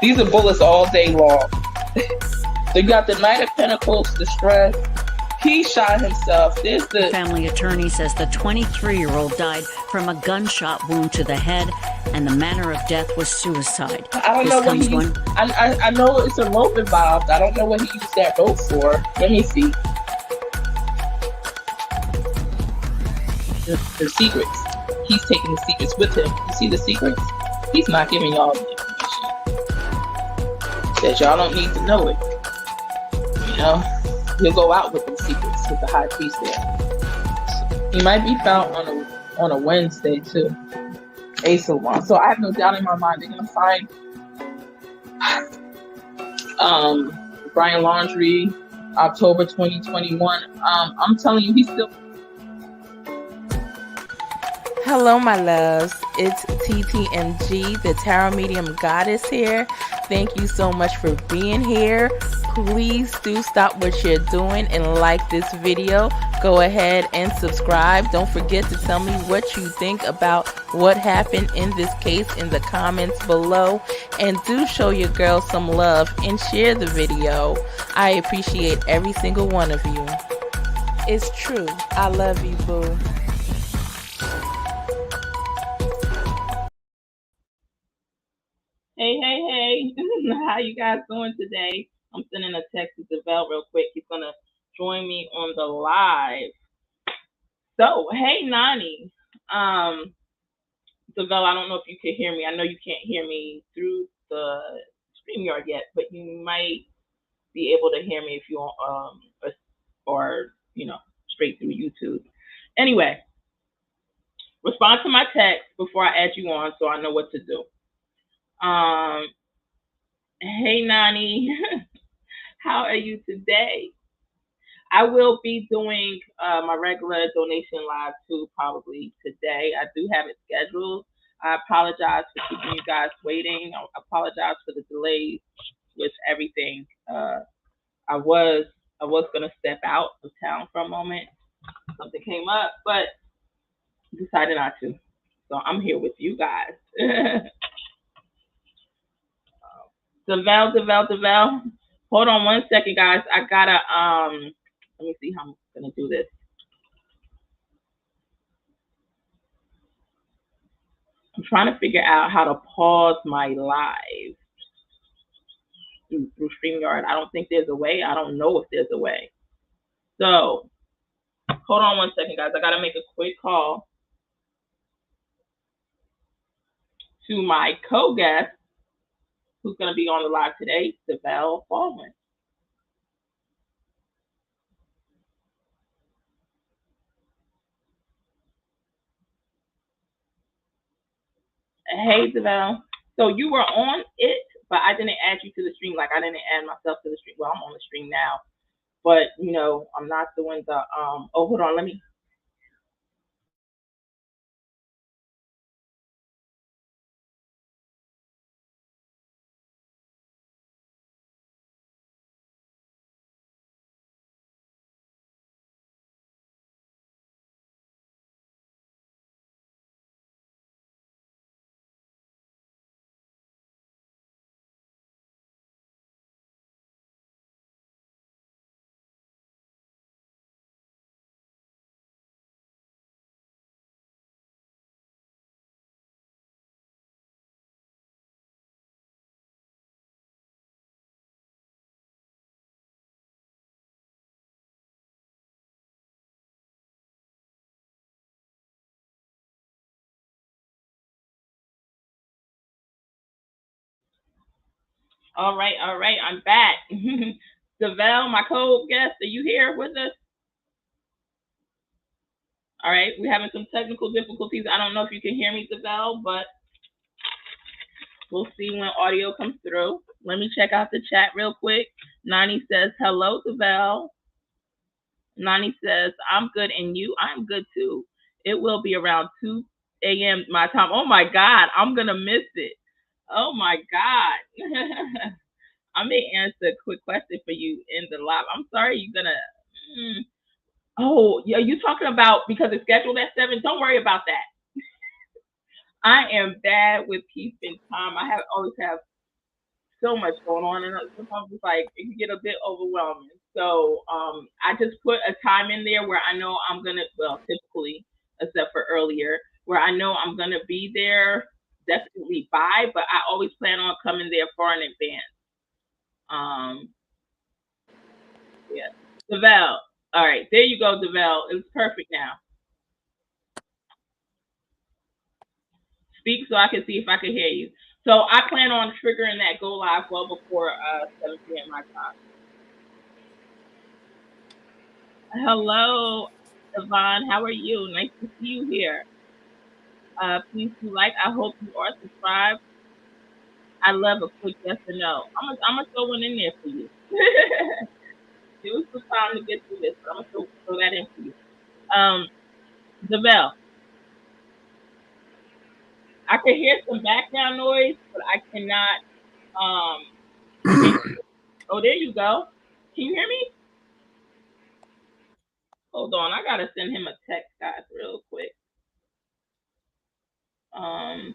These are bullets all day long. They got the Knight of Pentacles, the stress. He shot himself. There's the family attorney says the 23-year-old died from a gunshot wound to the head, and the manner of death was suicide. I don't know what he used. I know it's a rope involved. I don't know what he used that rope for. Let me see. The secrets. He's taking the secrets with him. You see the secrets? He's not giving y'all the information. Says y'all don't need to know it. You know? He'll go out with the secrets with the high priest there. He might be found on a Wednesday too. Ace of Wands. So I have no doubt in my mind they're gonna find Brian Laundrie, October 2021. I'm telling you, he's still. Hello, my loves. It's TTMG, the Tarot Medium Goddess here. Thank you so much for being here. Please do stop what you're doing and like this video. Go ahead and subscribe. Don't forget to tell me what you think about what happened in this case in the comments below. And do show your girl some love and share the video. I appreciate every single one of you. It's true. I love you, boo. Hey. How you guys doing today? I'm sending a text to Devel real quick. He's going to join me on the live. So, hey, Nani. Devel, I don't know if you can hear me. I know you can't hear me through the StreamYard yet, but you might be able to hear me if you or straight through YouTube. Anyway, respond to my text before I add you on so I know what to do. Hey, Nani. How are you today? I will be doing my regular donation live too, probably today. I do have it scheduled. I apologize for keeping you guys waiting. I apologize for the delays with everything. I was gonna step out of town for a moment. Something came up, but decided not to. So I'm here with you guys. Devel. Hold on one second, guys. I gotta let me see how I'm gonna do this. I'm trying to figure out how to pause my live through StreamYard. I don't think there's a way. I don't know if there's a way. So hold on one second, guys. I gotta make a quick call to my co-guest who's gonna be on the live today, Devel Baldwin. Hey, Devel. So you were on it, but I didn't add you to the stream. Like I didn't add myself to the stream. Well, I'm on the stream now, but I'm not doing the Oh, hold on. Let me. All right. I'm back. Devel, my co-guest, are you here with us? All right. We're having some technical difficulties. I don't know if you can hear me, Devel, but we'll see when audio comes through. Let me check out the chat real quick. Nani says, hello, Devel. Nani says, I'm good, and you? I'm good, too. It will be around 2 a.m. my time. Oh, my God. I'm going to miss it. Oh, my God. I may answer a quick question for you in the live. I'm sorry you're going to... Oh, yeah, you talking about because it's scheduled at 7? Don't worry about that. I am bad with keeping time. I always have so much going on, and sometimes it's like it can get a bit overwhelming. So I just put a time in there where I know I'm gonna, well, typically, except for earlier, where I know I'm gonna be there definitely by, but I always plan on coming there far in advance. Yeah, Devel. All right, there you go, Devel. It's perfect now. Speak so I can see if I can hear you. So I plan on triggering that go live well before 7 p.m. my time. Hello, Yvonne. How are you? Nice to see you here. Please do like. I hope you are subscribed. I love a quick yes or no. I'm gonna throw one in there for you. Give us some time to get through this, but I'm gonna throw that in for you. Devel, I can hear some background noise, but I cannot. Oh, there you go. Can you hear me? Hold on, I gotta send him a text, guys, real quick. Um,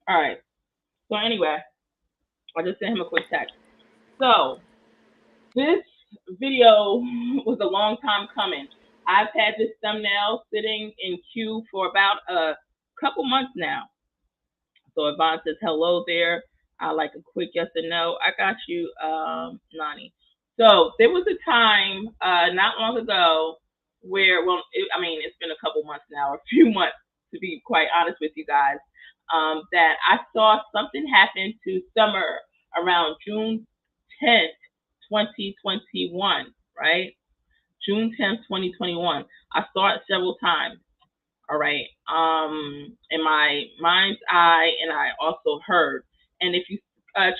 all right. So anyway, I just sent him a quick text. So this video was a long time coming. I've had this thumbnail sitting in queue for about a couple months now. So Yvonne says, hello there. I like a quick yes or no. I got you, Nani. So there was a time not long ago where, well, it's been a couple months now, a few months to be quite honest with you guys, that I saw something happen to Summer around June 10th, 2021, right? June 10th, 2021. I saw it several times. All right. In my mind's eye, and I also heard. And if you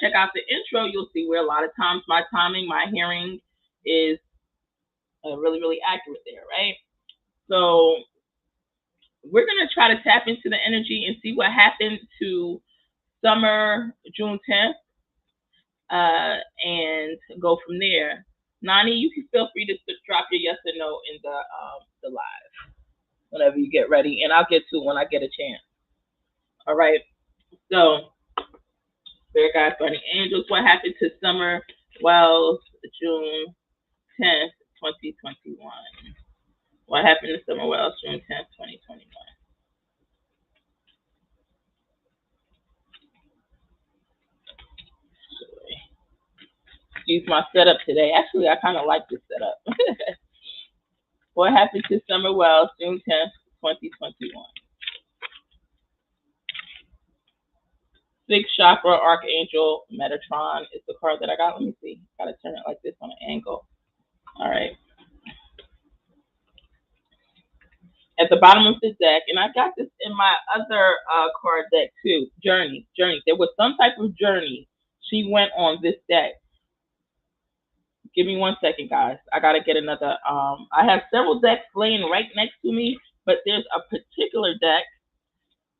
check out the intro, you'll see where a lot of times my timing, my hearing is really, really accurate there, right? So we're gonna try to tap into the energy and see what happened to Summer June 10th, and go from there. Nani, you can feel free to drop your yes or no in the live whenever you get ready, and I'll get to it when I get a chance. All right. So, Spirit Guide, Guardian Angels, what happened to Summer Wells, June 10th, 2021? What happened to Summer Wells, June 10th, 2021? Excuse my setup today. Actually, I kind of like this setup. What happened to Summer Wells, June 10th, 2021? Sixth Chakra, Archangel, Metatron is the card that I got. Let me see. Gotta turn it like this on an angle. All right. At the bottom of the deck, and I got this in my other card deck too. Journey. There was some type of journey she went on this deck. Give me 1 second, guys. I gotta get another. I have several decks laying right next to me, but there's a particular deck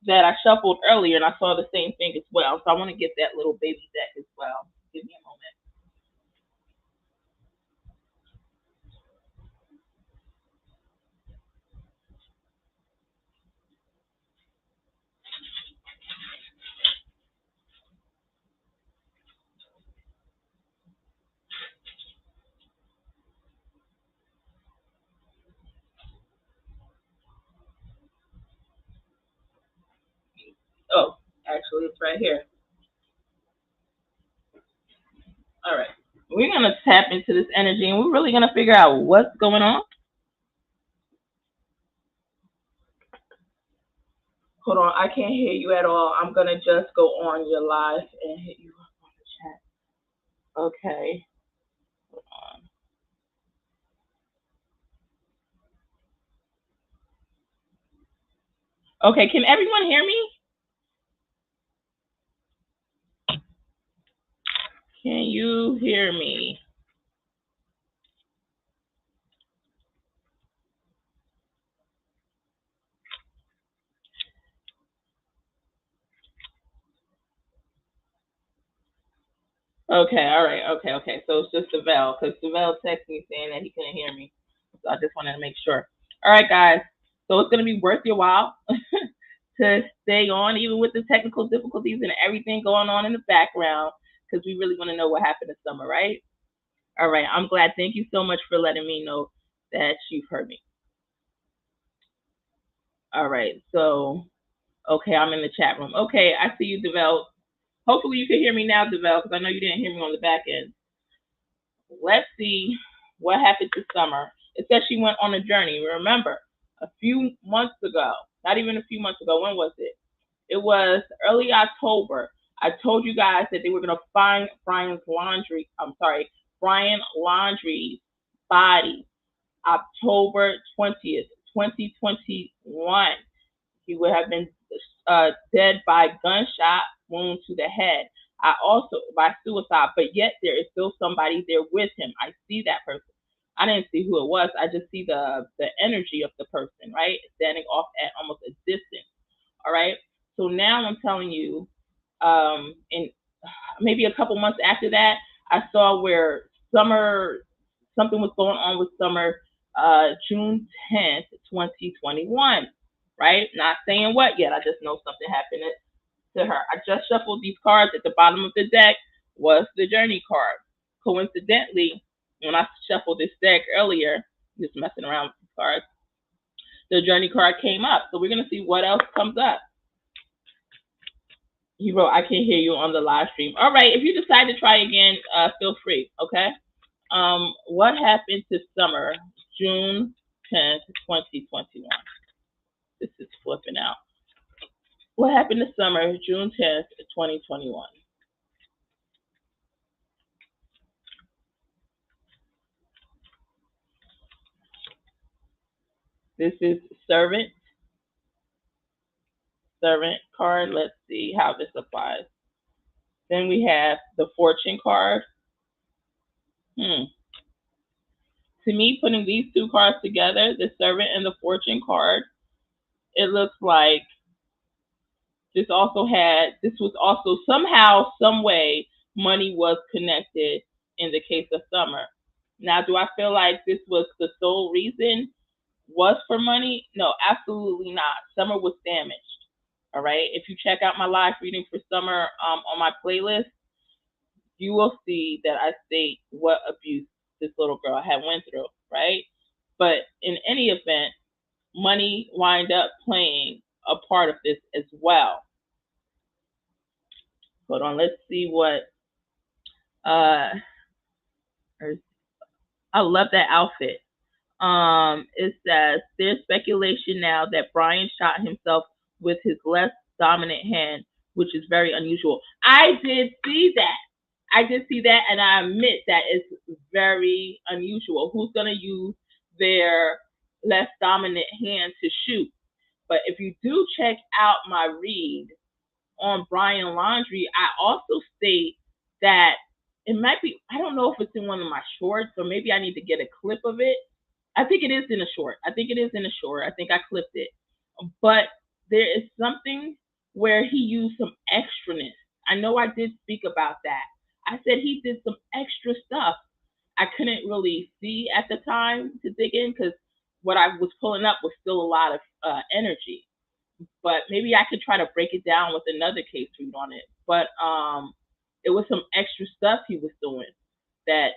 that I shuffled earlier, and I saw the same thing as well. So I want to get that little baby deck as well. Give me a moment. Oh, actually, it's right here. All right. We're going to tap into this energy, and we're really going to figure out what's going on. Hold on. I can't hear you at all. I'm going to just go on your live and hit you up on the chat. Okay. Hold on. Okay. Can everyone hear me? Can you hear me? Okay, all right, okay. So it's just Devell, because Devell texted me saying that he couldn't hear me. So I just wanted to make sure. All right, guys. So it's gonna be worth your while to stay on, even with the technical difficulties and everything going on in the background, because we really want to know what happened this summer, right? All right, I'm glad. Thank you so much for letting me know that you've heard me. All right, so okay, I'm in the chat room. Okay, I see you, Devell. Hopefully you can hear me now, Devell, because I know you didn't hear me on the back end. Let's see what happened this summer. It says she went on a journey. Remember, a few months ago, not even a few months ago, when was it? It was early October. I told you guys that they were going to find Brian Laundrie's body October 20th, 2021. He would have been dead by gunshot wound to the head. I also by suicide, but yet there is still somebody there with him. I see that person. I didn't see who it was. I just see the energy of the person, right? Standing off at almost a distance. All right. So now I'm telling you, in maybe a couple months after that, I saw where something was going on with Summer, June 10th, 2021. Right? Not saying what yet. I just know something happened to her. I just shuffled these cards. At the bottom of the deck was the Journey card. Coincidentally, when I shuffled this deck earlier, just messing around with these cards, the Journey card came up. So we're going to see what else comes up. He wrote, I can't hear you on the live stream. All right, if you decide to try again, feel free, okay? What happened to Summer, June 10th, 2021? This is flipping out. What happened to Summer, June 10th, 2021? This is Servant card. Let's see how this applies. Then we have the Fortune card. To me, putting these two cards together, the Servant and the Fortune card, it looks like this was also somehow, some way, money was connected in the case of Summer. Now, do I feel like this was the sole reason was for money? No, absolutely not. Summer was damaged. All right. If you check out my live reading for Summer on my playlist, you will see that I state what abuse this little girl had went through, right? But in any event, money wind up playing a part of this as well. Hold on, let's see what I love that outfit. It says there's speculation now that Brian shot himself with his less dominant hand, which is very unusual. I did see that, and I admit that it's very unusual. Who's gonna use their less dominant hand to shoot? But if you do check out my read on Brian Laundrie, I also state that it might be, I don't know if it's in one of my shorts, or maybe I need to get a clip of it. I think it is in a short. I think I clipped it. But there is something where he used some extraness. I know I did speak about that. I said he did some extra stuff. I couldn't really see at the time to dig in, because what I was pulling up was still a lot of energy. But maybe I could try to break it down with another case read on it. But it was some extra stuff he was doing that,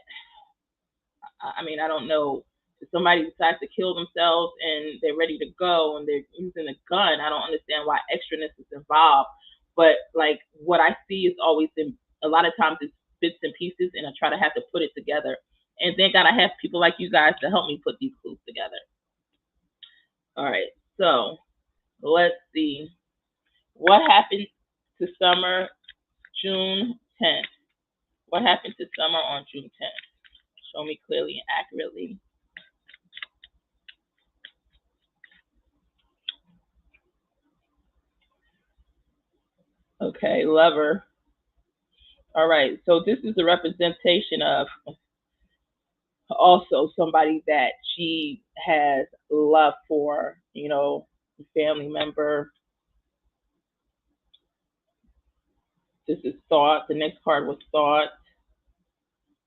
I mean, I don't know. If somebody decides to kill themselves and they're ready to go and they're using a gun, I don't understand why extraness is involved. But like what I see is always a lot of times it's bits and pieces, and I try to have to put it together. And thank God I have people like you guys to help me put these clues together. All right, so let's see. What happened to Summer, June 10th? What happened to Summer on June 10th? Show me clearly and accurately. Okay, Lover. All right, so this is a representation of also somebody that she has love for, family member. This is Thought. The next card was Thought.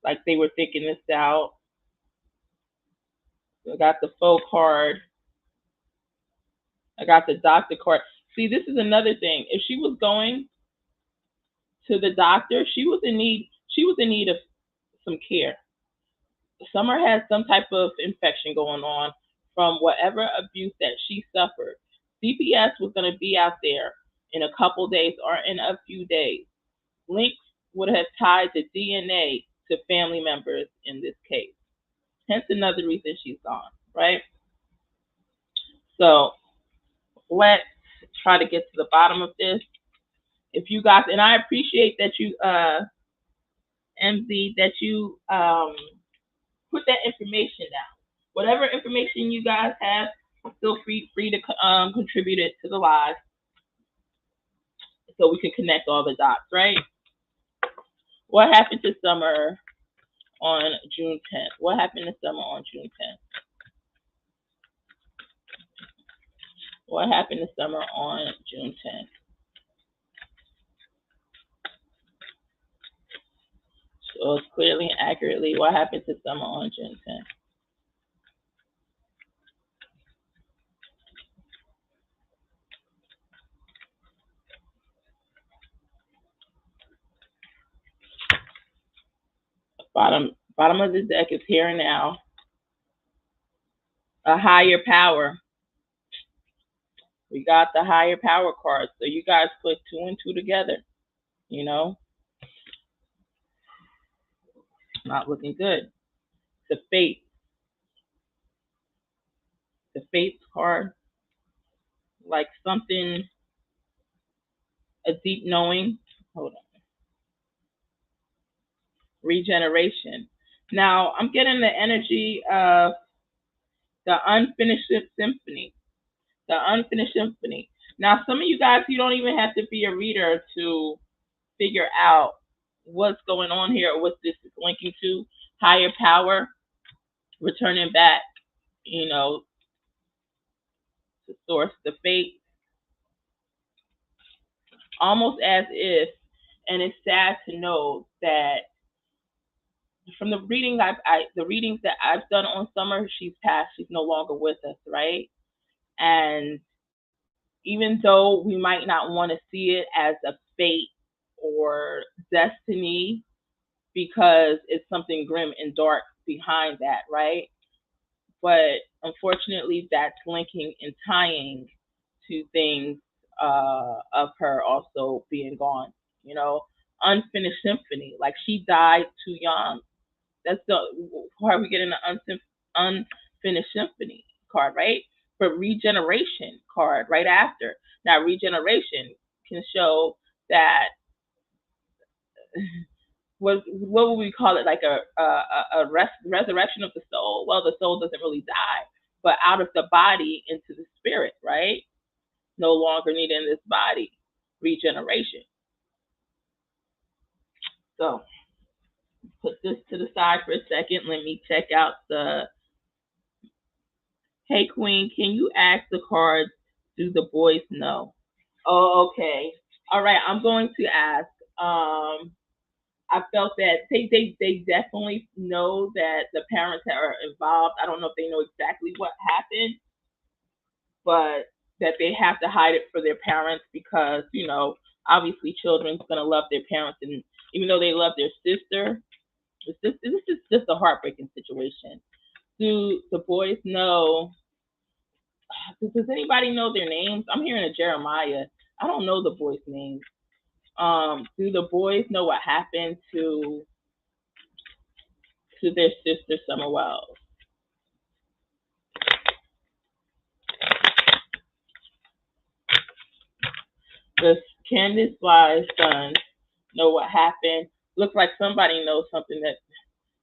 like they were thinking this out. I got the faux card. I got the doctor card. See, this is another thing. If she was going to the doctor, she was in need. She was in need of some care. Summer has some type of infection going on from whatever abuse that she suffered. CPS was going to be out there in a couple days or in a few days. Links would have tied the DNA to family members in this case. Hence another reason she's gone, right? So let's try to get to the bottom of this. If you guys, and I appreciate that you, MZ, that you put that information down. Whatever information you guys have, feel free to contribute it to the live so we can connect all the dots, right? What happened to Summer on June 10th? What happened to Summer on June 10th? What happened to Summer on June 10th? So it's clearly and accurately what happened to Summer on June 10th. Bottom of the deck is here and now. A higher power. We got the higher power card. So you guys put 2 and 2 together. You know, not looking good. The Fate. The Fates card. Like something, a deep knowing. Hold on. Regeneration. Now, I'm getting the energy of the unfinished symphony. The unfinished symphony. Now, some of you guys, you don't even have to be a reader to figure out what's going on here or what this is linking to. Higher power, returning back, you know, to source, the fate. Almost as if, and it's sad to know that from the readings the readings that I've done on Summer, she's passed. She's no longer with us, right? And even though we might not want to see it as a fate or destiny, because it's something grim and dark behind that, right? But unfortunately, that's linking and tying to things of her also being gone. You know, unfinished symphony. Like she died too young. That's the why we get in the unfinished symphony card, right? But regeneration card right after. Now regeneration can show that what would we call it? Like a resurrection of the soul. Well, the soul doesn't really die, but out of the body into the spirit, right? No longer needed in this body. Regeneration. So put this to the side for a second. Let me check out the. Hey, Queen, can you ask the cards, do the boys know? Oh, okay. All right, I'm going to ask. I felt that they definitely know that the parents are involved. I don't know if they know exactly what happened, but that they have to hide it for their parents because, you know, obviously children's going to love their parents. And even though they love their sister, this is just a heartbreaking situation. Do the boys know? Does anybody know their names? I'm hearing a Jeremiah. I don't know the boys' names. Do the boys know what happened to their sister Summer Wells? Does Candace Fly's son know what happened? Looks like somebody knows something that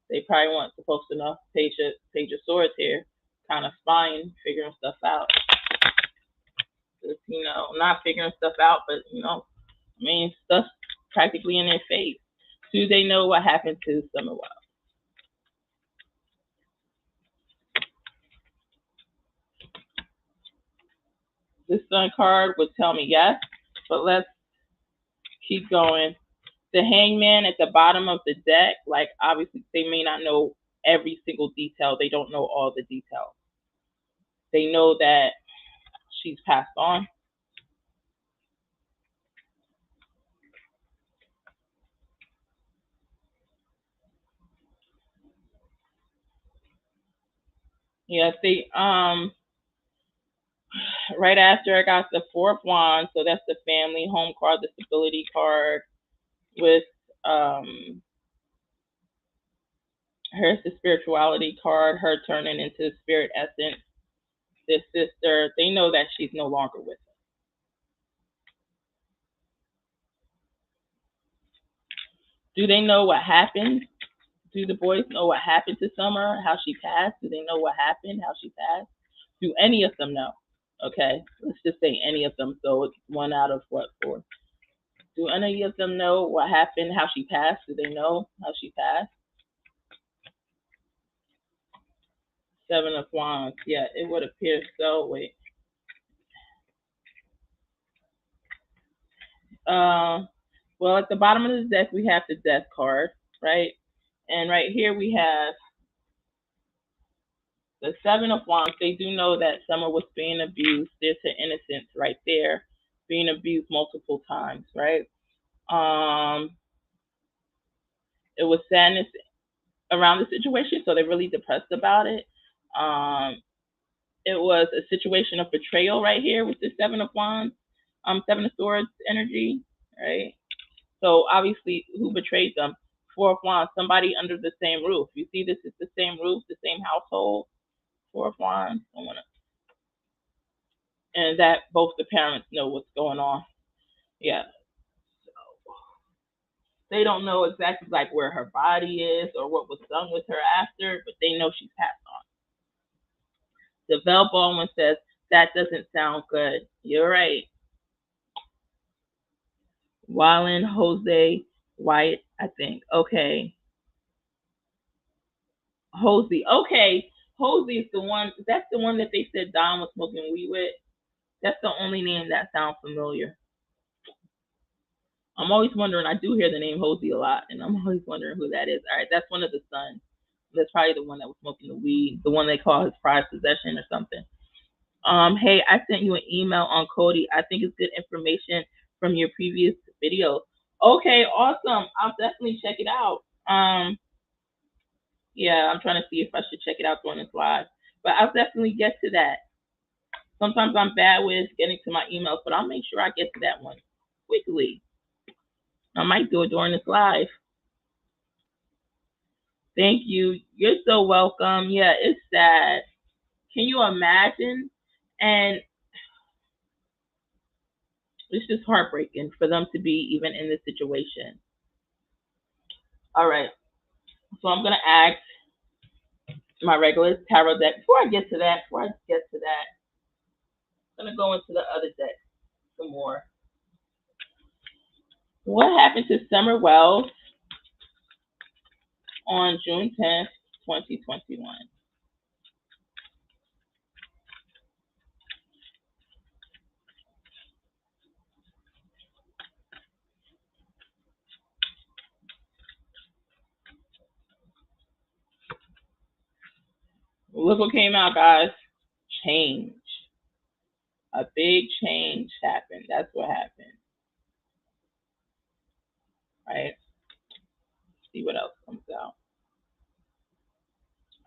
they probably weren't supposed to know. Page of Swords here, kind of spying, figuring stuff out. Just, you know, not figuring stuff out, but, you know, I mean, stuff's practically in their face. Do they know what happened to Summer Wells? This sun card would tell me yes, but let's keep going. The Hangman at the bottom of the deck, like obviously they may not know every single detail. They don't know all the details. They know that she's passed on. Yes, they right after I got the Four of Wands, so that's the family home card, the stability card with here's the spirituality card, her turning into spirit essence. This sister, they know that she's no longer with us. Do they know what happened? Do the boys know what happened to Summer? How she passed? Do they know what happened? How she passed? Do any of them know? Okay, let's just say any of them. So it's one out of what, four? Do any of them know what happened? How she passed? Do they know how she passed? Seven of Wands. Yeah, it would appear so. Wait. Well, at the bottom of the deck, we have the Death card, right? And right here we have the Seven of Wands. They do know that Summer was being abused. There's her innocence right there, being abused multiple times, right? It was sadness around the situation, so they're really depressed about it. It was a situation of betrayal right here with the Seven of Wands, Seven of Swords energy, right? So obviously, who betrayed them? Four of Wands, somebody under the same roof. You see, this is the same roof, the same household. Four of Wands, and that both the parents know what's going on. Yeah, so they don't know exactly like where her body is or what was done with her after, but they know she's passed on. The Vel Baldwin says that doesn't sound good. You're right. Wallen Jose White, I think. Okay. Hosey. Okay. Hosey is the one. That's the one that they said Don was smoking weed with. That's the only name that sounds familiar. I'm always wondering. I do hear the name Hosey a lot, and I'm always wondering who that is. All right, that's one of the sons. That's probably the one that was smoking the weed, the one they call his prized possession or something. Hey, I sent you an email on Cody. I think it's good information from your previous video. Okay, awesome. I'll definitely check it out. Yeah, I'm trying to see if I should check it out during this live, but I'll definitely get to that. Sometimes I'm bad with getting to my emails, but I'll make sure I get to that one quickly. I might do it during this live. Thank you. You're so welcome. Yeah, it's sad. Can you imagine? And it's just heartbreaking for them to be even in this situation. All right. So I'm going to ask my regular tarot deck. Before I get to that, I'm going to go into the other deck some more. What happened to Summer Wells on June 10th, 2021? Look what came out, guys. Change. A big change happened. That's what happened. Right? Let's see what else comes out.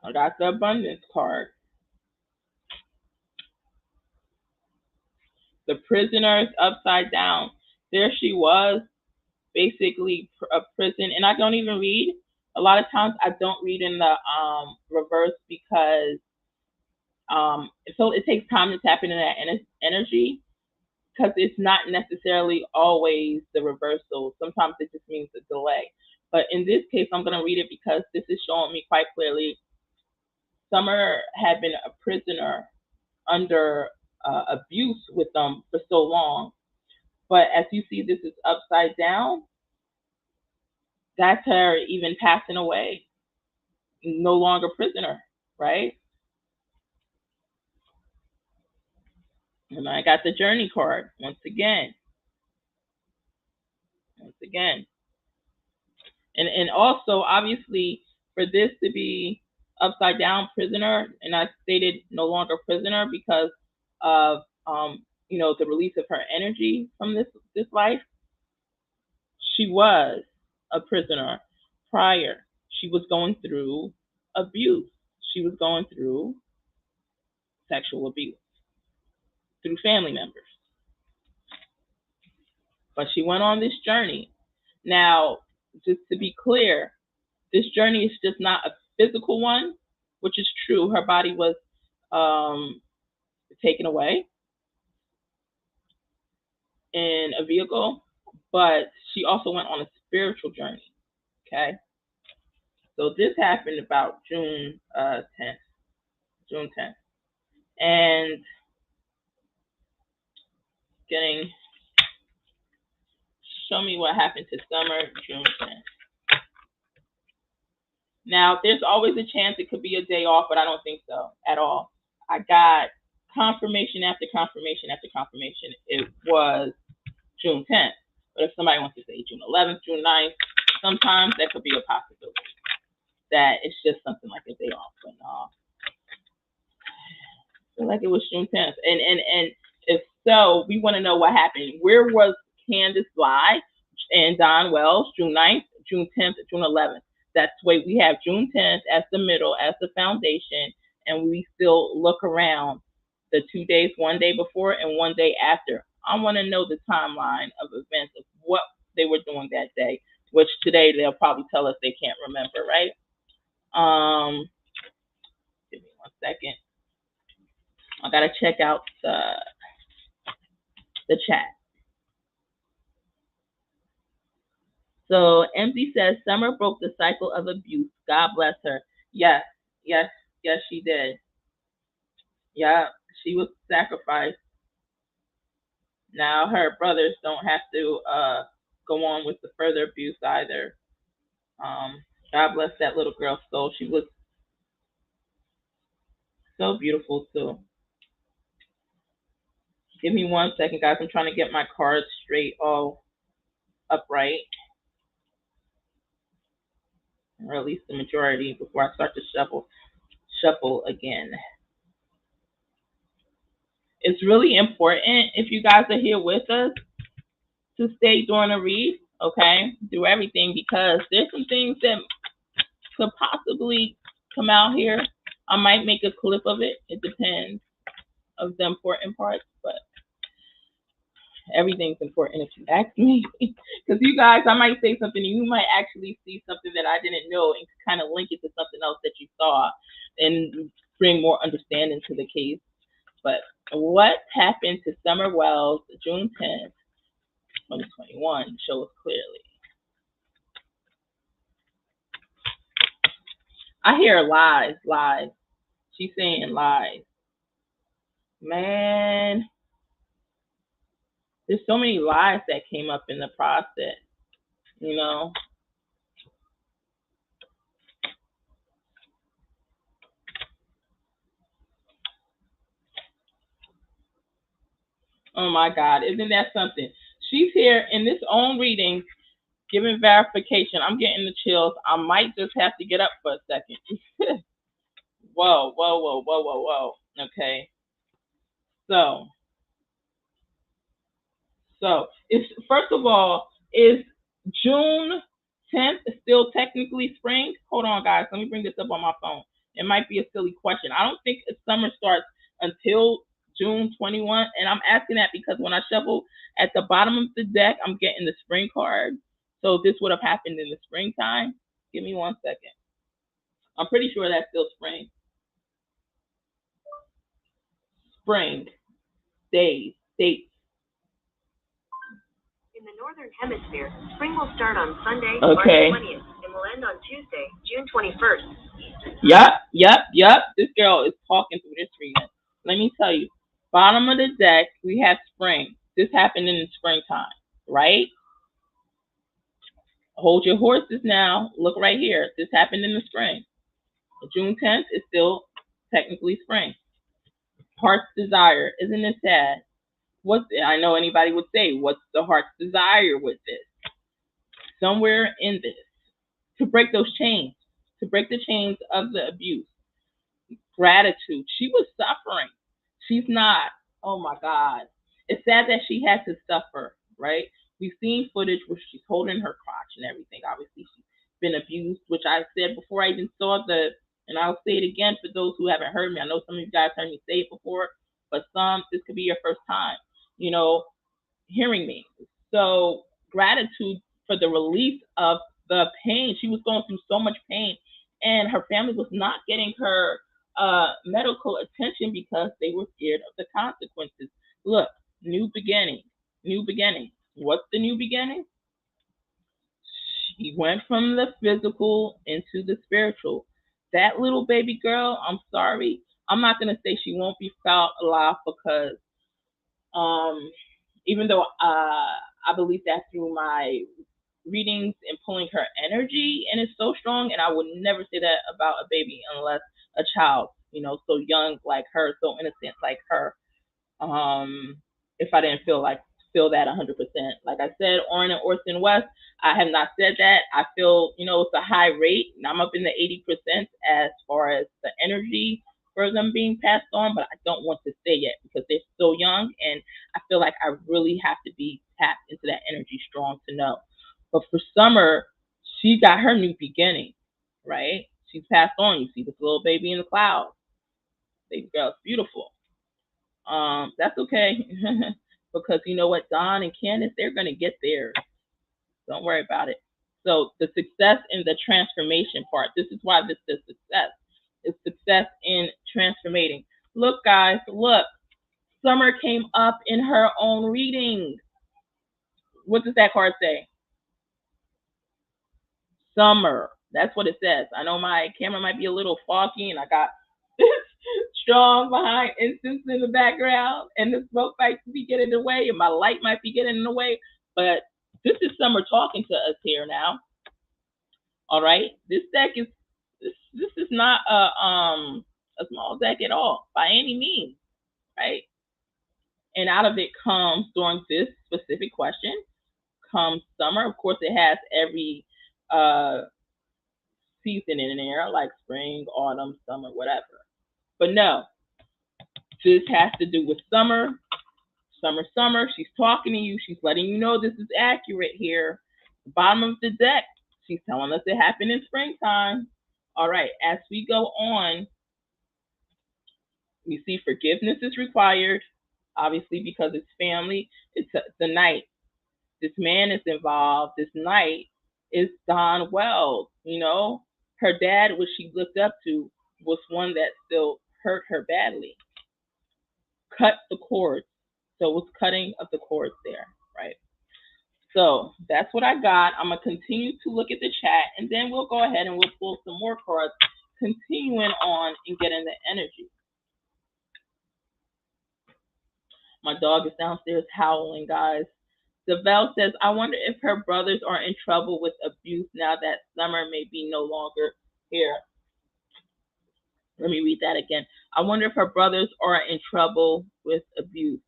I got the abundance card. The prisoner is upside down. There she was, basically a prison. And I don't even read. A lot of times I don't read in the reverse because so it takes time to tap into that energy, because it's not necessarily always the reversal. Sometimes it just means a delay. But in this case, I'm going to read it because this is showing me quite clearly Summer had been a prisoner under abuse with them for so long. But as you see, this is upside down. That's her even passing away. No longer prisoner, right? And I got the journey card once again. And also, obviously, for this to be upside down prisoner, and I stated no longer prisoner because of the release of her energy from this life. She was a prisoner prior. She was going through abuse. She was going through sexual abuse through family members. But she went on this journey. Now, just to be clear, this journey is just not a physical one, which is true. Her body was taken away in a vehicle, but she also went on a spiritual journey. Okay, so this happened about June 10th, and show me what happened to Summer June 10th. Now, there's always a chance it could be a day off, but I don't think so at all. I got confirmation after confirmation after confirmation. It was June 10th. But if somebody wants to say June 11th, June 9th, sometimes that could be a possibility. That it's just something like a day off. But no. I feel like it was June 10th. And if so, we want to know what happened. Where was Candace Bly and Don Wells, June 9th, June 10th, June 11th? That's the way we have June 10th as the middle, as the foundation, and we still look around the 2 days, 1 day before and 1 day after. I want to know the timeline of events of what they were doing that day, which today they'll probably tell us they can't remember, right? Give me 1 second. I gotta check out the chat. So MZ says Summer broke the cycle of abuse. God bless her. Yes, she did. Yeah, she was sacrificed. Now her brothers don't have to go on with the further abuse either. God bless that little girl's soul. She was so beautiful too. Give me 1 second, guys. I'm trying to get my cards straight, all upright, or at least the majority before I start to shuffle again. It's really important, if you guys are here with us, to stay during the read, okay? Do everything, because there's some things that could possibly come out here. I might make a clip of it. It depends of the important parts, but everything's important if you ask me. Because you guys, I might say something and you might actually see something that I didn't know and kind of link it to something else that you saw and bring more understanding to the case. But what happened to Summer Wells, June 10th, 2021, shows clearly. I hear lies. She's saying lies. Man, there's so many lies that came up in the process, you know. Oh my God, isn't that something? She's here in this own reading, giving verification. I'm getting the chills. I might just have to get up for a second. Whoa. Okay. So it's, first of all, is June 10th still technically spring? Hold on, guys. Let me bring this up on my phone. It might be a silly question. I don't think summer starts until June 21, and I'm asking that because when I shuffle at the bottom of the deck, I'm getting the spring card. So this would have happened in the springtime. Give me 1 second. I'm pretty sure that's still spring. Spring. Days. Dates. In the Northern Hemisphere, spring will start on Sunday, okay, March 20th, and will end on Tuesday, June 21st. Yep. This girl is talking through this reading. Let me tell you, bottom of the deck, we have spring. This happened in the springtime, right? Hold your horses now. Look right here. This happened in the spring. June 10th is still technically spring. Heart's desire. Isn't it sad? I know anybody would say, what's the heart's desire with this? Somewhere in this, to break those chains, to break the chains of the abuse. Gratitude. She was suffering. She's not. Oh my God. It's sad that she had to suffer, right? We've seen footage where she's holding her crotch and everything. Obviously, she's been abused, which I said before I even saw and I'll say it again for those who haven't heard me. I know some of you guys heard me say it before, but this could be your first time, hearing me. So gratitude for the release of the pain. She was going through so much pain, and her family was not getting her medical attention because they were scared of the consequences. Look, new beginning. What's the new beginning? She went from the physical into the spiritual. That little baby girl, I'm sorry, I'm not going to say she won't be found alive, because even though I believe that through my readings and pulling her energy, and it's so strong, and I would never say that about a baby unless a child, so young like her, so innocent like her. If I didn't feel that 100%. Like I said, Orrin and Orson West, I have not said that. I feel, it's a high rate, and I'm up in the 80% as far as the energy for them being passed on, but I don't want to say yet because they're so young, and I feel like I really have to be tapped into that energy strong to know. But for Summer, she got her new beginning, right? She's passed on. You see this little baby in the clouds. Baby girl's beautiful. That's okay. Because you know what, Don and Candace, they're going to get there. Don't worry about it. So the success in the transformation part, this is why this is success. It's success in transformating. Look, guys, look. Summer came up in her own reading. What does that card say? Summer. That's what it says. I know my camera might be a little foggy, and I got strong behind incense in the background, and the smoke might be getting in the way, and my light might be getting in the way, but this is Summer talking to us here now. All right, this deck is this is not a small deck at all by any means, right? And out of it comes, during this specific question, comes Summer. Of course, it has every season in there, like spring, autumn, summer, whatever. But no, this has to do with Summer. Summer, she's talking to you. She's letting you know this is accurate here. The bottom of the deck, she's telling us it happened in springtime. All right, as we go on, we see forgiveness is required, obviously, because it's family. It's the knight. This man is involved. This knight is Don Wells. Her dad, which she looked up to, was one that still hurt her badly. Cut the cords. So it was cutting of the cords there, right? So that's what I got. I'm going to continue to look at the chat, and then we'll go ahead and we'll pull some more cards, continuing on and getting the energy. My dog is downstairs howling, guys. Develle says, I wonder if her brothers are in trouble with abuse now that Summer may be no longer here. Let me read that again. I wonder if her brothers are in trouble with abuse.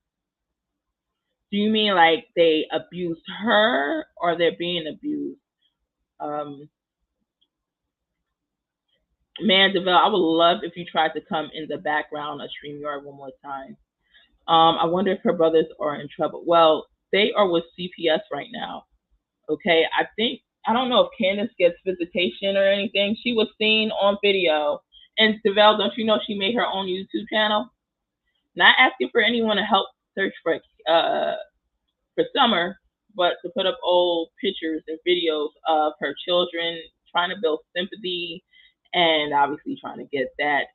Do you mean like they abused her, or they're being abused? Man, Develle, I would love if you tried to come in the background of StreamYard one more time. I wonder if her brothers are in trouble. Well, they are with CPS right now. Okay, I don't know if Candace gets visitation or anything. She was seen on video. And Develle, don't you know she made her own YouTube channel? Not asking for anyone to help search for Summer, but to put up old pictures and videos of her children, trying to build sympathy, and obviously trying to get that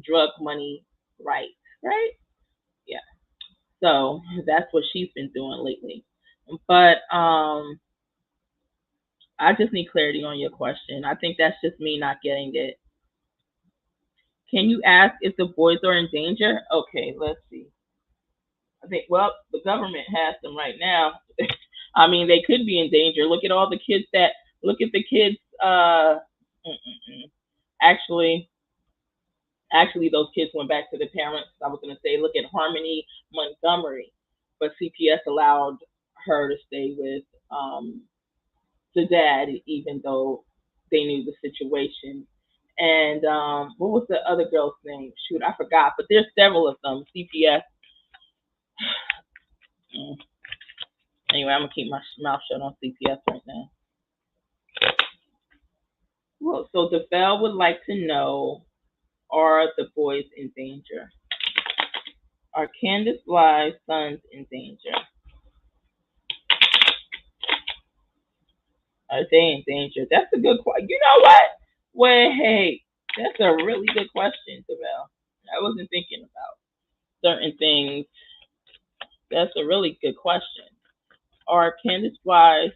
drug money right? Yeah. So that's what she's been doing lately. But I just need clarity on your question. I think that's just me not getting it. Can you ask if the boys are in danger? Okay, let's see. I think, well, the government has them right now. I mean, they could be in danger. Look at all the kids look at the kids. Actually, those kids went back to the parents. I was going to say, look at Harmony Montgomery, but CPS allowed her to stay with the dad, even though they knew the situation. And what was the other girl's name? Shoot, I forgot. But there's several of them. CPS. Anyway, I'm gonna keep my mouth shut on CPS right now. Well, so DeVell would like to know, are the boys in danger? Are Candace Bly's sons in danger? Are they in danger? That's a good question. You know what? Wait, that's a really good question, DeVell. I wasn't thinking about certain things. That's a really good question. Are Candace Bly's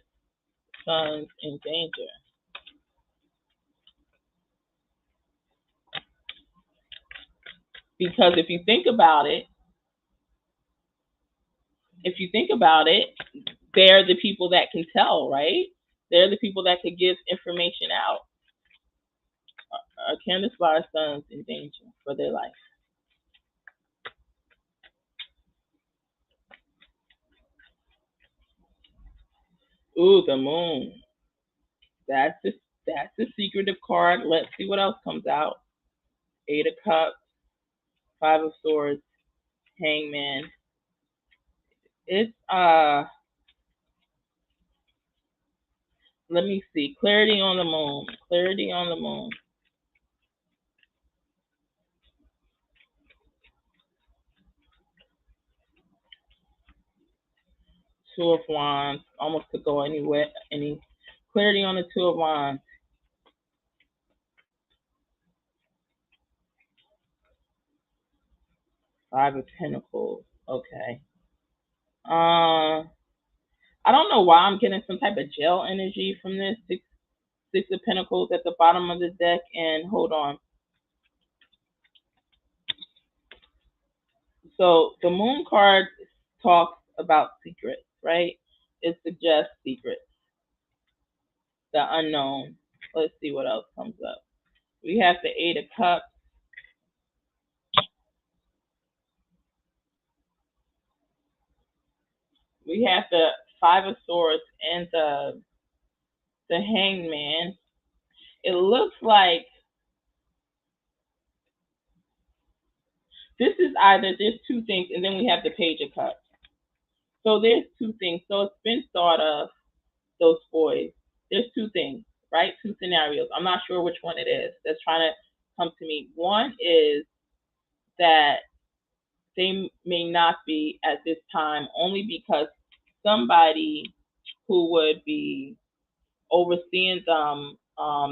sons in danger? Because if you think about it, they're the people that can tell, right? They're the people that could give information out. Are Candace Bly's sons in danger for their life? Ooh, the moon. That's the secretive card. Let's see what else comes out. 8 of Cups, 5 of Swords, Hangman. It's let me see. Clarity on the moon. Clarity on the moon. Two of Wands. Almost could go anywhere. Any clarity on the Two of Wands. Five of Pentacles. Okay. I don't know why I'm getting some type of jail energy from this. Six of Pentacles at the bottom of the deck. And hold on. So the moon card talks about secrets, right? It suggests secrets. The unknown. Let's see what else comes up. We have the 8 of Cups. We have the 5 of Swords and the Hangman. It looks like this is either, there's two things, and then we have the Page of Cups. So there's two things. So it's been thought of, those boys. There's two things, right? Two scenarios. I'm not sure which one it is that's trying to come to me. One is that they may not be at this time only because somebody who would be overseeing them,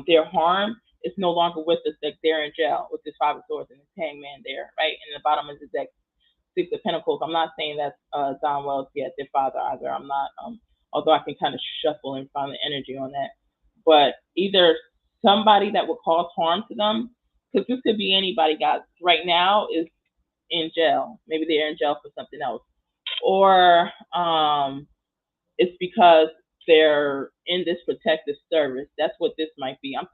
their harm, is no longer with us. Like they're in jail with this 5 of Swords and this Hangman there, right? And the bottom of the deck, 6 of Pentacles. I'm not saying that's Don Wells yet, their father either. I'm not, although I can kind of shuffle and find the energy on that. But either somebody that would cause harm to them, because this could be anybody, guys, right now is in jail. Maybe they're in jail for something else. Or it's because they're in this protective service. That's what this might be. I'm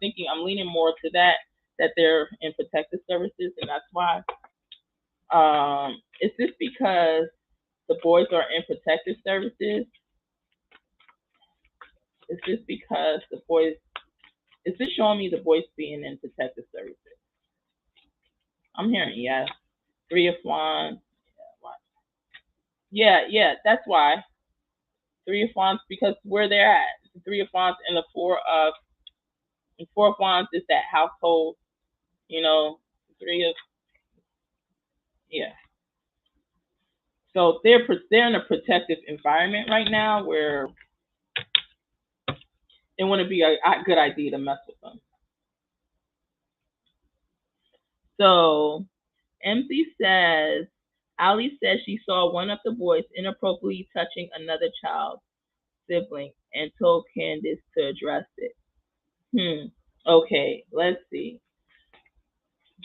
leaning more to that they're in protective services, and that's why. Is this because the boys are in protective services? Is this because the boys, is this showing me the boys being in protective services? I'm hearing yes. 3 of Wands. Yeah, that's why. 3 of Wands, because where they're at. The 3 of Wands and the 4 of Wands is that household, 3 of, yeah. So they're in a protective environment right now where it wouldn't be a good idea to mess with them. So MC says, Ali says she saw one of the boys inappropriately touching another child's sibling and told Candace to address it. Okay, let's see.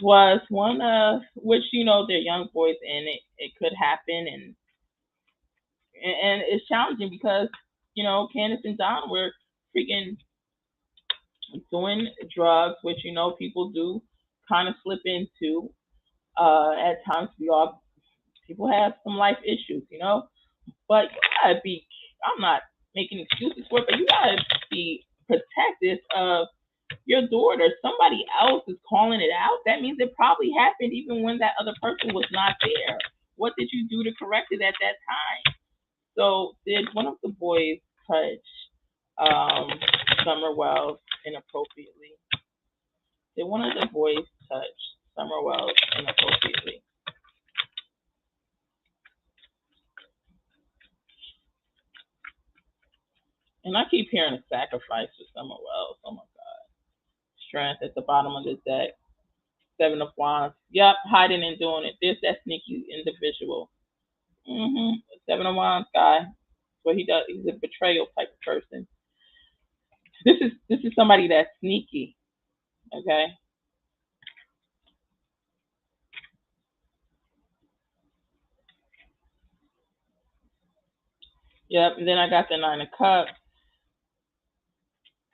Was one of, which, they're young boys and it could happen, and it's challenging because, Candace and Don were freaking doing drugs, which, people do kind of slip into. At times people have some life issues, but you gotta be, I'm not making excuses for it, but you gotta be protective of your daughter, somebody else is calling it out. That means it probably happened even when that other person was not there. What did you do to correct it at that time? So did one of the boys touch Summer Wells inappropriately? Did one of the boys touch Summer Wells inappropriately? And I keep hearing a sacrifice for Summer Wells. Oh my God. Strength at the bottom of the deck. 7 of Wands. Yep, hiding and doing it. There's that sneaky individual. 7 of Wands guy. That's what he does. He's a betrayal type of person. This is somebody that's sneaky. Okay. Yep, and then I got the 9 of Cups,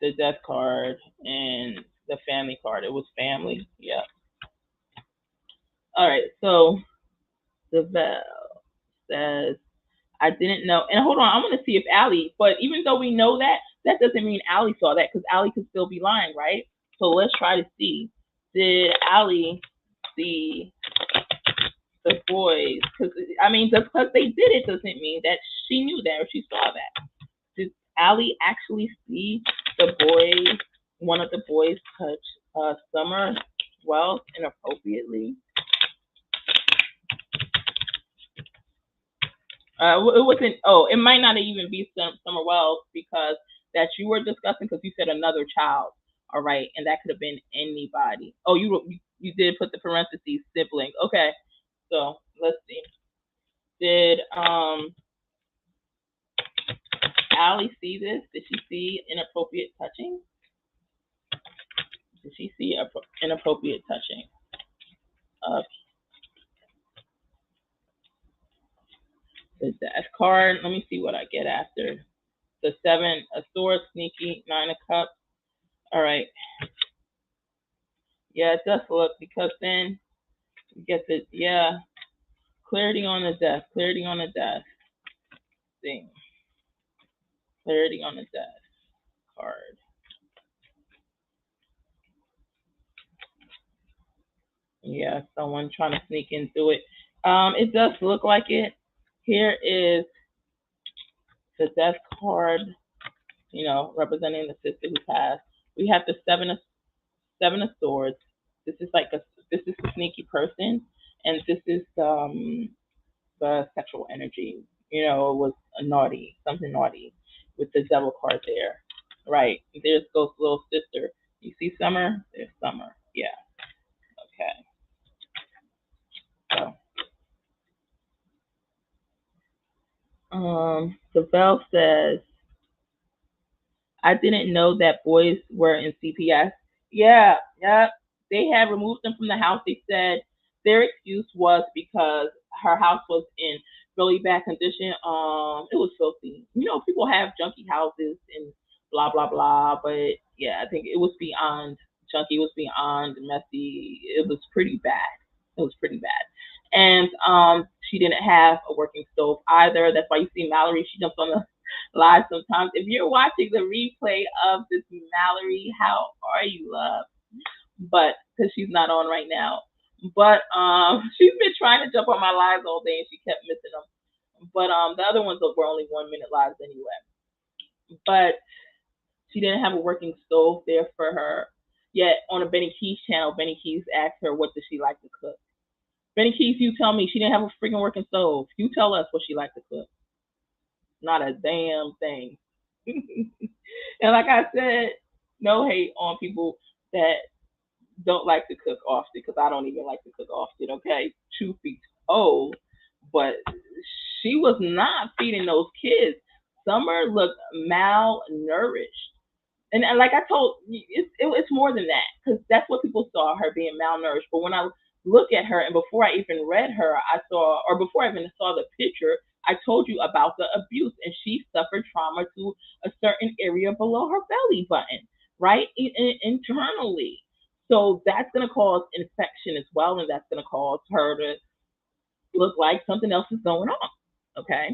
the Death card, and the family card. It was family. Yep. All right, so the Bell says, I didn't know. And hold on, I want to see if Allie, but even though we know that, that doesn't mean Allie saw that, because Allie could still be lying, right? So let's try to see. Did Allie see the boys? Because, I mean, just because they did it doesn't mean that she knew that or she saw that. Did Allie actually see the boys, one of the boys touch Summer Wells inappropriately? It wasn't. Oh, it might not even be Summer Wells, because that you were discussing, because you said another child. All right, and that could have been anybody. Oh, you did put the parentheses sibling. Okay, so let's see. Did Allie see this? Did she see inappropriate touching? Did she see inappropriate touching? The Death card. Let me see what I get after. The 7 of Swords, sneaky, 9 of Cups. All right. Yeah, it does look, because then you get the, yeah, clarity on the Death. Clarity on the Death thing. Clarity on the Death card. Yeah, someone trying to sneak into it. It does look like it. Here is the Death card, representing the sister who passed. We have the 7 of Swords. This is a sneaky person, and this is the sexual energy. It was something naughty, with the Devil card there. Right. There's Ghost's little sister. You see Summer? There's Summer. Yeah. Okay. So, the Bell says, I didn't know that boys were in CPS. Yeah. They had removed them from the house. They said their excuse was because her house was in really bad condition. It was filthy. People have junky houses and blah blah blah. But yeah, I think it was beyond junky. It was beyond messy. It was pretty bad. And she didn't have a working stove either. That's why you see Mallory. She jumps on the live sometimes. If you're watching the replay of this, Mallory, how are you, love? But because she's not on right now. But she's been trying to jump on my lives all day, and she kept missing them. But the other ones were only 1 minute lives anyway. But she didn't have a working stove there for her. Yet on a Benny Keys channel, Benny Keys asked her, what does she like to cook? Benny Keys, you tell me. She didn't have a freaking working stove. You tell us what she liked to cook. Not a damn thing. And like I said, no hate on people that don't like to cook often, because I don't even like to cook often, okay? Truth be told. But she was not feeding those kids. Summer looked malnourished. And like I told you, it's more than that, because that's what people saw, her being malnourished. But when I look at her, and before I even read her, before I even saw the picture, I told you about the abuse, and she suffered trauma to a certain area below her belly button, right? Internally. So that's going to cause infection as well, and that's going to cause her to look like something else is going on, okay?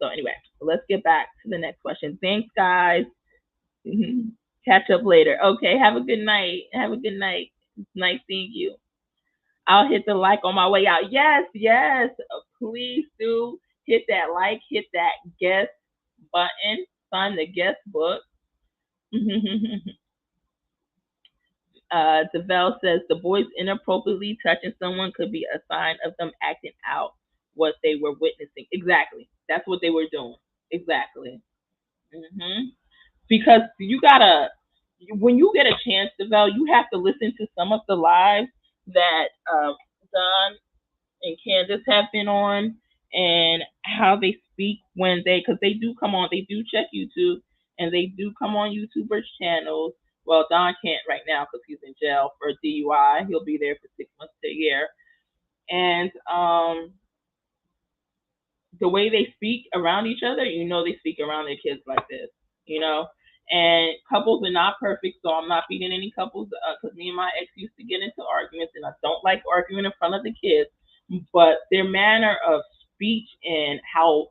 So anyway, let's get back to the next question. Thanks, guys. Catch up later. Okay, have a good night. Have a good night. It's nice seeing you. I'll hit the like on my way out. Yes, yes. Please do hit that like, hit that guest button, sign the guest book. Devel says the boys inappropriately touching someone could be a sign of them acting out what they were witnessing. Exactly. That's what they were doing. Exactly. Because you gotta, when you get a chance, Devel, you have to listen to some of the lives that Don and Candace have been on, and how they speak when because they do come on, they do check YouTube, and they do come on YouTubers' channels. Well, Don can't right now because he's in jail for DUI. He'll be there for 6 months to a year. And the way they speak around each other, they speak around their kids like this, And couples are not perfect, so I'm not beating any couples because me and my ex used to get into arguments, and I don't like arguing in front of the kids. But their manner of speech and how,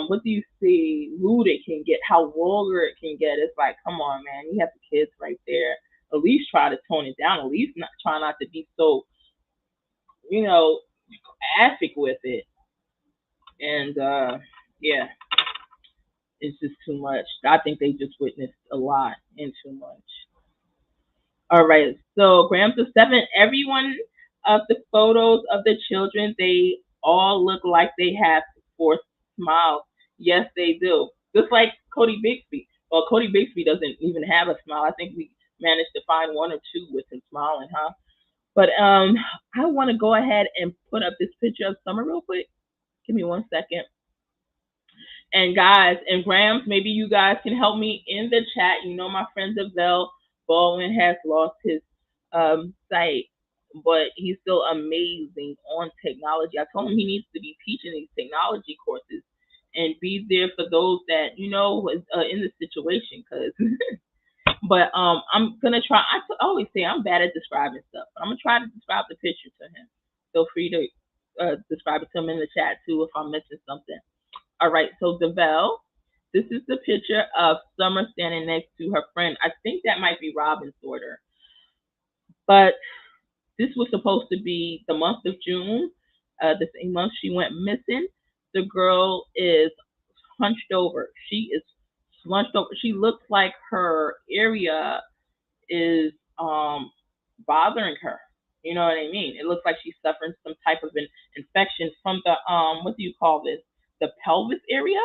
what do you see, rude it can get, how vulgar it can get. It's like, come on, man, you have the kids right there. At least try to tone it down. At least try not to be so, graphic with it. And yeah, it's just too much. I think they just witnessed a lot and too much. All right, so grams of 7. Everyone of the photos of the children, they all look like they have forced smiles. Yes, they do. Just like Cody Bixby. Well, Cody Bixby doesn't even have a smile. I think we managed to find 1 or 2 with him smiling, huh? But I want to go ahead and put up this picture of Summer real quick. Give me 1 second. And guys, and Grams, maybe you guys can help me in the chat. My friend Devel Baldwin has lost his sight, but he's still amazing on technology. I told him he needs to be teaching these technology courses and be there for those that, is in the situation. But I'm going to try. I always say I'm bad at describing stuff. But I'm going to try to describe the picture to him. Feel free to describe it to him in the chat, too, if I'm missing something. All right, so Devel, this is the picture of Summer standing next to her friend. I think that might be Robin's daughter. But this was supposed to be the month of June, the same month she went missing. The girl is hunched over. She is slunched over. She looks like her area is bothering her. You know what I mean? It looks like she's suffering some type of an infection from the, what do you call this? The pelvis area.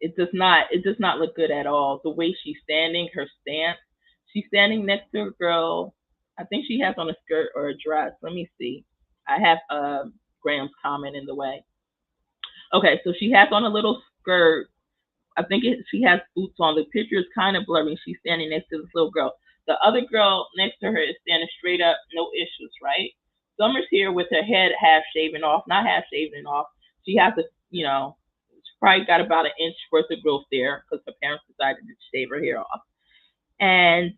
It does not look good at all. The way she's standing, her stance. She's standing next to a girl. I think she has on a skirt or a dress. Let me see. I have Graham's comment in the way. Okay, so she has on a little skirt. I think she has boots on. The picture is kind of blurry. She's standing next to this little girl. The other girl next to her is standing straight up, no issues, right? Summer's here with her head half shaven off, not half shaven off. She has a, she's probably got about 1 inch worth of growth there because her parents decided to shave her hair off. And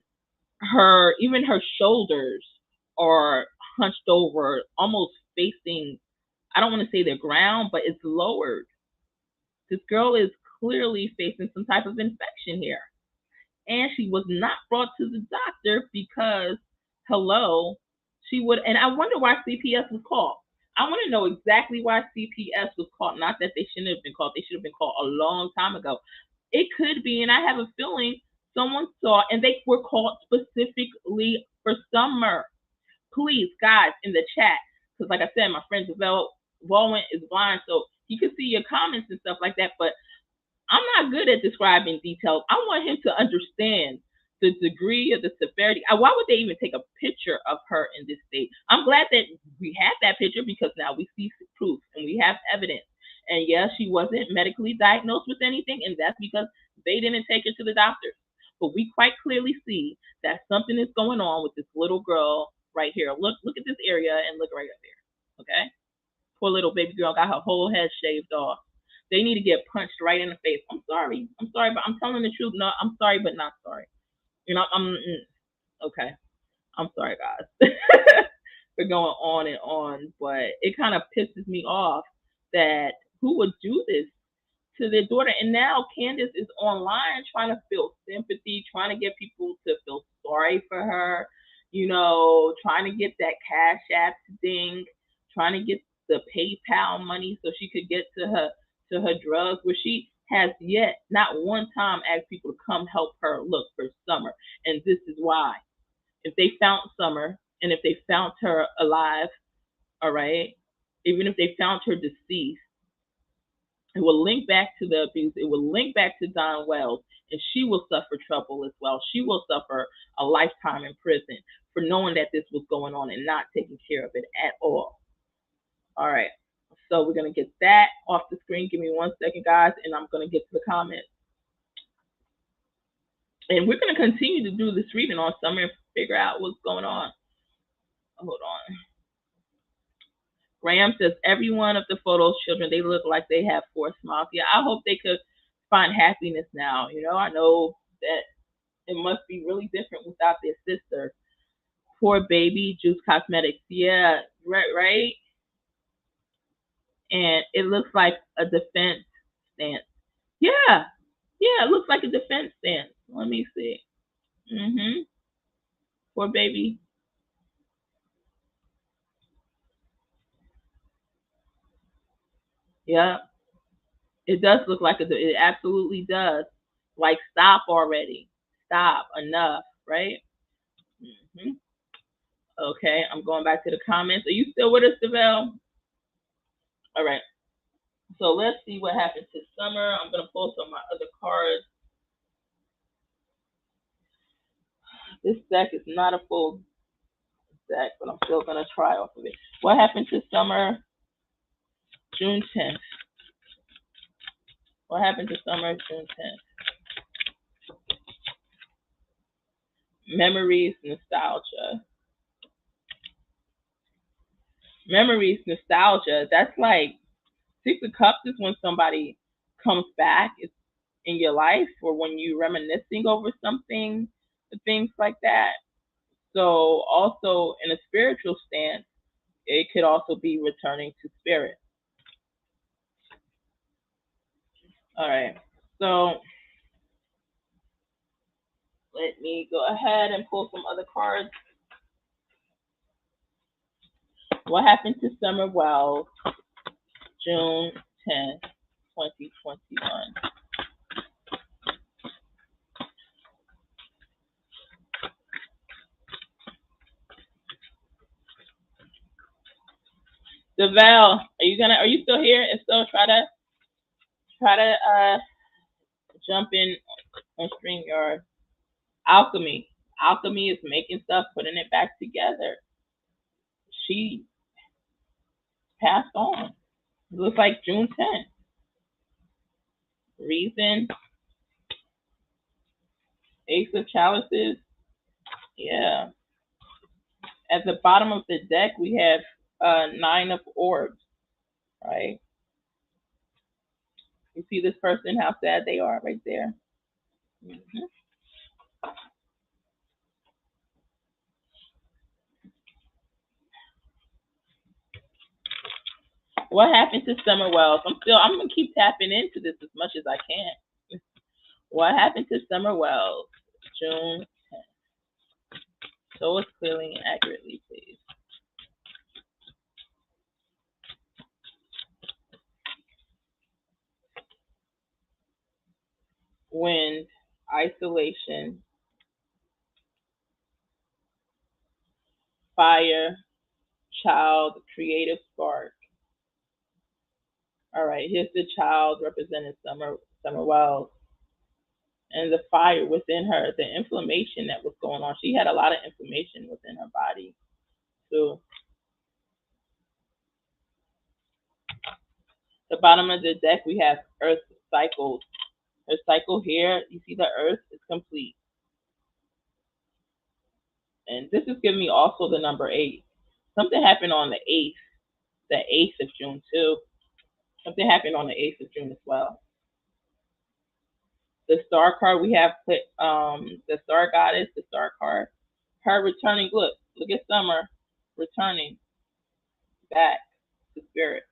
even her shoulders are hunched over, almost facing, I don't want to say the ground, but it's lowered. This girl is clearly facing some type of infection here. And she was not brought to the doctor because, and I wonder why CPS was called. I want to know exactly why CPS was called. Not that they shouldn't have been called. They should have been called a long time ago. It could be, and I have a feeling someone saw, and they were called specifically for Summer. Please, guys, in the chat, because like I said, my friend Devel Baldwin is blind, so he could see your comments and stuff like that, but I'm not good at describing details. I want him to understand the degree of the severity. Why would they even take a picture of her in this state? I'm glad that we have that picture because now we see proof and we have evidence. And yes, she wasn't medically diagnosed with anything, and that's because they didn't take her to the doctor. But we quite clearly see that something is going on with this little girl right here. Look at this area and look right up there. Okay? Poor little baby girl got her whole head shaved off. They need to get punched right in the face. I'm sorry, but I'm telling the truth. No, I'm sorry, but not sorry. Okay. I'm sorry, guys, for going on and on, but it kind of pisses me off that who would do this to their daughter. And now Candace is online trying to feel sympathy, trying to get people to feel sorry for her, trying to get that Cashapp thing, trying to get the PayPal money so she could get to her drugs, where she has yet not one time asked people to come help her look for Summer. And this is why. If they found Summer and if they found her alive, all right, even if they found her deceased, it will link back to the abuse. It will link back to Don Wells, and she will suffer trouble as well. She will suffer a lifetime in prison for knowing that this was going on and not taking care of it at all. All right. So we're going to get that off the screen. Give me 1 second, guys, and I'm going to get to the comments. And we're going to continue to do this reading on Summer and figure out what's going on. Hold on. Graham says, every one of the photos, children, they look like they have 4 smiles. Yeah, I hope they could find happiness now. I know that it must be really different without their sister. Poor baby, Juice Cosmetics. Yeah, right? And it looks like a defense stance. Yeah, it looks like a defense stance. Let me see. Poor baby. Yeah, it does look like it absolutely does. Like, stop already. Stop. Enough, right? Okay, I'm going back to the comments. Are you still with us, Develle? All right. So let's see what happens to Summer. I'm going to pull some of my other cards. This deck is not a full deck, but I'm still going to try off of it. What happened to Summer June 10th? What happened to Summer June 10th? Memories, nostalgia. Memories, nostalgia. That's like 6 of Cups is when somebody comes back in your life, or when you're reminiscing over something, things like that. So also in a spiritual stance, it could also be returning to spirit. All right. So let me go ahead and pull some other cards. What happened to Summer Wells, June 10th, 2021? Develle, are you still here? If so, try to jump in on StreamYard. Alchemy. Alchemy is making stuff, putting it back together. She passed on. It looks like June 10th. Reason. Ace of Chalices. Yeah. At the bottom of the deck, we have 9 of Orbs, right? You see this person, how sad they are right there. What happened to Summer Wells? I'm going to keep tapping into this as much as I can. What happened to Summer Wells, June 10th? Show us clearly and accurately, please. Wind, isolation, fire, child, creative spark. All right, here's the child representing Summer Wells. And the fire within her, the inflammation that was going on. She had a lot of inflammation within her body, too. The bottom of the deck, we have Earth cycles. Her cycle here, you see the Earth is complete. And this is giving me also the number 8. Something happened on the 8th of June, too. Something happened on the 8th of June as well. The star card, we have the star goddess, the star card. Her returning, look at Summer returning back to spirit.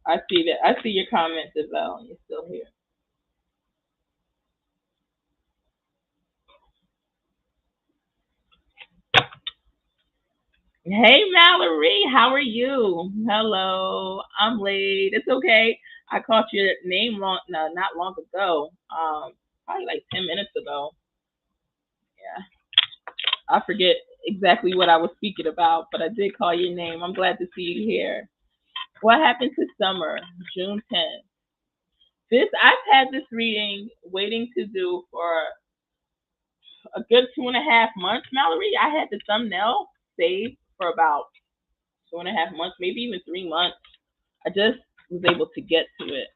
I see that. I see your comment, Develle. You're still here. Hey, Mallory, how are you? Hello. I'm late. It's okay. I caught your name not long ago. Probably like 10 minutes ago. Yeah. I forget exactly what I was speaking about, but I did call your name. I'm glad to see you here. What happened to summer? June 10th. I've had this reading waiting to do for a good 2.5 months, Mallory. I had the thumbnail saved for about 2.5 months, maybe even 3 months. I just was able to get to it.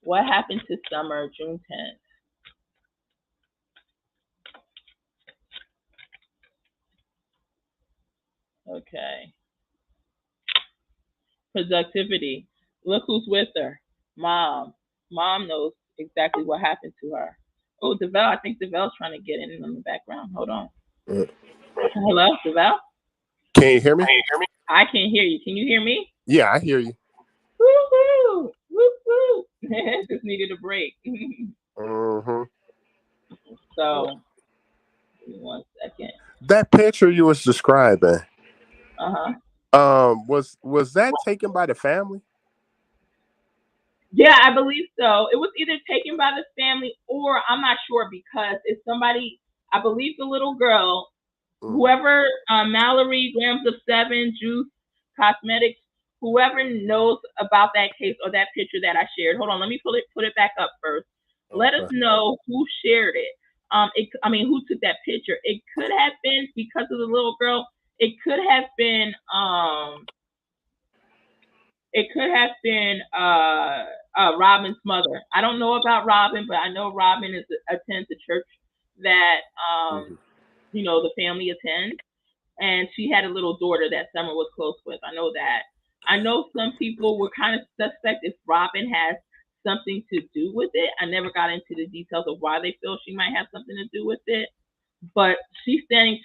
What happened to summer, June 10th? Okay. Productivity. Look who's with her. Mom. Mom knows exactly what happened to her. Oh, Develle. I think Develle's trying to get in the background. Hold on. Hello, Develle? Can you hear me? I can hear you. Can you hear me? Yeah, I hear you. Woo-hoo! Woo-hoo! Just needed a break. Mm-hmm. So, give me 1 second. That picture you was describing, was that taken by the family? Yeah, I believe so. It was either taken by the family or I'm not sure because it's somebody, I believe the little girl, whoever, Mallory, Grams of Seven, Juice, Cosmetics, whoever knows about that case or that picture that I shared. Hold on, let me put it back up first. Let us know who shared it. Who took that picture. It could have been because of the little girl. It could have been Robin's mother. I don't know about Robin, but I know Robin attends a church that the family attends, and she had a little daughter that Summer was close with. I know that. I know some people were kind of suspect if Robin has something to do with it. I never got into the details of why they feel she might have something to do with it. But she's standing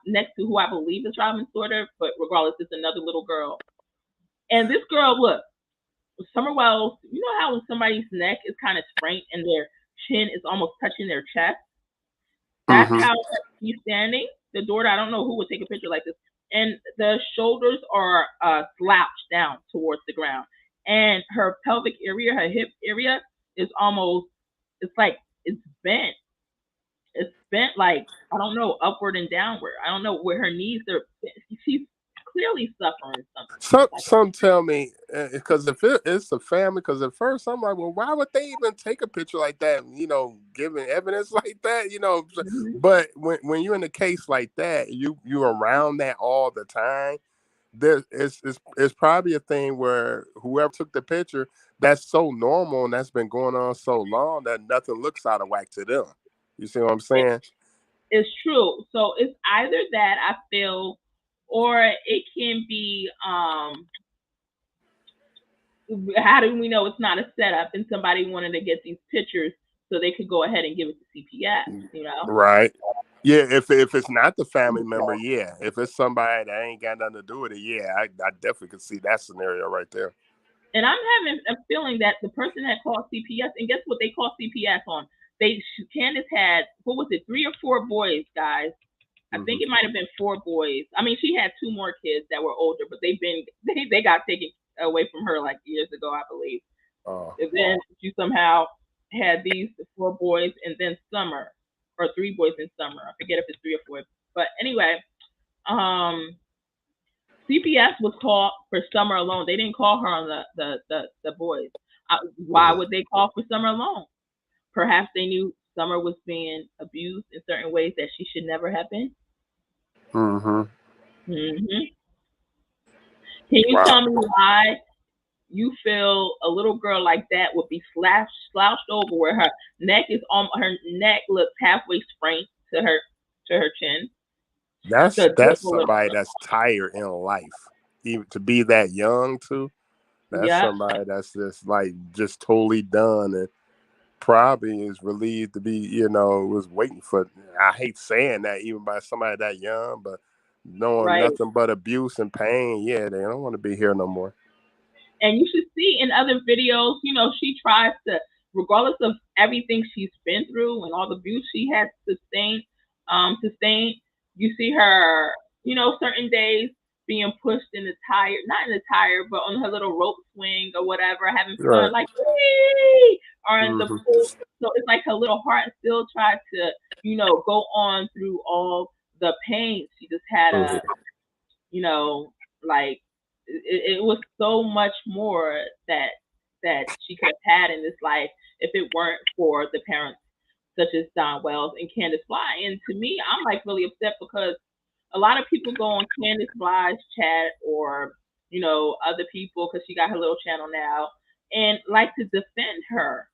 next to who I believe is Robin's daughter, but regardless, it's another little girl. And this girl, look, Summer Wells, you know how when somebody's neck is kind of sprained and their chin is almost touching their chest? That's how she's standing. The daughter, I don't know who would take a picture like this. And the shoulders are slouched down towards the ground. And her pelvic area, her hip area is almost, it's bent. It's bent like, I don't know, upward and downward. I don't know where her knees are. She's clearly suffering something. Some tell me, because if it's a family, because at first I'm like, well, why would they even take a picture like that, giving evidence like that, But when you're in a case like that, you're around that all the time. It's probably a thing where whoever took the picture, that's so normal and that's been going on so long that nothing looks out of whack to them. You see what I'm saying? It's true. So it's either that, I feel, or it can be how do we know it's not a setup and somebody wanted to get these pictures so they could go ahead and give it to CPS, Right. Yeah, if it's not the family member, yeah. If it's somebody that ain't got nothing to do with it, yeah, I definitely could see that scenario right there. And I'm having a feeling that the person that called CPS, and guess what they called CPS on? Candace had, what was it, 3 or 4 boys, guys. I think it might have been 4 boys. I mean, she had 2 more kids that were older, but they got taken away from her like years ago, I believe. And then she somehow had these 4 boys and then Summer, or 3 boys in Summer. I forget if it's 3 or 4. But anyway, CPS was called for Summer alone. They didn't call her on the boys. Why would they call for Summer alone? Perhaps they knew Summer was being abused in certain ways that she should never have been. Can you tell me why you feel a little girl like that would be slouched over where her neck looks halfway sprained to her chin? That's somebody that's tired in life. Even to be that young too. That's somebody that's just totally done and probably is relieved to be, was waiting for, I hate saying that even by somebody that young, but knowing nothing but abuse and pain, yeah, they don't want to be here no more. And you should see in other videos, she tries to, regardless of everything she's been through and all the abuse she has sustained, you see her, certain days being pushed in the tire, not in the tire, but on her little rope swing or whatever, having fun, Right. like, hey, or in the Mhm. pool. So it's like her little heart still tried to, go on through all the pain. She just had Mhm. like it was so much more that she could have had in this life if it weren't for the parents such as Don Wells and Candace Bly. And to me, I'm like really upset because a lot of people go on Candace Bly's chat or other people because she got her little channel now and like to defend her.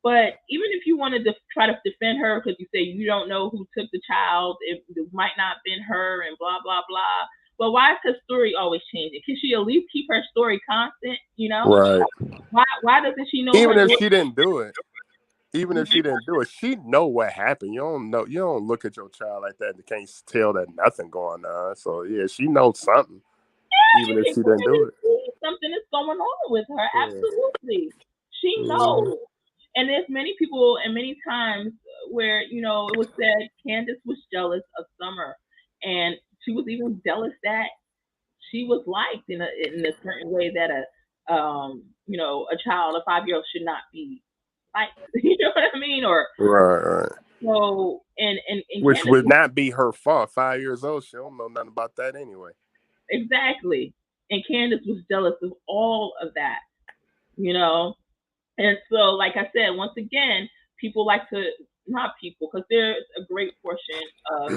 But even if you want to try to defend her because you say you don't know who took the child, it might not have been her and blah, blah, blah. But why is her story always changing? Can she at least keep her story constant, Right. Why doesn't she know Even her if daughter? she didn't do it, she know what happened. You don't look at your child like that and can't tell that nothing going on. So yeah, she knows something, even You if can she didn't do clearly it. see something is going on with her. Yeah. Absolutely. She Mhm. knows. And there's many people and many times where, it was said Candace was jealous of Summer. And she was even jealous that she was liked in a certain way that a child, a 5-year-old should not be liked. You know what I mean? Or Right. so and Which Candace would not be her fault. 5 years old, she don't know nothing about that anyway. exactly. And Candace was jealous of all of that, And so, like I said, once again, people like to, not people, because there's a great portion of,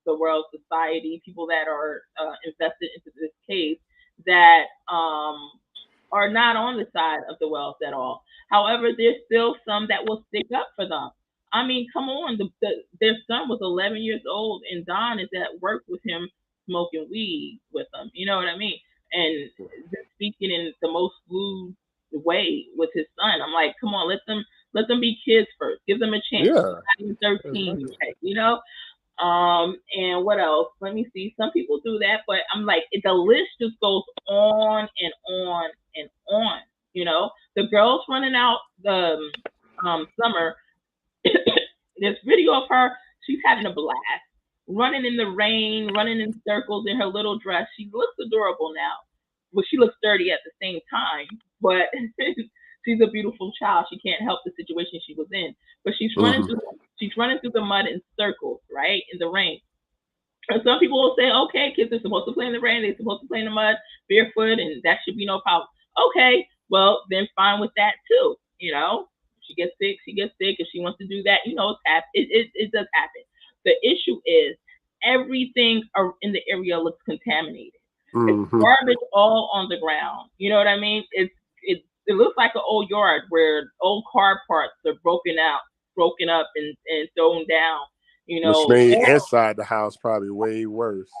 the world society, people that are invested into this case that are not on the side of the Wells at all. However, there's still some that will stick up for them. I mean, come on, their son was 11 years old, and Don is at work with him smoking weed with them. You know what I mean? And just speaking in the most smooth way with his son. I'm like, come on, let them be kids first. Give them a chance. Yeah. Not even 13 yet, And what else? Let me see. Some people do that, but I'm like, the list just goes on and on and on. The girls running out the Summer. This video of her, she's having a blast, running in the rain, running in circles in her little dress. She looks adorable now. Well, she looks dirty at the same time, but she's a beautiful child. She can't help the situation she was in, but she's running through the mud in circles, right, in the rain. And some people will say, okay, kids are supposed to play in the rain, they're supposed to play in the mud barefoot, and that should be no problem. Okay, well then fine with that too. If she gets sick, she gets sick. If she wants to do that, it does happen. The issue is everything in the area looks contaminated. It's garbage all on the ground. You know what I mean? It looks like an old yard where old car parts are broken up and thrown down. Which means inside the house probably way worse.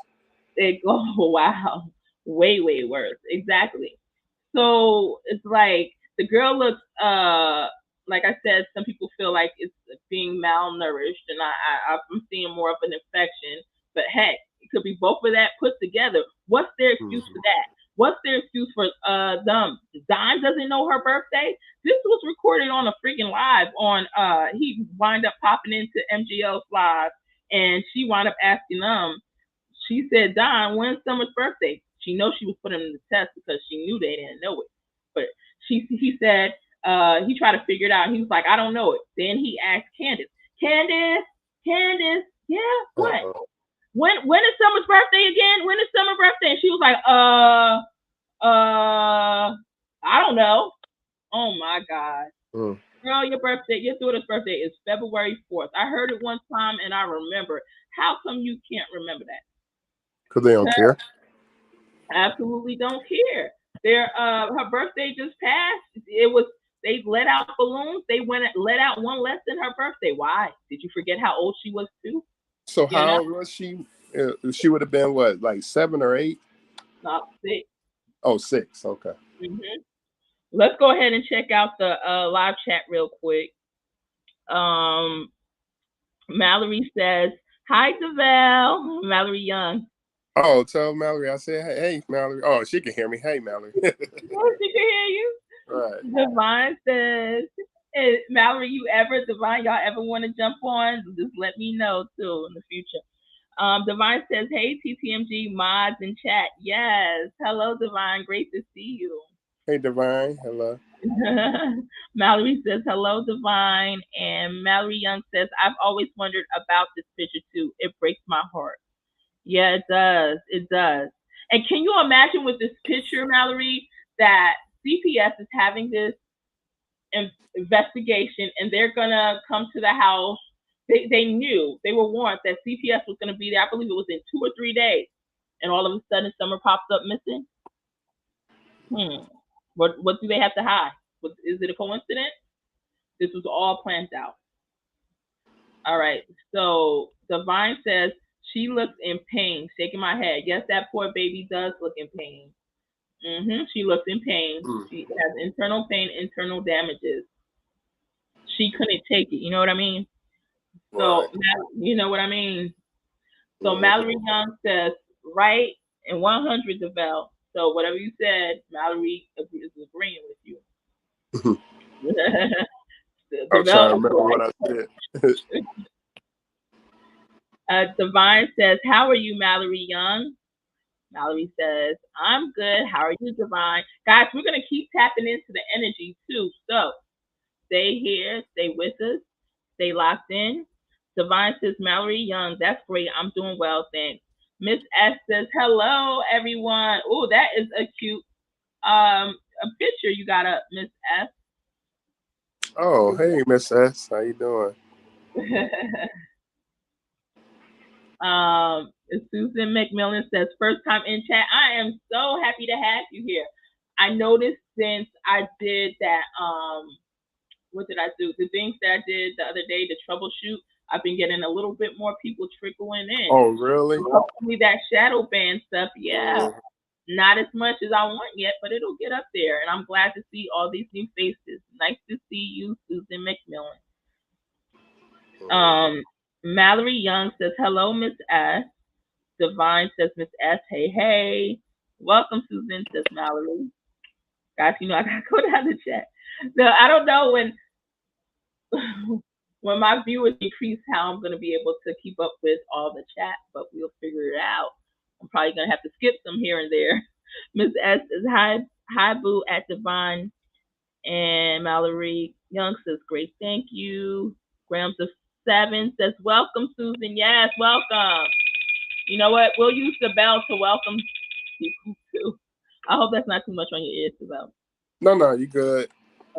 Wow, way worse. Exactly. So it's like the girl looks like I said, some people feel like it's being malnourished, and I'm seeing more of an infection. But heck, it could be both of that put together. What's their excuse for that? What's their excuse for them? Don doesn't know her birthday. This was recorded on a freaking live on he wind up popping into MGL's live, and she wound up asking them. She said, Don, when's Summer's birthday? She knows she was putting him to the test because she knew they didn't know it. But he said, he tried to figure it out. He was like, I don't know it. Then he asked Candace, yeah, what? When is Summer's birthday again? When is Summer's birthday? And she was like, I don't know. Oh my God. Girl, your daughter's birthday is February 4th. I heard it one time and I remember. How come you can't remember that? Because they don't care. Absolutely don't care. Her birthday just passed. They let out balloons. They let out one less than her birthday. Why? Did you forget how old she was too? So how old was she? She would have been what, like 7 or 8? Not 6. Oh, 6. Okay. Mm-hmm. Let's go ahead and check out the live chat real quick. Mallory says, hi, Deval. Mallory Young. Oh, tell Mallory I said, hey, Mallory. Oh, she can hear me. Hey, Mallory. She can hear you. Right. Divine says, hey, Mallory, Divine, y'all ever want to jump on? Just let me know too in the future. Divine says, hey, TTMG mods in chat. Yes. Hello, Divine. Great to see you. Hey, Divine. Hello. Mallory says, hello, Divine. And Mallory Young says, I've always wondered about this picture too. It breaks my heart. Yeah, it does. It does. And can you imagine with this picture, Mallory, that CPS is having this investigation and they're going to come to the house. They knew, they were warned that CPS was going to be there. I believe it was in 2 or 3 days. And all of a sudden, Summer pops up missing. What do they have to hide? Is it a coincidence? This was all planned out. All right. So Divine says, she looks in pain, shaking my head. Yes, that poor baby does look in pain. She looks in pain. She has internal pain, internal damages. She couldn't take it. You know what I mean? So, Right. you know what I mean? So Mallory Young says, right and 100 DeVell. So whatever you said, Mallory is agreeing with you. I'm trying to remember what I said. Divine says, how are you, Mallory Young? Mallory says, I'm good. How are you, Divine? Guys, we're going to keep tapping into the energy too. So stay here, stay with us, stay locked in. Divine says, Mallory Young, that's great. I'm doing well, thanks. Miss S says, hello, everyone. Oh, that is a cute a picture you got up, Miss S. Oh, hey, Miss S. How you doing? Susan McMillan says, first time in chat. I am so happy to have you here. I noticed since I did that, what did I do? The things that I did the other day, the troubleshoot, I've been getting a little bit more people trickling in. Oh, really? Hopefully that shadow band stuff, yeah. Not as much as I want yet, but it'll get up there. And I'm glad to see all these new faces. Nice to see you, Susan McMillan. Mallory Young says, hello, Miss S. Divine says, Miss S, hey, hey. Welcome, Susan, says Mallory. Guys, you know I gotta go down the chat. No, I don't know when my viewers increase how I'm gonna be able to keep up with all the chat, but we'll figure it out. I'm probably gonna have to skip some here and there. Miss S is hi boo at Divine, and Mallory Young says, great, thank you. Grams of 7 says, welcome, Susan. Yes, welcome. You know what? We'll use the bell to welcome people too. I hope that's not too much on your ears, Bell. No, you good.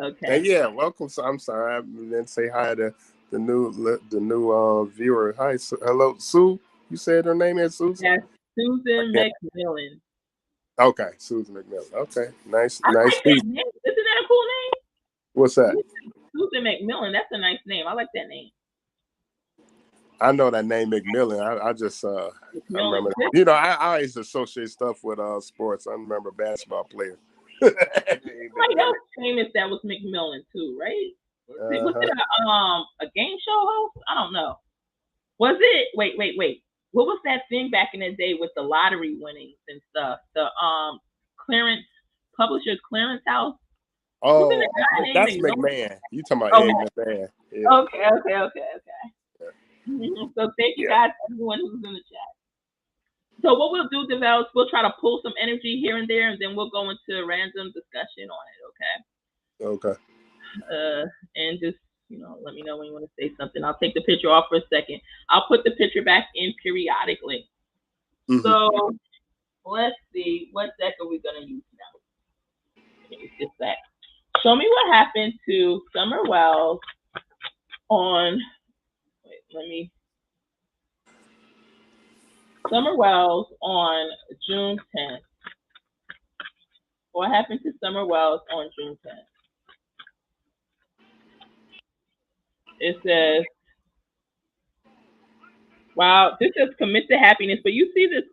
Okay. And yeah, welcome. I'm sorry, I didn't say hi to the new viewer. Hi, hello, Sue. You said her name is Susan. Yes, Susan McMillan. Okay, Susan McMillan. Okay, nice I like speech. that name. Isn't that a cool name? What's that? Susan McMillan. That's a nice name. I like that name. I know that name McMillan. I just I remember. You know, I always associate stuff with sports. I remember basketball players. Somebody else famous that was McMillan too, right? Was it a game show host? I don't know. Was it? Wait. What was that thing back in the day with the lottery winnings and stuff? The Publishers Clearance House. Oh, that's McMahon. You talking about Ed McMahon? Yeah. Okay. So thank you guys, everyone who's in the chat. So what we'll do, DeVell, is we'll try to pull some energy here and there, and then we'll go into a random discussion on it. Okay. And just let me know when you want to say something. I'll take the picture off for a second. I'll put the picture back in periodically. So let's see, what deck are we gonna use now? Just that. Show me what happened to Summer Wells on. Summer Wells on June 10th. What happened to Summer Wells on June 10th? It says, wow, this says commit to happiness, but you see this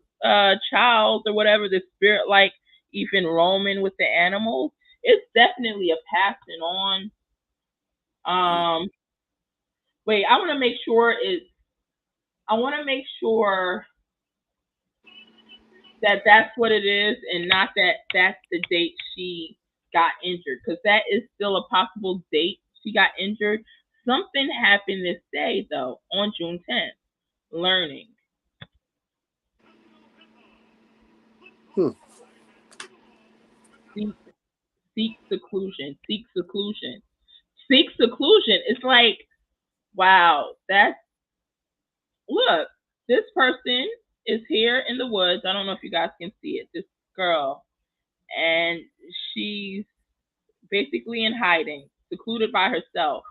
child or whatever, this spirit like even roaming with the animals. It's definitely a passing on. Wait, I want to make sure that's what it is, and not that that's the date she got injured, because that is still a possible date she got injured. Something happened this day though, on June 10th. Learning. Hmm. Seek, seek seclusion. Seek seclusion. Seek seclusion. It's like, wow, that's, look, this person is here in the woods. I don't know if you guys can see it. This girl, and she's basically in hiding, secluded by herself.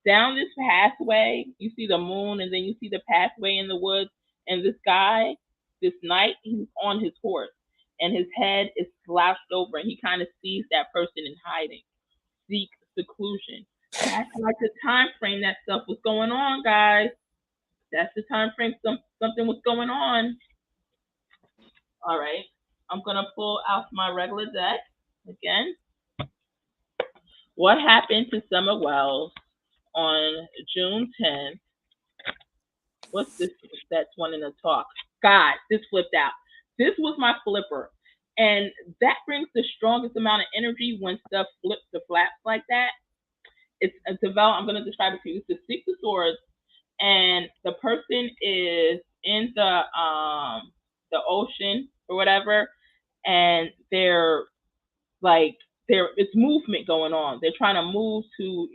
Down this pathway, you see the moon, and then you see the pathway in the woods. And this guy, this knight, he's on his horse, and his head is slouched over, and he kind of sees that person in hiding. Seek seclusion. That's like the time frame that stuff was going on, guys. That's the time frame something was going on. All right, I'm gonna pull out my regular deck again. What happened to Summer Wells on June 10th? What's this that's wanting to talk? God, this flipped out. This was my flipper. And that brings the strongest amount of energy when stuff flips to flaps like that. It's a develop. I'm going to describe it to you. It's the Six of Swords, and the person is in the ocean or whatever, and they're like it's movement going on. They're trying to move to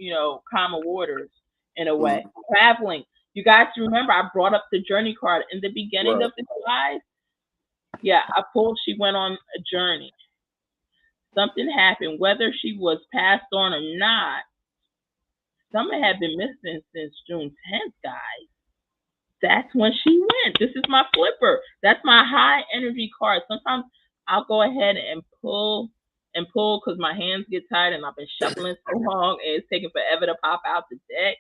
calmer waters in a way. Traveling. You guys remember I brought up the journey card in the beginning of the slide? Yeah, I pulled she went on a journey. Something happened, whether she was passed on or not. Someone had been missing since June 10th, guys. That's when she went. This is my flipper. That's my high energy card. Sometimes I'll go ahead and pull because my hands get tired and I've been shuffling so long and it's taking forever to pop out the deck.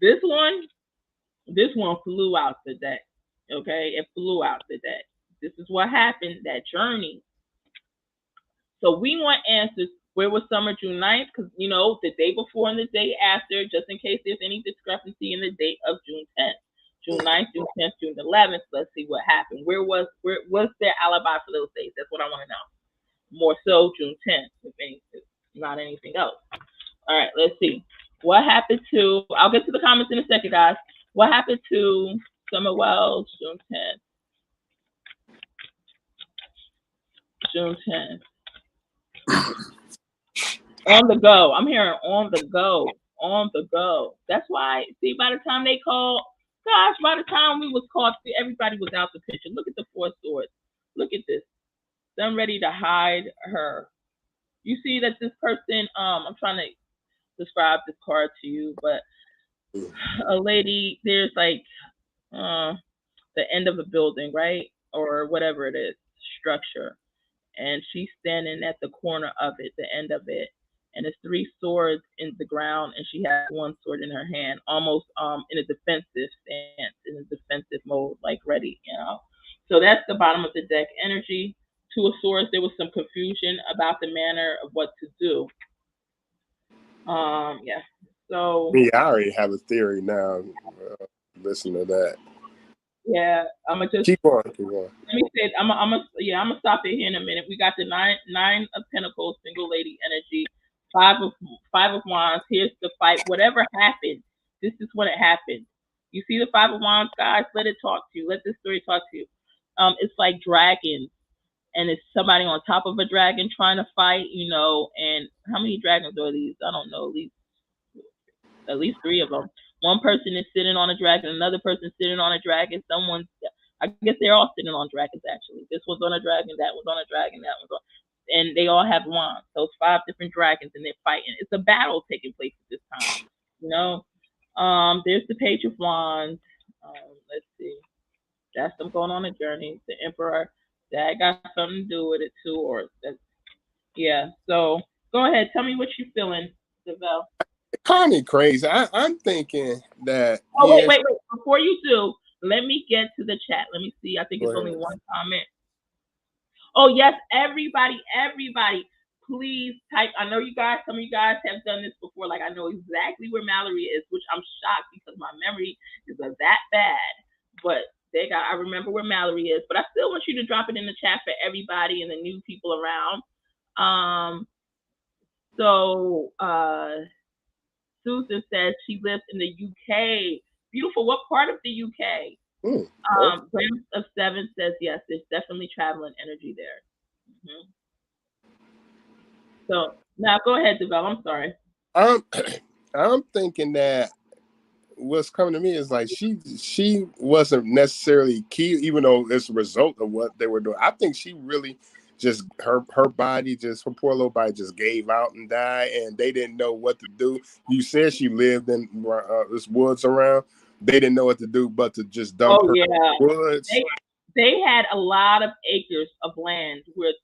This one flew out the deck. Okay, it flew out the deck. This is what happened, that journey. So we want answers. Where was Summer June 9th? Because, the day before and the day after, just in case there's any discrepancy in the date of June 10th. June 9th, June 10th, June 11th. Let's see what happened. What's their alibi for those days? That's what I want to know. More so June 10th, if not anything else. All right, let's see. What happened to, I'll get to the comments in a second, guys. What happened to Summer Wells, June 10th? June 10th. On the go. I'm hearing on the go. On the go. That's why, see, by the time they called, gosh, by the time we was called, see, everybody was out the picture. Look at the Four Swords. Look at this. I'm ready to hide her. You see that this person, I'm trying to describe this card to you, but a lady, there's like the end of a building, right? Or whatever it is, structure. And she's standing at the corner of it, the end of it. And there's three swords in the ground, and she has one sword in her hand, almost in a defensive stance, in a defensive mode, like ready, So that's the bottom of the deck energy. Two of Swords, there was some confusion about the manner of what to do. Yeah. So I already have a theory now. Listen to that. Yeah, I'm gonna just keep on. Let me say, I'm gonna stop it here in a minute. We got the nine of Pentacles, single lady energy, five of Wands. Here's the fight. Whatever happened, this is when it happened. You see the Five of Wands, guys. Let it talk to you. Let this story talk to you. It's like dragons, and it's somebody on top of a dragon trying to fight. And how many dragons are these? I don't know. At least three of them. One person is sitting on a dragon, another person sitting on a dragon. I guess they're all sitting on dragons, actually. This one's on a dragon, that one's on a dragon, that one's on, and they all have wands. So it's 5 different dragons, and they're fighting. It's a battle taking place at this time, There's the Page of Wands. Let's see. That's them going on a journey. The Emperor, that got something to do with it too, yeah. So go ahead, tell me what you're feeling, Develle. Kind of crazy. I'm thinking that. Oh, wait. Before you do, let me get to the chat. Let me see. I think it's only one comment. Oh, yes, everybody, please type. I know some of you guys have done this before. Like, I know exactly where Mallory is, which I'm shocked because my memory is that bad. But mistake. I remember where Mallory is, but I still want you to drop it in the chat for everybody and the new people around. So Susan says she lives in the UK. Beautiful. What part of the UK? Grams of 7 says yes, there's definitely traveling energy there. Mm-hmm. So now go ahead, Devel. I'm sorry. I'm thinking that what's coming to me is like she wasn't necessarily key, even though it's a result of what they were doing. I think she really just her body, just her poor little body, just gave out and died, and they didn't know what to do. You said she lived in this woods around. They didn't know what to do but to just dump her in the woods. They had a lot of acres of land where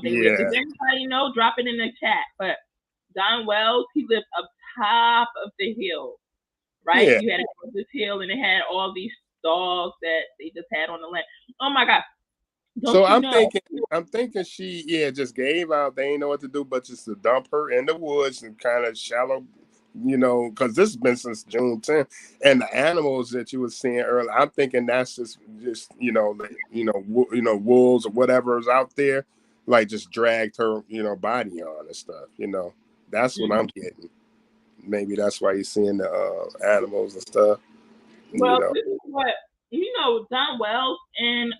they lived. Does anybody know? Drop it in the chat. But Don Wells, he lived up top of the hill. Right? Yeah. You had this hill and it had all these stalls that they just had on the land. Oh my God. So I'm thinking she just gave out. They didn't know what to do but just to dump her in the woods and kind of shallow, because this has been since June 10th. And the animals that you were seeing earlier, I'm thinking that's just wolves or whatever is out there, like just dragged her, body on and stuff. That's what I'm getting. Maybe that's why you're seeing the animals and stuff. Well, this is what Don Wells and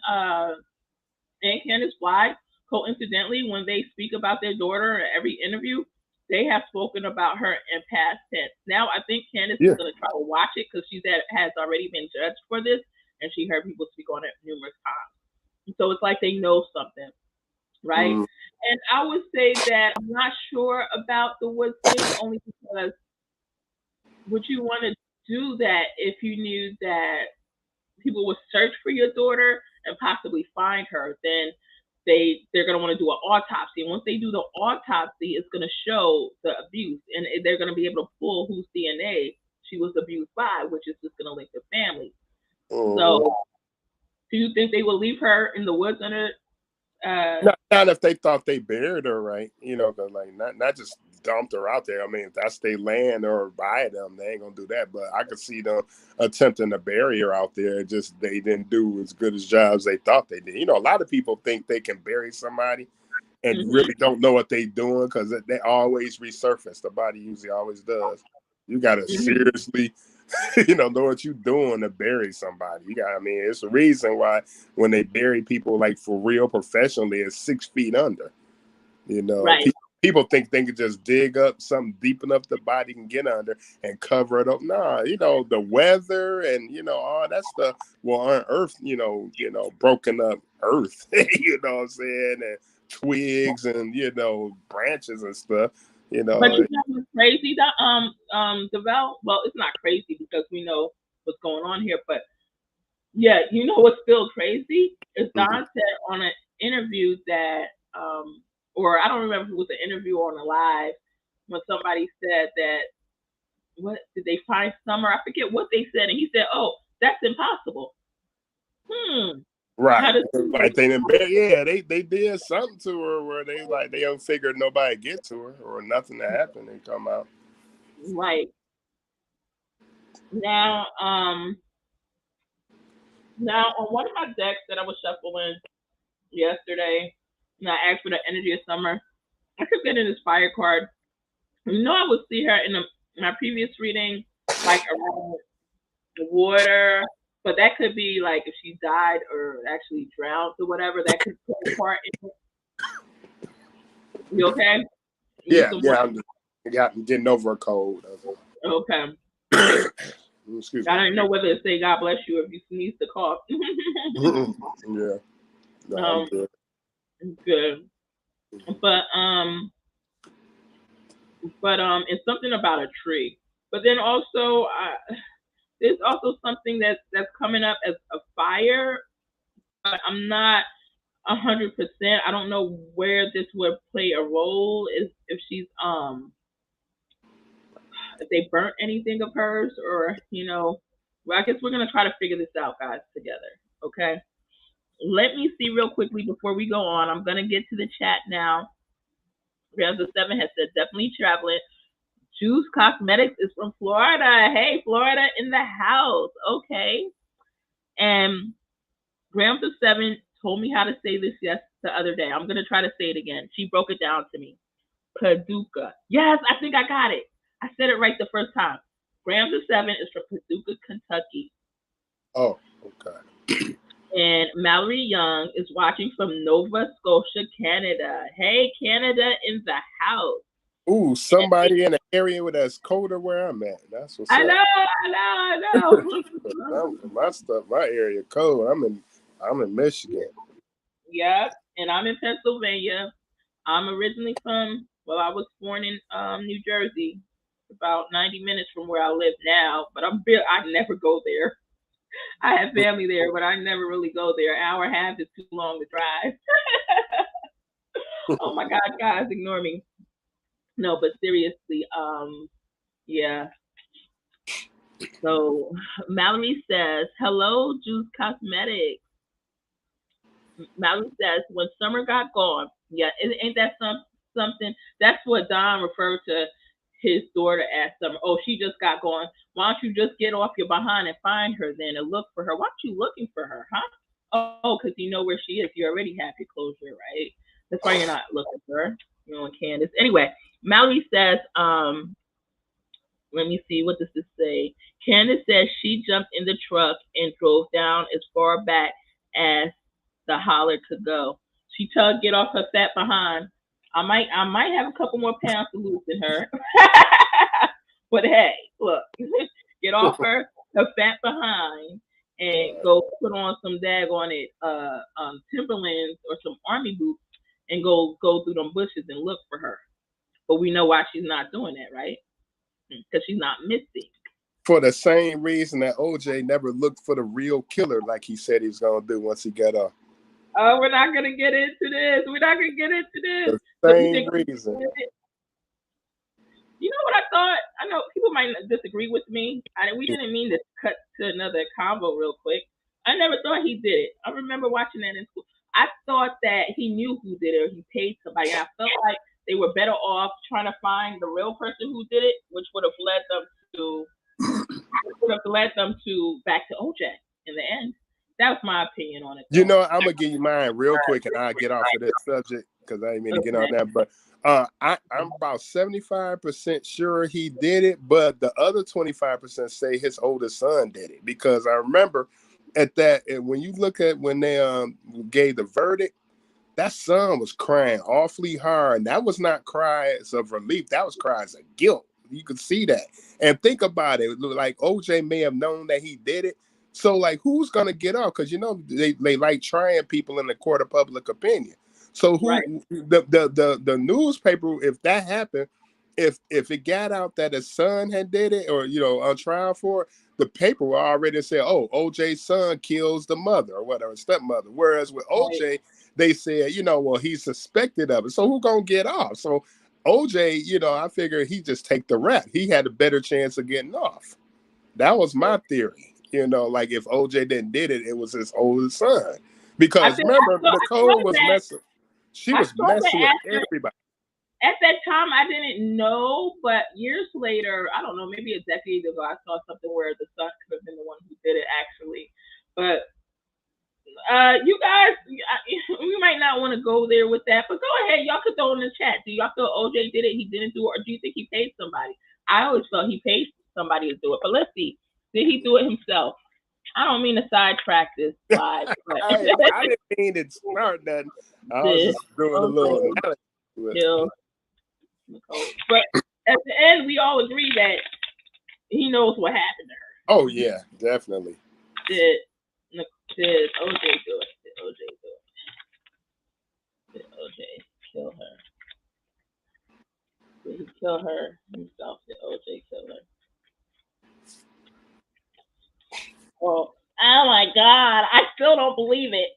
Candace White, coincidentally, when they speak about their daughter in every interview, they have spoken about her in past tense. Now, I think Candace is going to try to watch it because has already been judged for this, and she heard people speak on it numerous times. And so it's like they know something, right? And I would say that I'm not sure about the woods thing, only because would you want to do that if you knew that people would search for your daughter and possibly find her? Then they're going to want to do an autopsy. And once they do the autopsy, it's going to show the abuse, and they're going to be able to pull whose DNA she was abused by, which is just going to link the family. So, do you think they will leave her in the woods under? Not if they thought they buried her, right? Like not just dumped her out there. I mean, if that's their land or by them, they ain't gonna do that. But I could see them attempting to bury her out there. Just they didn't do as good as jobs they thought they did. A lot of people think they can bury somebody and really don't know what they're doing because they always resurface. The body usually always does. You gotta seriously know what you're doing to bury somebody. It's a reason why when they bury people like for real professionally, it's 6 feet under. Right. People think they can just dig up something deep enough the body can get under and cover it up. Nah, the weather and all that stuff will unearth, broken up earth, you know what I'm saying, and twigs and branches and stuff. But you know what's crazy? Devel. Well, it's not crazy because we know what's going on here. But yeah, what's still crazy is Don said on an interview that, or I don't remember if it was an interview or on a live, when somebody said that, what did they find Summer? I forget what they said, and he said, "Oh, that's impossible." Right. Like they did something to her where they don't figure nobody get to her or nothing to happen and come out. Right. Now on one of my decks that I was shuffling yesterday, and I asked for the energy of Summer, I kept getting this fire card. I would see her in my previous reading, like around the water. But that could be like if she died or actually drowned or whatever. That could play a part in it. You okay? Yeah. I'm getting over a cold. Okay. Excuse me. I don't know whether to say God bless you if you sneeze the cough. Yeah. No, good. Good. But it's something about a tree. But then also there's also something that's coming up as a fire, but I'm not 100%. I don't know where this would play a role. If she's if they burnt anything of hers, or well, I guess we're gonna try to figure this out, guys, together. Okay. Let me see real quickly before we go on. I'm gonna get to the chat now. Rams of 7 has said definitely traveling. Juice Cosmetics is from Florida. Hey, Florida in the house. Okay. And Grams of 7 told me how to say this the other day. I'm gonna try to say it again. She broke it down to me. Paducah. Yes, I think I got it. I said it right the first time. Grams of 7 is from Paducah, Kentucky. Oh, okay. And Mallory Young is watching from Nova Scotia, Canada. Hey, Canada in the house. Ooh, somebody in an area where that's colder where I'm at. That's what's I up. know. My area cold. I'm in Michigan. Yep, and I'm in Pennsylvania. I'm originally from, I was born in New Jersey, about 90 minutes from where I live now, but I never go there. I have family there, but I never really go there. An hour and a half is too long to drive. Oh my God, guys, ignore me. No, but seriously, yeah. So Mallory says, hello, Juice Cosmetics. Mallory says, when summer got gone, yeah, ain't that something? That's what Don referred to his daughter as summer. Oh, she just got gone. Why don't you just get off your behind and find her then and look for her? Why aren't you looking for her, huh? Oh, because you know where she is. You already have your closure, right? That's why you're not looking for her. You know, and Candace. Anyway, Mallory says, let me see, what does this say? Candace says she jumped in the truck and drove down as far back as the holler could go. She tugged it off her fat behind. I might have a couple more pounds to lose in her. But hey, look, get off her fat behind and go put on some daggone it Timberlands or some army boots and go through them bushes and look for her. But we know why she's not doing that, right? Because she's not missing. For the same reason that OJ never looked for the real killer like he said he was going to do once he got off. Oh, we're not going to get into this. The same reason. You know what I thought? I know people might disagree with me. We didn't mean to cut to another convo real quick. I never thought he did it. I remember watching that in school. I thought that he knew who did it or he paid somebody. And I felt like they were better off trying to find the real person who did it, which would have led them to back to OJ in the end. That was my opinion on it. You know, I'm gonna give you mine real quick, and I'll get off of this subject because I ain't mean to get on that. But I'm about 75% sure he did it, but the other 25% say his oldest son did it because I remember at that when you look at when they gave the verdict, that son was crying awfully hard. And that was not cries of relief; that was cries of guilt. You could see that, and think about it. Like OJ may have known that he did it. So, like, who's gonna get off? Because you know they like trying people in the court of public opinion. So, the newspaper, if that happened, if it got out that his son had did it, or on trial for it, the paper will already say, "Oh, OJ's son kills the mother or whatever, stepmother." Whereas with OJ, they said, well, he's suspected of it. So, who gonna get off? So, OJ, I figure he just take the rap. He had a better chance of getting off. That was my theory. Like if OJ didn't did it, it was his oldest son. Because remember, Nicole was messing. She was messing with everybody. At that time, I didn't know, but years later, I don't know, maybe a decade ago, I saw something where the son could have been the one who did it, actually. But you guys, we might not want to go there with that, but go ahead. Y'all could throw in the chat. Do y'all feel OJ did it, he didn't do it, or do you think he paid somebody? I always felt he paid somebody to do it, but let's see. Did he do it himself? I don't mean to sidetrack this slide. I didn't mean to start that. I was just doing a little. But at the end, we all agree that he knows what happened to her. Oh yeah, definitely. Did OJ do it? Did OJ do it? Did OJ kill her? Did he kill her himself? Did OJ kill her? Oh my God. I still don't believe it.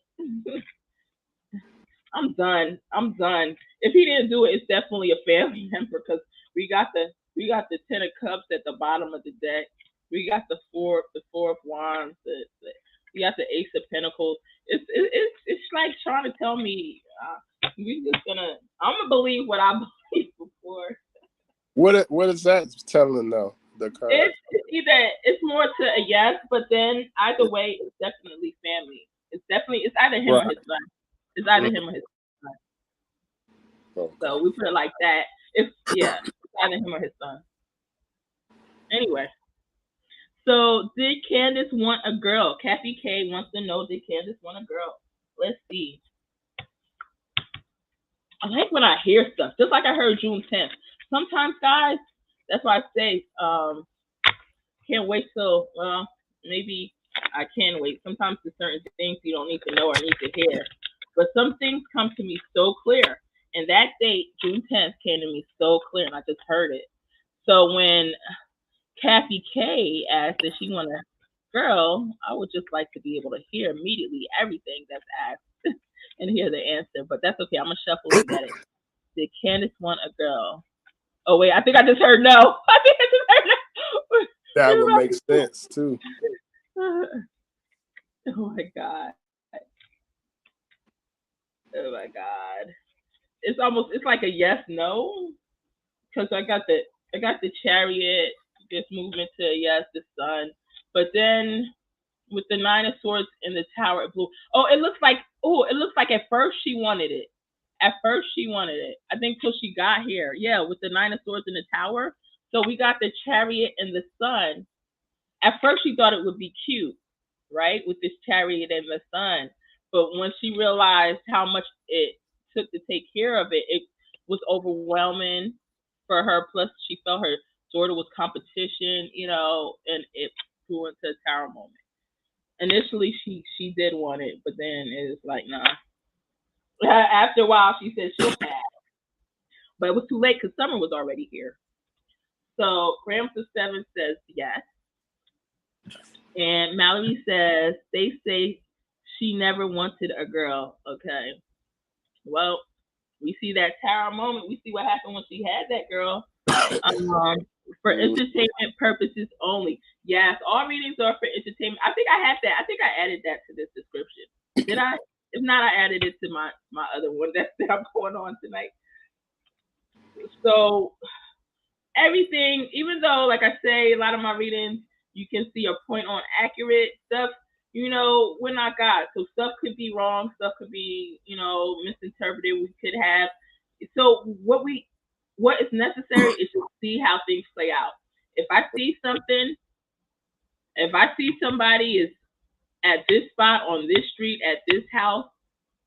I'm done. If he didn't do it, it's definitely a family member because we got the 10 of cups at the bottom of the deck. We got the four of wands. We got the ace of pentacles. It's like trying to tell me I'm gonna believe what I believed before. What is that telling though? The card. It's more to a yes, but then either way, it's definitely family. It's either him or his son. It's either him or his son. Okay. So we put it like that. It's either him or his son. Anyway. So did Candace want a girl? Kathy K wants to know, did Candace want a girl? Let's see. I like when I hear stuff, just like I heard June 10th. Sometimes, guys, that's why I say, can't wait till, well, maybe I can wait. Sometimes there's certain things you don't need to know or need to hear. But some things come to me so clear. And that date, June 10th, came to me so clear, and I just heard it. So when Kathy K asked if she want a girl, I would just like to be able to hear immediately everything that's asked and hear the answer. But that's okay. I'm going to shuffle and get it. Did Candace want a girl? Oh, wait. I think I just heard no. I think I just heard no. That would make sense, too. Oh, my God. Oh, my God. It's like a yes, no. Because I got the Chariot, this movement to yes, the sun. But then with the Nine of Swords in the Tower of Blue. It looks like at first she wanted it. At first she wanted it. I think till she got here. Yeah, with the Nine of Swords in the Tower. So we got the Chariot and the sun. At first she thought it would be cute, right? With this Chariot and the sun. But when she realized how much it took to take care of it, it was overwhelming for her. Plus she felt her daughter was competition, and it grew into a tower moment. Initially she did want it, but then it was like, nah. After a while she said she'll pass. But it was too late because summer was already here. So Grams of 7 says yes. And Mallory says they say she never wanted a girl. Okay. Well, we see that tower moment. We see what happened when she had that girl. For entertainment purposes only. Yes, all readings are for entertainment. I think I had that. I think I added that to this description. Did I? If not, I added it to my other one that I'm going on tonight. So everything, even though, like I say, a lot of my readings, you can see a point on accurate stuff. We're not God, so stuff could be wrong. Stuff could be, misinterpreted. We could have. So what is necessary is to see how things play out. If I see somebody is at this spot on this street at this house,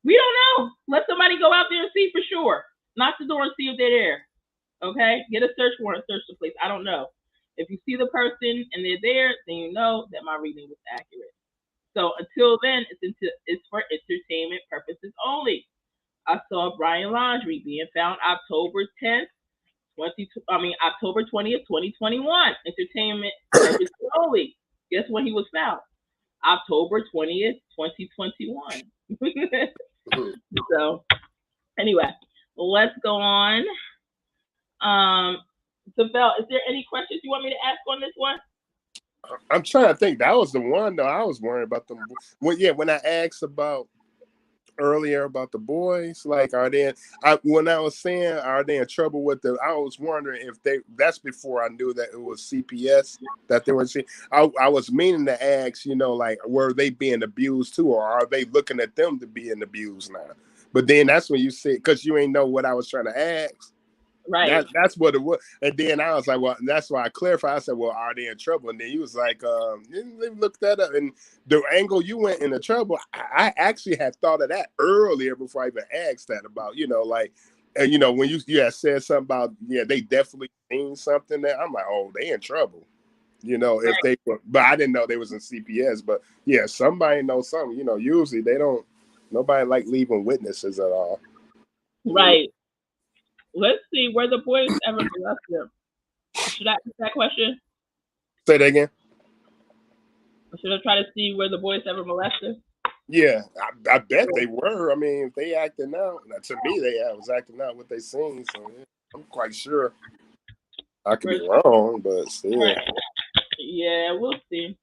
we don't know. Let somebody go out there and see for sure. Knock the door and see if they're there. Okay? Get a search warrant, search the place. I don't know. If you see the person and they're there, then you know that my reading was accurate. So until then, it's for entertainment purposes only. I saw Brian Laundrie being found October 10th. October 20th, 2021. Entertainment purposes only. Guess when he was found? October 20th, 2021. So, anyway, let's go on. Vel, is there any questions you want me to ask on this one? I'm trying to think. That was the one, though. I was worried about them. When I asked about earlier about the boys, like, when I was saying, are they in trouble with I was wondering if that's before I knew that it was CPS that they were seeing. I was meaning to ask, like, were they being abused too, or are they looking at them to being abused now? But then that's when you said, because you ain't know what I was trying to ask. Right. That's what it was. And then I was like, well, that's why I clarified. I said, well, are they in trouble? And then he was like, look that up. And the angle you went into trouble, I actually had thought of that earlier before I even asked that about, when you had said something about, they definitely seen something there. I'm like, oh, they in trouble. If they were, but I didn't know they was in CPS. But yeah, somebody knows something. Usually nobody like leaving witnesses at all. Right. Let's see, were the boys ever molested? Should I ask that question? Say that again. Should I try to see were the boys ever molested? Yeah, I bet they were. I mean, if they acting out, to me, they was acting out what they seen. So I'm quite sure. I could be wrong, but still. Right. Yeah, we'll see.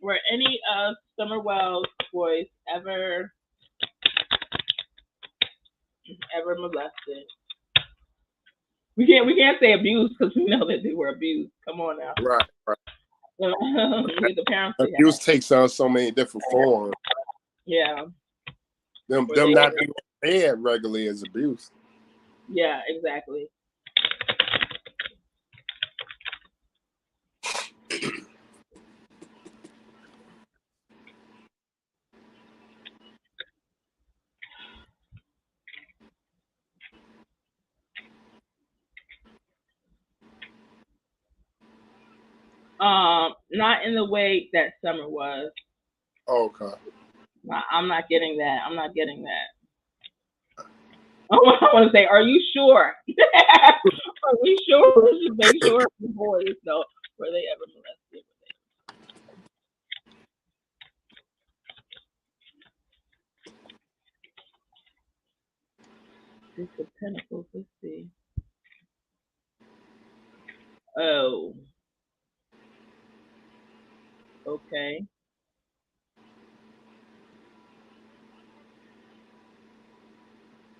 Were any of Summer Wells' boys ever molested? We can't say abused because we know that they were abused. Come on now. Right. The parents abuse takes on so many different forms. Yeah. Them not being fed regularly is abuse. Yeah, exactly. Not in the way that Summer was. Okay. I'm not getting that. I'm not getting that. I want to say, are you sure? Are we sure? We should make sure the boys know were they ever molested. Six of Pentacles. Let's see. Oh. Okay.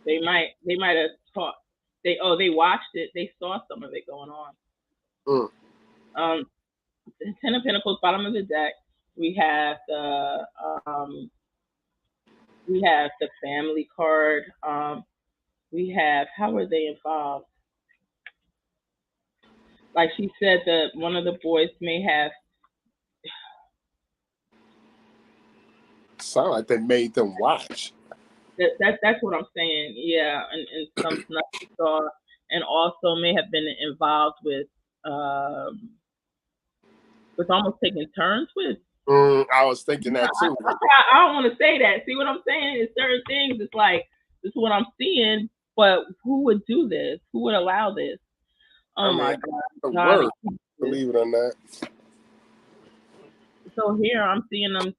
They might have taught. They watched it. They saw some of it going on. Mm. Ten of Pentacles, bottom of the deck. We have the family card. We have, how were they involved? Like she said that one of the boys may have. Sound like they made them watch. That's what I'm saying. Yeah, and some stuff we saw, and also may have been involved with almost taking turns with. I was thinking that too. I don't want to say that. See what I'm saying? It's certain things. It's like, this is what I'm seeing, but who would do this? Who would allow this? Oh my God! Believe it or not. So here I'm seeing them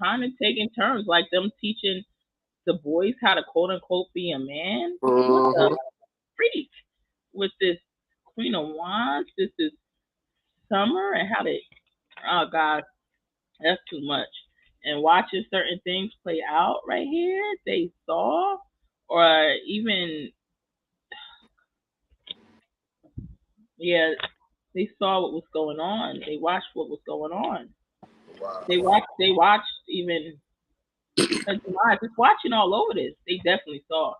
kind of taking turns, like them teaching the boys how to quote unquote be a man. What the freak with this Queen of Wands? This is Summer, and how they, oh God, that's too much. And watching certain things play out right here, they saw, or even, yeah, they saw what was going on. They watched what was going on. Wow. They watched even, just watching all over this. They definitely saw.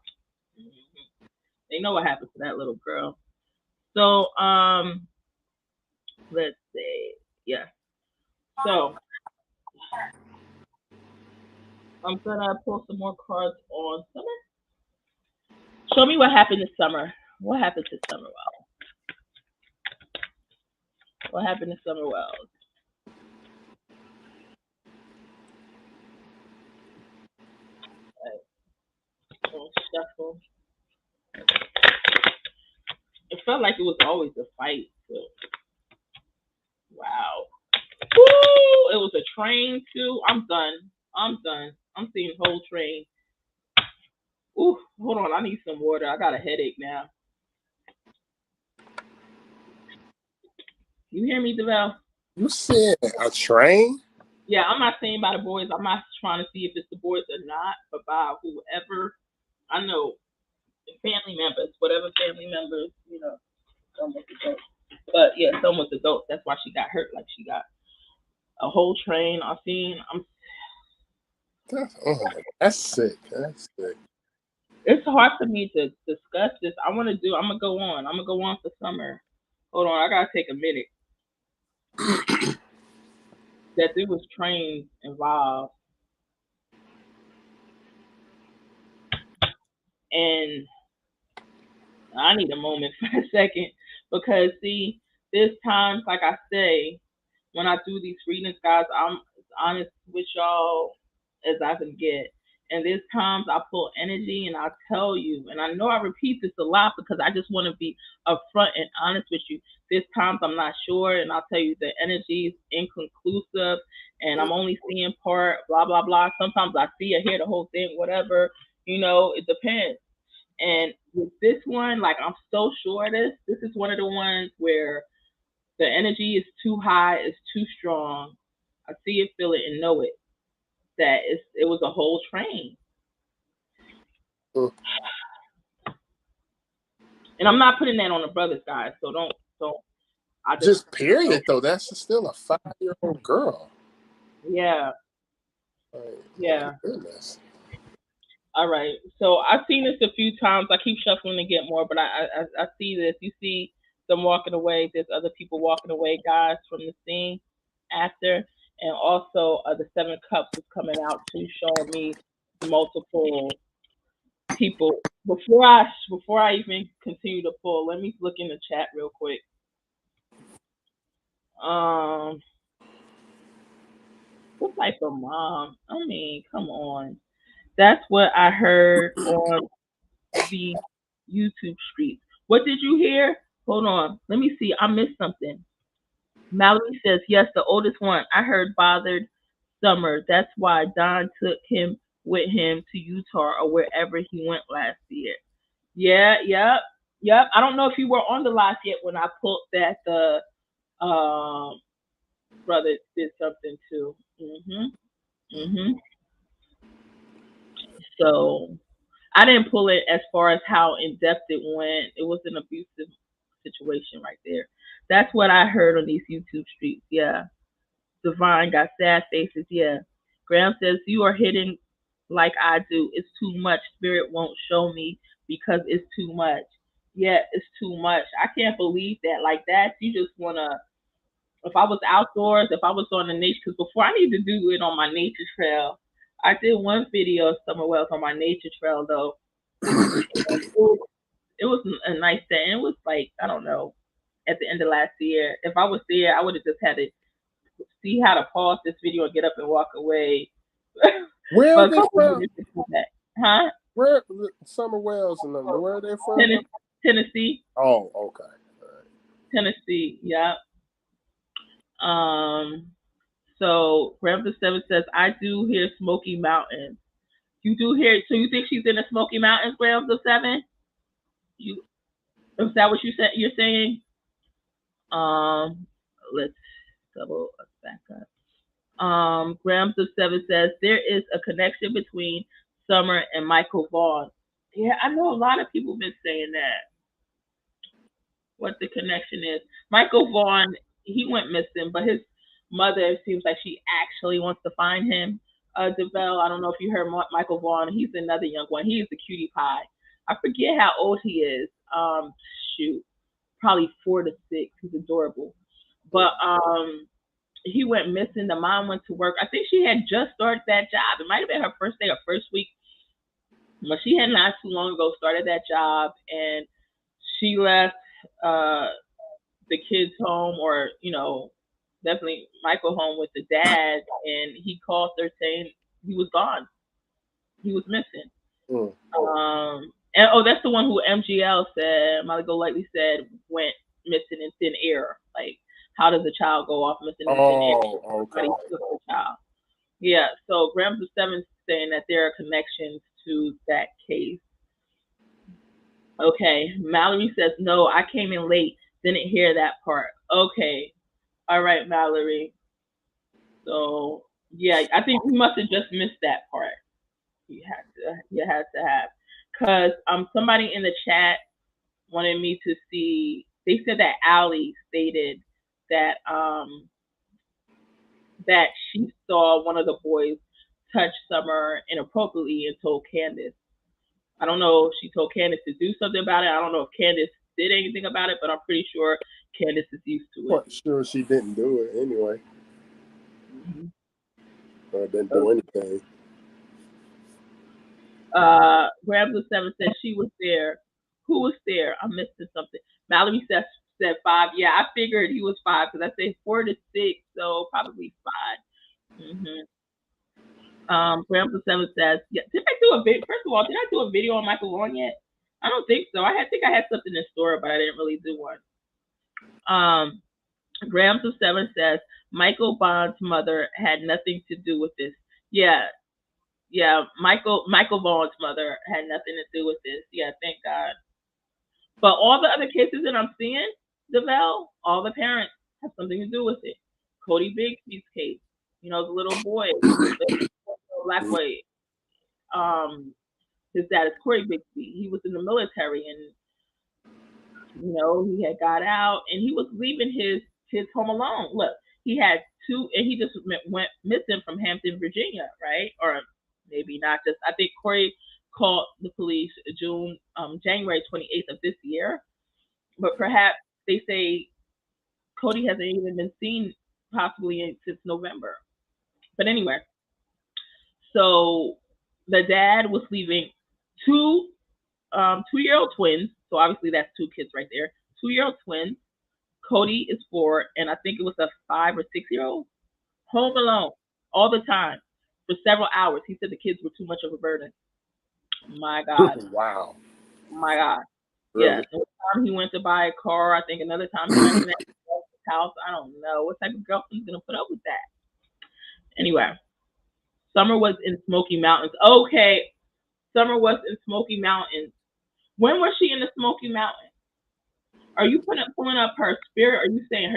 They know what happened to that little girl. So, let's see. Yeah. So, I'm gonna pull some more cards on Summer. Show me what happened this summer. What happened to Summer Wells? What happened to Summer Wells? Shuffle. It felt like it was always a fight. So. Wow. Woo! It was a train too. I'm done. I'm seeing whole train. Ooh, hold on. I need some water. I got a headache now. You hear me, DeVal? You said a train? Yeah, I'm not saying by the boys. I'm not trying to see if it's the boys or not, but by whoever. I know family members, whatever family members, some was adults. But yeah, some was adults. That's why she got hurt. Like she got a whole train. That's sick. That's sick. It's hard for me to discuss this. I'm gonna go on. I'm gonna go on for Summer. Hold on, I gotta take a minute. That there was trains involved. And I need a moment for a second, because see, there's times, like I say, when I do these readings, guys, I'm as honest with y'all as I can get. And there's times I pull energy and I tell you, and I know I repeat this a lot because I just want to be upfront and honest with you. There's times I'm not sure, and I'll tell you the energy is inconclusive and I'm only seeing part, blah, blah, blah. Sometimes I see or hear the whole thing, whatever, it depends. And with this one, like, I'm so sure of this. This is one of the ones where the energy is too high, it's too strong. I see it, feel it, and know it. That it was a whole train. And I'm not putting that on the brothers, guys. So don't. Just period, though. That's still a 5-year-old girl. Yeah. Yeah. Goodness. All right. So I've seen this a few times. I keep shuffling to get more, but I see this. You see them walking away. There's other people walking away, guys, from the scene after, and also the Seven Cups is coming out too, showing me multiple people. Before I even continue to pull, let me look in the chat real quick. What type of mom? I mean, come on. That's what I heard on the YouTube streets. What did you hear? Hold on. Let me see. I missed something. Mallory says, yes, the oldest one. I heard bothered Summer. That's why Don took him with him to Utah or wherever he went last year. Yeah, yep. I don't know if you were on the live yet when I pulled that the brother did something too. So I didn't pull it as far as how in depth it went. It was an abusive situation right there. That's what I heard on these YouTube streets. Yeah. Divine got sad faces. Yeah. Graham says, you are hitting like I do. It's too much. Spirit won't show me because it's too much. Yeah, it's too much. I can't believe that. Like that, you just want to. If I was outdoors, if I was on the nature, because before I need to do it on my nature trail. I did one video of Summer Wells on my nature trail, though. It was a nice day. It was like, I don't know, at the end of last year. If I was there, I would have just had to see how to pause this video and get up and walk away. Where are they from? Huh? Where Summer Wells and them? Where are they from? Tennessee. Oh, okay. Right. Tennessee, yeah. So Grandpa Seven says, I do hear Smoky Mountains. You do hear, so you think she's in the Smoky Mountains, Grandpa Seven? Is that what you're saying? Let's double back up. Grams of Seven says there is a connection between Summer and Michael Vaughn. Yeah, I know a lot of people have been saying that. What the connection is. Michael Vaughn, he went missing, but his mother seems like she actually wants to find him. DeVell, I don't know if you heard Michael Vaughn. He's another young one. He is a cutie pie. I forget how old he is. Probably 4 to 6. He's adorable. But he went missing. The mom went to work. I think she had just started that job. It might have been her first day or first week. But she had not too long ago started that job, and she left the kids home, or definitely Michael home with the dad, and he called her saying he was gone. He was missing. And that's the one who MGL said, Molly Golightly said, went missing in thin air. Like, how does a child go off missing in thin air? Okay. The child. Yeah, so Grams of Seven saying that there are connections to that case. Okay, Mallory says, no, I came in late, didn't hear that part. Okay, all right, Mallory. So, yeah, I think we must have just missed that part. You had to have. Because somebody in the chat wanted me to see, they said that Allie stated that that she saw one of the boys touch Summer inappropriately and told Candace. I don't know if she told Candace to do something about it. I don't know if Candace did anything about it, but I'm pretty sure Candace is used to it. Quite sure she didn't do it anyway. Or didn't do anything. Grabs of Seven said she was there. Who was there? I'm missing something. Mallory said 5. Yeah, I figured he was 5 because I said 4 to 6, so probably 5. Grams of Seven says, yeah. Did I do a video? First of all, did I do a video on Michael Vaughn yet? I don't think so. I think I had something in store, but I didn't really do one. Grams of Seven says Michael Vaughn's mother had nothing to do with this. Yeah, Michael Vaughn's mother had nothing to do with this. Yeah, thank God. But all the other cases that I'm seeing, DeVell, all the parents have something to do with it. Cody Bixby's case, the little boy, the black boy. His dad is Corey Bixby. He was in the military, and he had got out, and he was leaving his home alone. Look, he had two, and he just went missing from Hampton, Virginia, right? Or maybe not. Just I think Corey called the police January 28th of this year, but perhaps they say Cody hasn't even been seen possibly since November. But anyway, so the dad was leaving two 2-year-old twins. So obviously that's two kids right there. 2-year-old twins. Cody is 4, and I think it was a 5 or 6-year-old home alone all the time for several hours. He said the kids were too much of a burden. My God. Wow. My God. Really? Yeah. One time he went to buy a car. I think another time he rented his house. I don't know. What type of girlfriend's going to put up with that? Anyway, Summer was in Smoky Mountains. Okay. Summer was in Smoky Mountains. When was she in the Smoky Mountains? Are you pulling up her spirit? Are you saying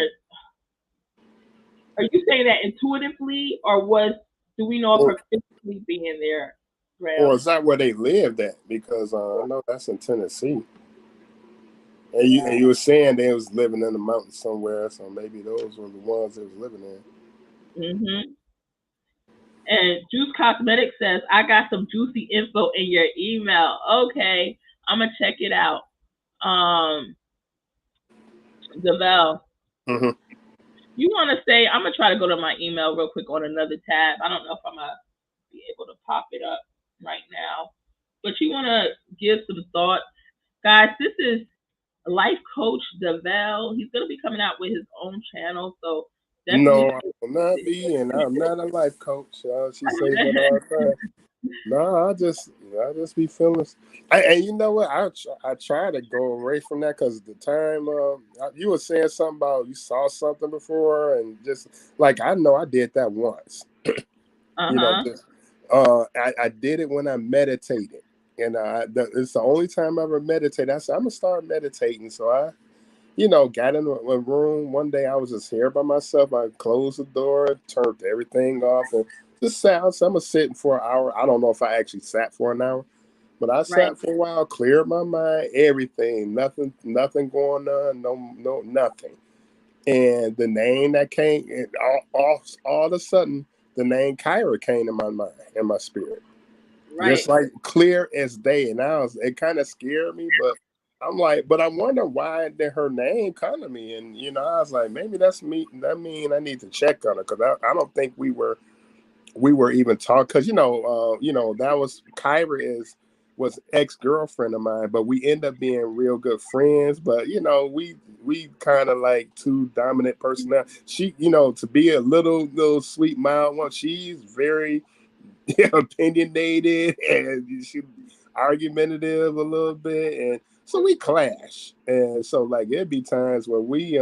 that intuitively, or do we know of her physically being there? Graham? Or is that where they lived at? Because I know that's in Tennessee. And you were saying they was living in the mountains somewhere, so maybe those were the ones they was living in. Mm-hmm. And Juice Cosmetics says, I got some juicy info in your email. Okay, I'm gonna check it out. Devel, you want to say, I'm going to try to go to my email real quick on another tab. I don't know if I'm going to be able to pop it up right now. But you want to give some thought. Guys, this is Life Coach Devel. He's going to be coming out with his own channel. So no, I will not be, and I'm not a life coach. She says that all the time. No, I just be feeling. And you know what? I try to go away from that because the time you were saying something about you saw something before, and just like I know I did that once. You know, just, I did it when I meditated, and it's the only time I ever meditated. I said I'm gonna start meditating, so I. Got in a room one day. I was just here by myself. I closed the door, turned everything off, and just sat. So I'm sitting for an hour. I don't know if I actually sat for an hour, but I sat for a while, cleared my mind, everything, nothing going on, no, nothing. And the name that came, all of a sudden, the name Kyra came in my mind, in my spirit, just like clear as day. And it kind of scared me, but. I'm like, but I wonder why did her name come to me? And, I was like, maybe that's me. That mean I need to check on her because I don't think we were even talking because, that was Kyra was ex-girlfriend of mine, but we end up being real good friends. But, we kind of like two dominant personalities. She, to be a little sweet, mild one, she's very opinionated and she argumentative a little bit. And so we clash, and so like it'd be times where we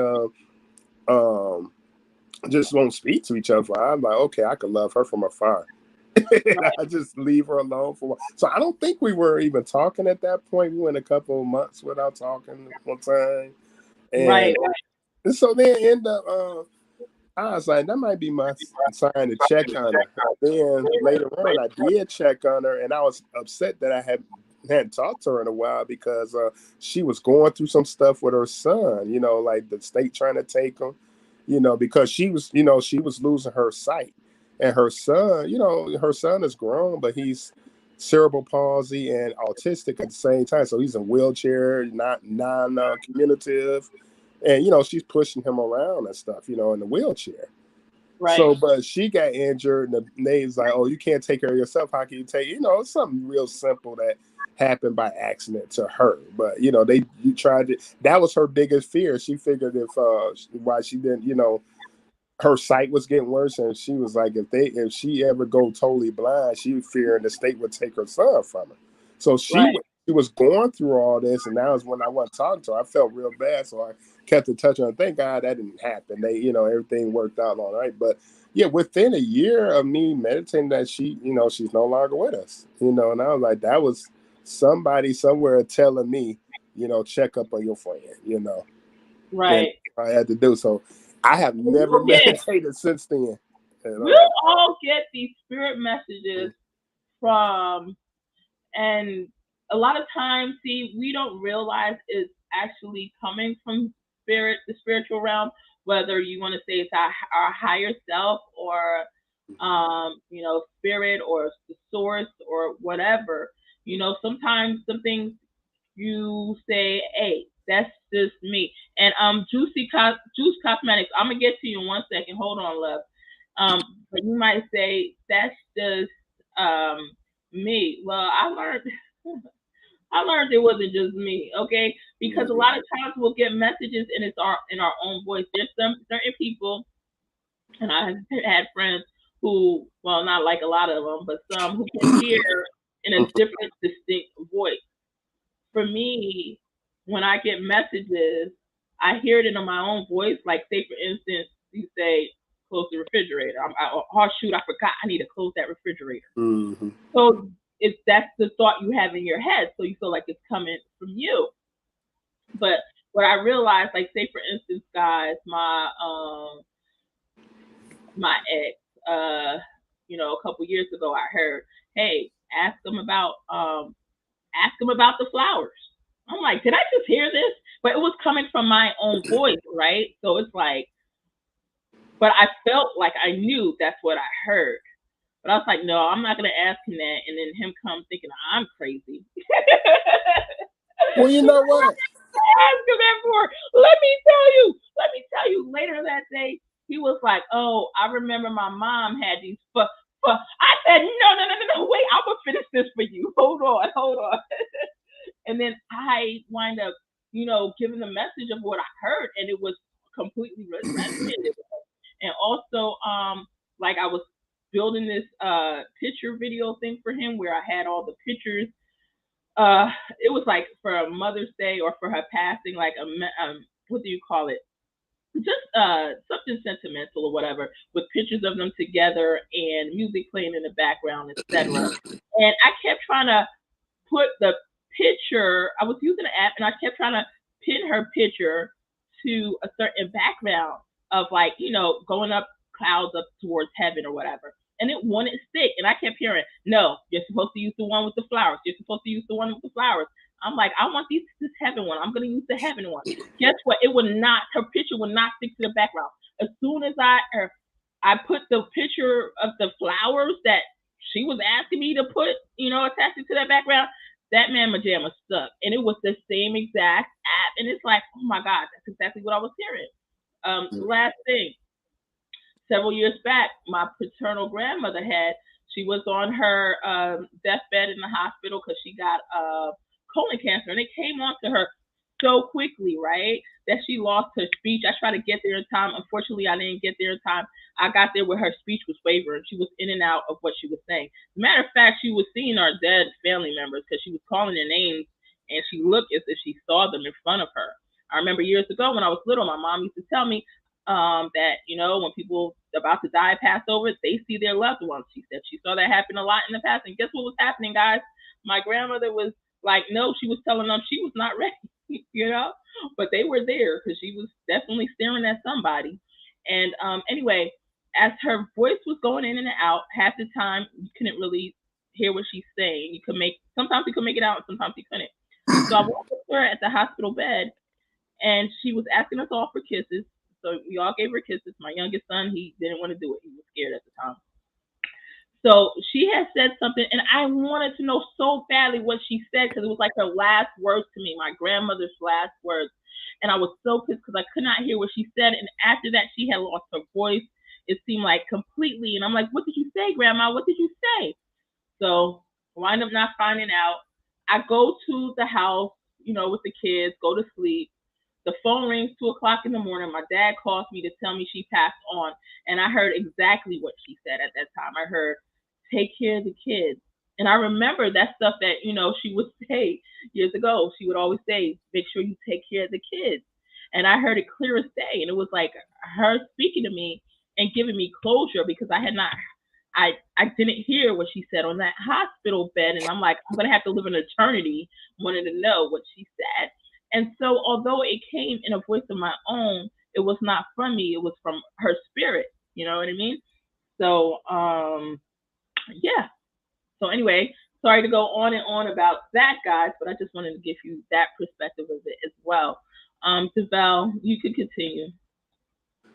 just won't speak to each other. I'm like, okay, I could love her from afar. I just leave her alone for a while. So I don't think we were even talking at that point. We went a couple of months without talking one time, and so then end up. I was like, that might be my sign to check on her. Then later on, I did check on her, and I was upset that I hadn't talked to her in a while because she was going through some stuff with her son, like the state trying to take him, because she was losing her sight. And her son, her son is grown, but he's cerebral palsy and autistic at the same time. So he's in a wheelchair, not non-communicative. And, she's pushing him around and stuff, in the wheelchair. So, but she got injured, and the name's like, oh, you can't take care of yourself. How can you take, it's something real simple that happened by accident to her. But, you tried to, that was her biggest fear. She figured why she didn't, her sight was getting worse. And she was like, if she ever go totally blind, she was fearing the state would take her son from her. So she was going through all this, and that was when I wasn't talking to her. I felt real bad, so I kept in touch with her. Thank God that didn't happen. They, everything worked out all right. But yeah, within a year of me meditating that she, she's no longer with us, and I was like, that was somebody somewhere telling me, check up on your friend, and I had to do so. I have never meditated since then. We'll all get these spirit messages from, and a lot of times, see, we don't realize it's actually coming from the spiritual realm, whether you want to say it's our higher self or spirit or the source or whatever. Sometimes some things you say, hey, that's just me. And Juice Cosmetics, I'm gonna get to you in 1 second. Hold on, love. But you might say that's just me. Well, I learned it wasn't just me, okay? Because a lot of times we'll get messages and it's in our own voice. There's some certain people, and I have had friends who, well, not like a lot of them, but some who can hear in a different, distinct voice. For me, when I get messages, I hear it in my own voice. Like, say, for instance, you say, close the refrigerator. Oh, shoot, I forgot. I need to close that refrigerator. Mm-hmm. So that's the thought you have in your head. So you feel like it's coming from you. But what I realized, like, say, for instance, guys, my ex, a couple years ago, I heard, hey, ask him about the flowers. I'm like, did I just hear this? But it was coming from my own voice, right? So it's like, but I felt like I knew that's what I heard. But I was like, no, I'm not gonna ask him that, and then him come thinking I'm crazy. Well, you know what? Ask him that for. Let me tell you. Later that day, he was like, "Oh, I remember my mom had these." I said, "No, wait, I'm gonna finish this for you. Hold on." And then I wind up, giving the message of what I heard, and it was completely resonated. And also, like I was building this picture video thing for him where I had all the pictures. It was like for a Mother's Day or for her passing, like what do you call it? Just something sentimental or whatever, with pictures of them together and music playing in the background, etc. And I kept trying to put the picture. I was using an app, and I kept trying to pin her picture to a certain background of, like, going up clouds up towards heaven or whatever. And it wouldn't stick. And I kept hearing, no, you're supposed to use the one with the flowers. You're supposed to use the one with the flowers. I'm like, I want this heaven one. I'm going to use the heaven one. Guess what? Her picture would not stick to the background. As soon as I put the picture of the flowers that she was asking me to put, attach it to that background, that man pajama stuck. And it was the same exact app. And it's like, oh my God, that's exactly what I was hearing. Last thing. Several years back, my paternal grandmother she was on her deathbed in the hospital because she got colon cancer, and it came on to her so quickly, right, that she lost her speech. I tried to get there in time. Unfortunately, I didn't get there in time. I got there where her speech was wavering. She was in and out of what she was saying. As a matter of fact, she was seeing our dead family members because she was calling their names, and she looked as if she saw them in front of her. I remember years ago when I was little, my mom used to tell me that, when people about to die pass over, they see their loved ones. She said she saw that happen a lot in the past. And guess what was happening, guys? My grandmother was like, no, she was telling them she was not ready, but they were there because she was definitely staring at somebody. And anyway, as her voice was going in and out, half the time you couldn't really hear what she's saying. Sometimes you could make it out, and sometimes you couldn't. So I walked with her at the hospital bed, and she was asking us all for kisses. So we all gave her kisses. My youngest son, he didn't want to do it. He was scared at the time. So she had said something, and I wanted to know so badly what she said because it was like her last words to me, my grandmother's last words. And I was so pissed because I could not hear what she said. And after that, she had lost her voice. It seemed like completely. And I'm like, what did you say, Grandma? What did you say? So I wind up not finding out. I go to the house, with the kids, go to sleep. The phone rings 2:00 in the morning. My dad calls me to tell me she passed on. And I heard exactly what she said at that time. I heard, take care of the kids. And I remember that stuff that, she would say years ago. She would always say, make sure you take care of the kids. And I heard it clear as day. And it was like her speaking to me and giving me closure because I didn't hear what she said on that hospital bed. And I'm like, I'm going to have to live an eternity wanting to know what she said. And so although it came in a voice of my own, it was not from me. It was from her spirit. You know what I mean? So, yeah. So anyway, sorry to go on and on about that, guys, but I just wanted to give you that perspective of it as well. Deval, you could continue.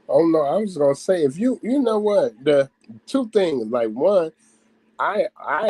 Oh no, I was gonna say if you know what, the two things, like one, I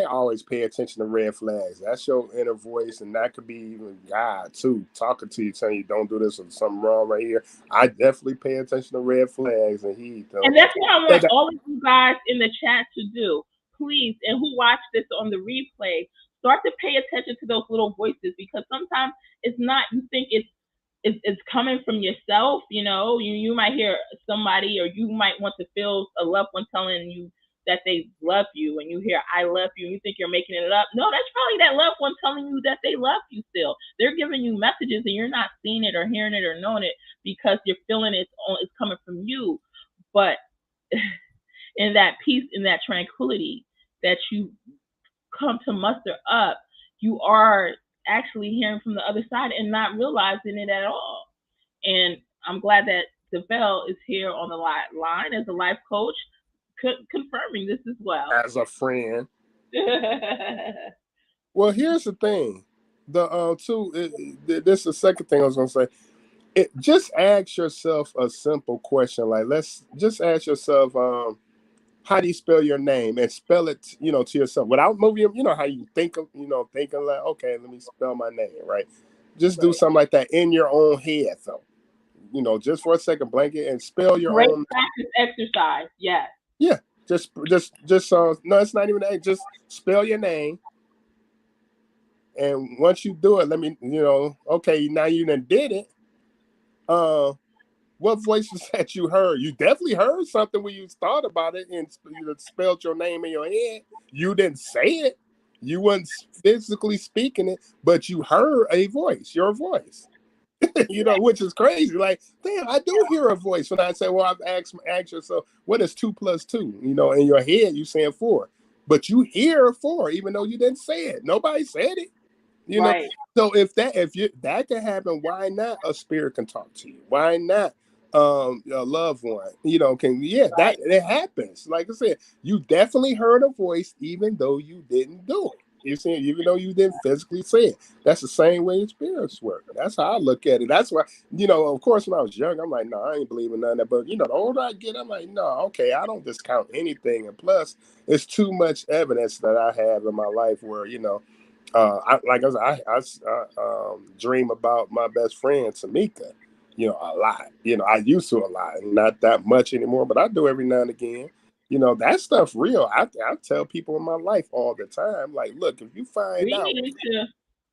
always pay attention to red flags. That's your inner voice, and that could be even God too, talking to you, telling you don't do this or something wrong right here. I definitely pay attention to red flags and heed them. And that's what I And want all of you guys in the chat to do. Please, and who watch this on the replay, start to pay attention to those little voices, because sometimes it's not, you think it's coming from yourself. You might hear somebody, or you might want to feel a loved one telling you that they love you, and you hear I love you, and you think you're making it up. No, that's probably that loved one telling you that they love you still. They're giving you messages and you're not seeing it or hearing it or knowing it, because you're feeling it's coming from you. But in that peace, in that tranquility that you come to muster up, you are actually hearing from the other side and not realizing it at all. And I'm glad that DeVell is here on the line as a life coach, confirming this as well. as a friend. Well, here's the thing. This is the second thing I was gonna say. Just ask yourself a simple question. Like, let's just ask yourself, how do you spell your name, and spell it, to yourself without moving. How you think of, thinking like, okay, let me spell my name, right? Just do something like that in your own head, though. Just for a second, blanket and spell your Great own. practice exercise. Yes. Yeah, just no, it's not even that. Just spell your name, and once you do it, let me, okay, now you done did it. What voices that you heard? You definitely heard something when you thought about it and you spelled your name in your head. You didn't say it. You weren't physically speaking it, but you heard a voice, your voice. Which is crazy. Like, damn, I do hear a voice when I say, well, I've asked yourself, what is 2 + 2? In your head, you saying 4, but you hear 4, even though you didn't say it. Nobody said it. Right. So if that can happen, why not a spirit can talk to you? Why not a loved one? That it happens. Like I said, you definitely heard a voice, even though you didn't do it. You see, even though you didn't physically say it. That's the same way the spirits work. That's how I look at it. That's why, of course, when I was young, I'm like, no, I ain't believing none of that. But the older I get, I'm like, no, okay, I don't discount anything. And plus, it's too much evidence that I have in my life where, I dream about my best friend Tamika, a lot. I used to a lot, not that much anymore, but I do every now and again. That stuff real. I tell people in my life all the time, like, look, if you find We out, need to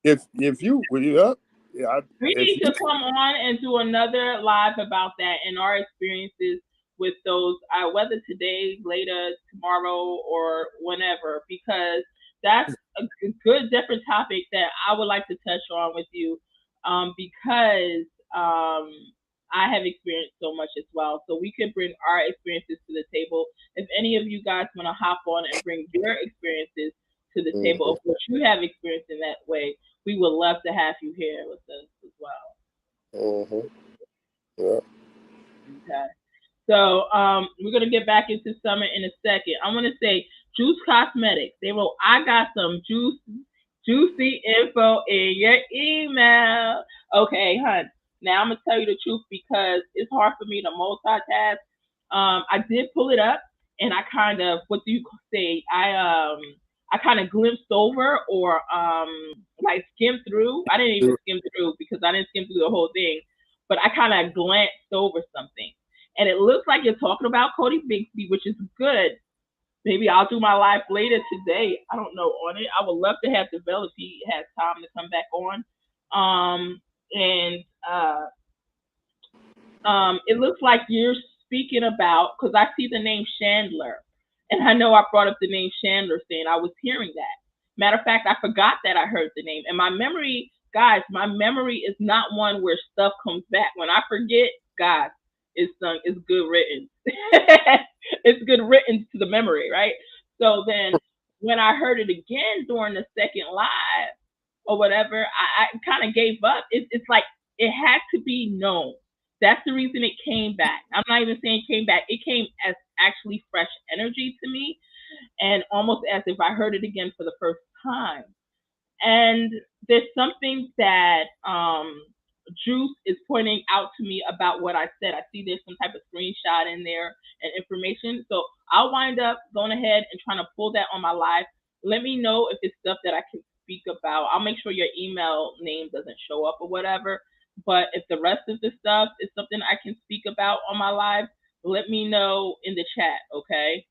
if you up, yeah, we need to come on and do another live about that and our experiences with those, whether today, later, tomorrow, or whenever, because that's a good different topic that I would like to touch on with you, because I have experienced so much as well. So we could bring our experiences to the table. If any of you guys want to hop on and bring your experiences to the table of what you have experienced in that way, we would love to have you here with us as well. Yeah. Okay. So we're gonna get back into summer in a second. I want to say Juice Cosmetics. They wrote, I got some juicy info in your email. Okay, hun. Now I'm gonna tell you the truth because it's hard for me to multitask. I did pull it up and I kind of, what do you say? I kind of glimpsed over or like skimmed through. I didn't even skim through because I didn't skim through the whole thing, but I kind of glanced over something. And it looks like you're talking about Cody Bixby, which is good. Maybe I'll do my live later today. I don't know on it. I would love to have DeVell if he has time to come back on. It looks like you're speaking about, because I see the name Chandler. And I know I brought up the name Chandler saying I was hearing that. Matter of fact, I forgot that I heard the name. And my memory, guys, my memory is not one where stuff comes back. When I forget, guys, it's good written. It's good written to the memory, right? So then when I heard it again during the second live or whatever, I kind of gave up. It's like it had to be known. That's the reason it came back. I'm not even saying came back. It came as actually fresh energy to me and almost as if I heard it again for the first time. And there's something that Juice is pointing out to me about what I said. I see there's some type of screenshot in there and information. So I'll wind up going ahead and trying to pull that on my live. Let me know if it's stuff that I can speak about. I'll make sure your email name doesn't show up or whatever. But if the rest of the stuff is something I can speak about on my live, let me know in the chat, okay?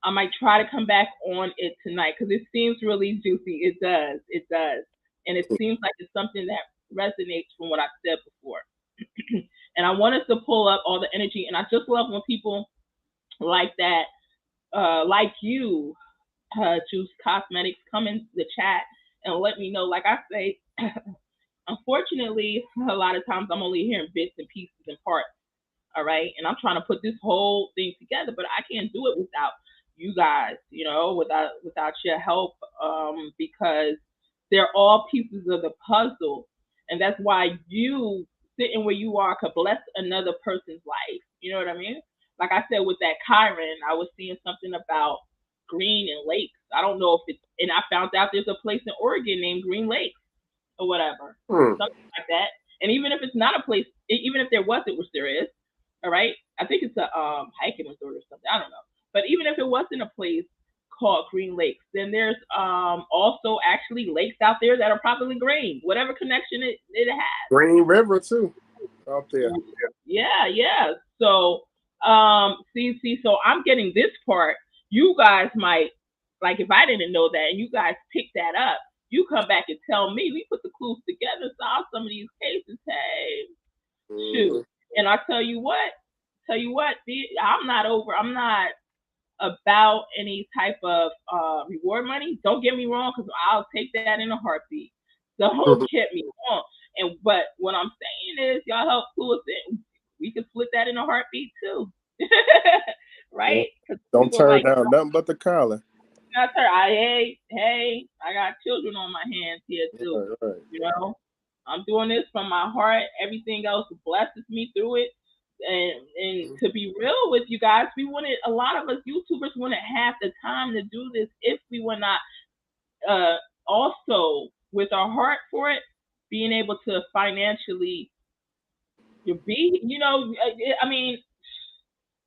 I might try to come back on it tonight because it seems really juicy. It does. It does. And it seems like it's something that resonates from what I said before. And I want us to pull up all the energy. And I just love when people like that, like you, Juice Cosmetics, come in the chat and let me know. Like I say, unfortunately, a lot of times I'm only hearing bits and pieces and parts. All right. And I'm trying to put this whole thing together, but I can't do it without you guys, you know, without your help, because they're all pieces of the puzzle. And that's why you sitting where you are could bless another person's life. You know what I mean? Like I said, with that Chiron, I was seeing something about green and lakes. I don't know if it's, and I found out there's a place in Oregon named Green Lake or whatever, something like that. And even if it's not a place, even if there was, it was there is. All right. I think it's a hiking resort or something. I don't know. But even if it wasn't a place called Green Lakes, then there's also actually lakes out there that are probably green, whatever connection it has. Green River too, out there. Yeah. So see, so I'm getting this part. You guys might, like, if I didn't know that and you guys pick that up, you come back and tell me. We put the clues together, solve some of these cases. Hey, shoot. And I tell you what, I'm not about any type of reward money. Don't get me wrong, because I'll take that in a heartbeat. Don't get me wrong. But what I'm saying is, y'all help clue us in. We can split that in a heartbeat too. Right? Don't turn down nothing but the collar. Hey, I got children on my hands here too. Right. You know, I'm doing this from my heart. Everything else blesses me through it. And to be real with you guys, a lot of us YouTubers wouldn't have the time to do this if we were not also with our heart for it, being able to financially be, you know, I mean,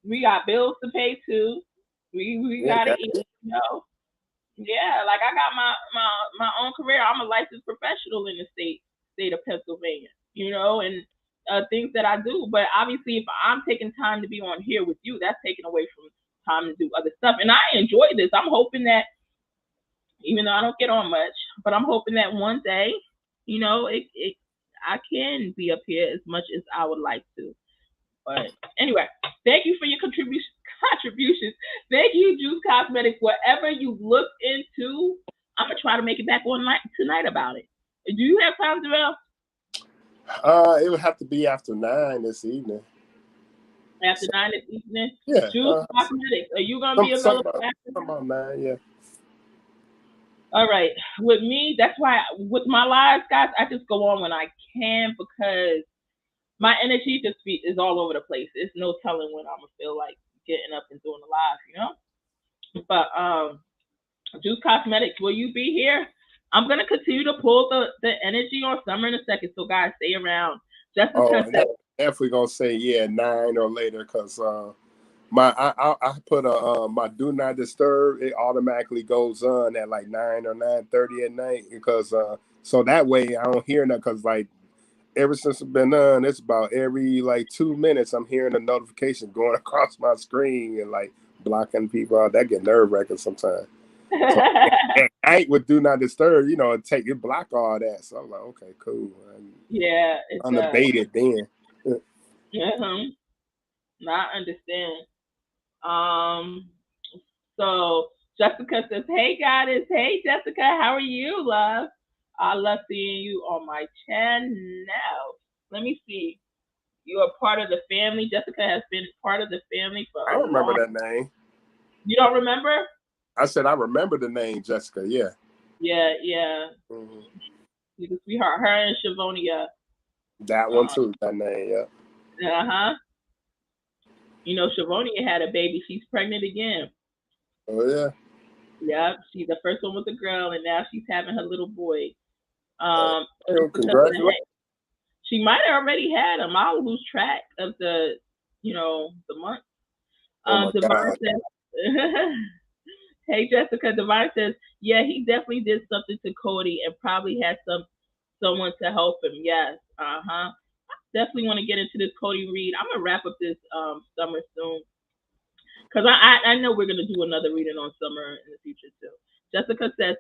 we got bills to pay too. We gotta eat, you know. Yeah, like I got my own career. I'm a licensed professional in the state of Pennsylvania, you know, and things that I do. But obviously, if I'm taking time to be on here with you, that's taken away from time to do other stuff. And I enjoy this. I'm hoping that, even though I don't get on much, but I'm hoping that one day, you know, I can be up here as much as I would like to. But anyway, thank you for your contributions. Thank you, Juice Cosmetics. Whatever you looked into, I'm gonna try to make it back on tonight about it. Do you have time, Darrell? It would have to be after 9 this evening. After 9 this evening? Yeah. Juice Cosmetics, are you gonna be available after? About 9, yeah. All right. With me, that's why with my lives, guys, I just go on when I can, because my energy just is all over the place. It's no telling when I'm gonna feel like getting up and doing the live, you know. But Juice Cosmetics, will you be here? I'm gonna continue to pull the energy on Summer in a second. So guys, stay around. Just definitely gonna say 9 or later, because I put my do not disturb. It automatically goes on at like 9 or 9:30 at night, because so that way I don't hear that, because like ever since it's been on, it's about every like 2 minutes I'm hearing a notification going across my screen and like blocking people out. That get nerve-wracking sometimes. So, at night with do not disturb, you know, it block all that. So I'm like, okay, cool. Yeah, I'm unabated then. I understand. So Jessica says, "Hey, Goddess. Hey, Jessica. How are you, love? I love seeing you on my channel. Let me see. You are part of the family. Jessica has been part of the family for I don't remember that name. You don't remember? I said I remember the name Jessica. Yeah. Yeah. Mm-hmm. You can see her and Shavonia. That one too. That name. Yeah. You know, Shavonia had a baby. She's pregnant again. Oh yeah. Yeah. The first one was a girl, and now she's having her little boy. Congratulations. She might have already had them. I'll lose track of the month. Oh my Divine God. says, hey Jessica, Divine says, yeah, he definitely did something to Cody and probably had someone to help him. Yes. Definitely want to get into this Cody read. I'm gonna wrap up this summer soon. Because I know we're gonna do another reading on summer in the future too. Jessica says,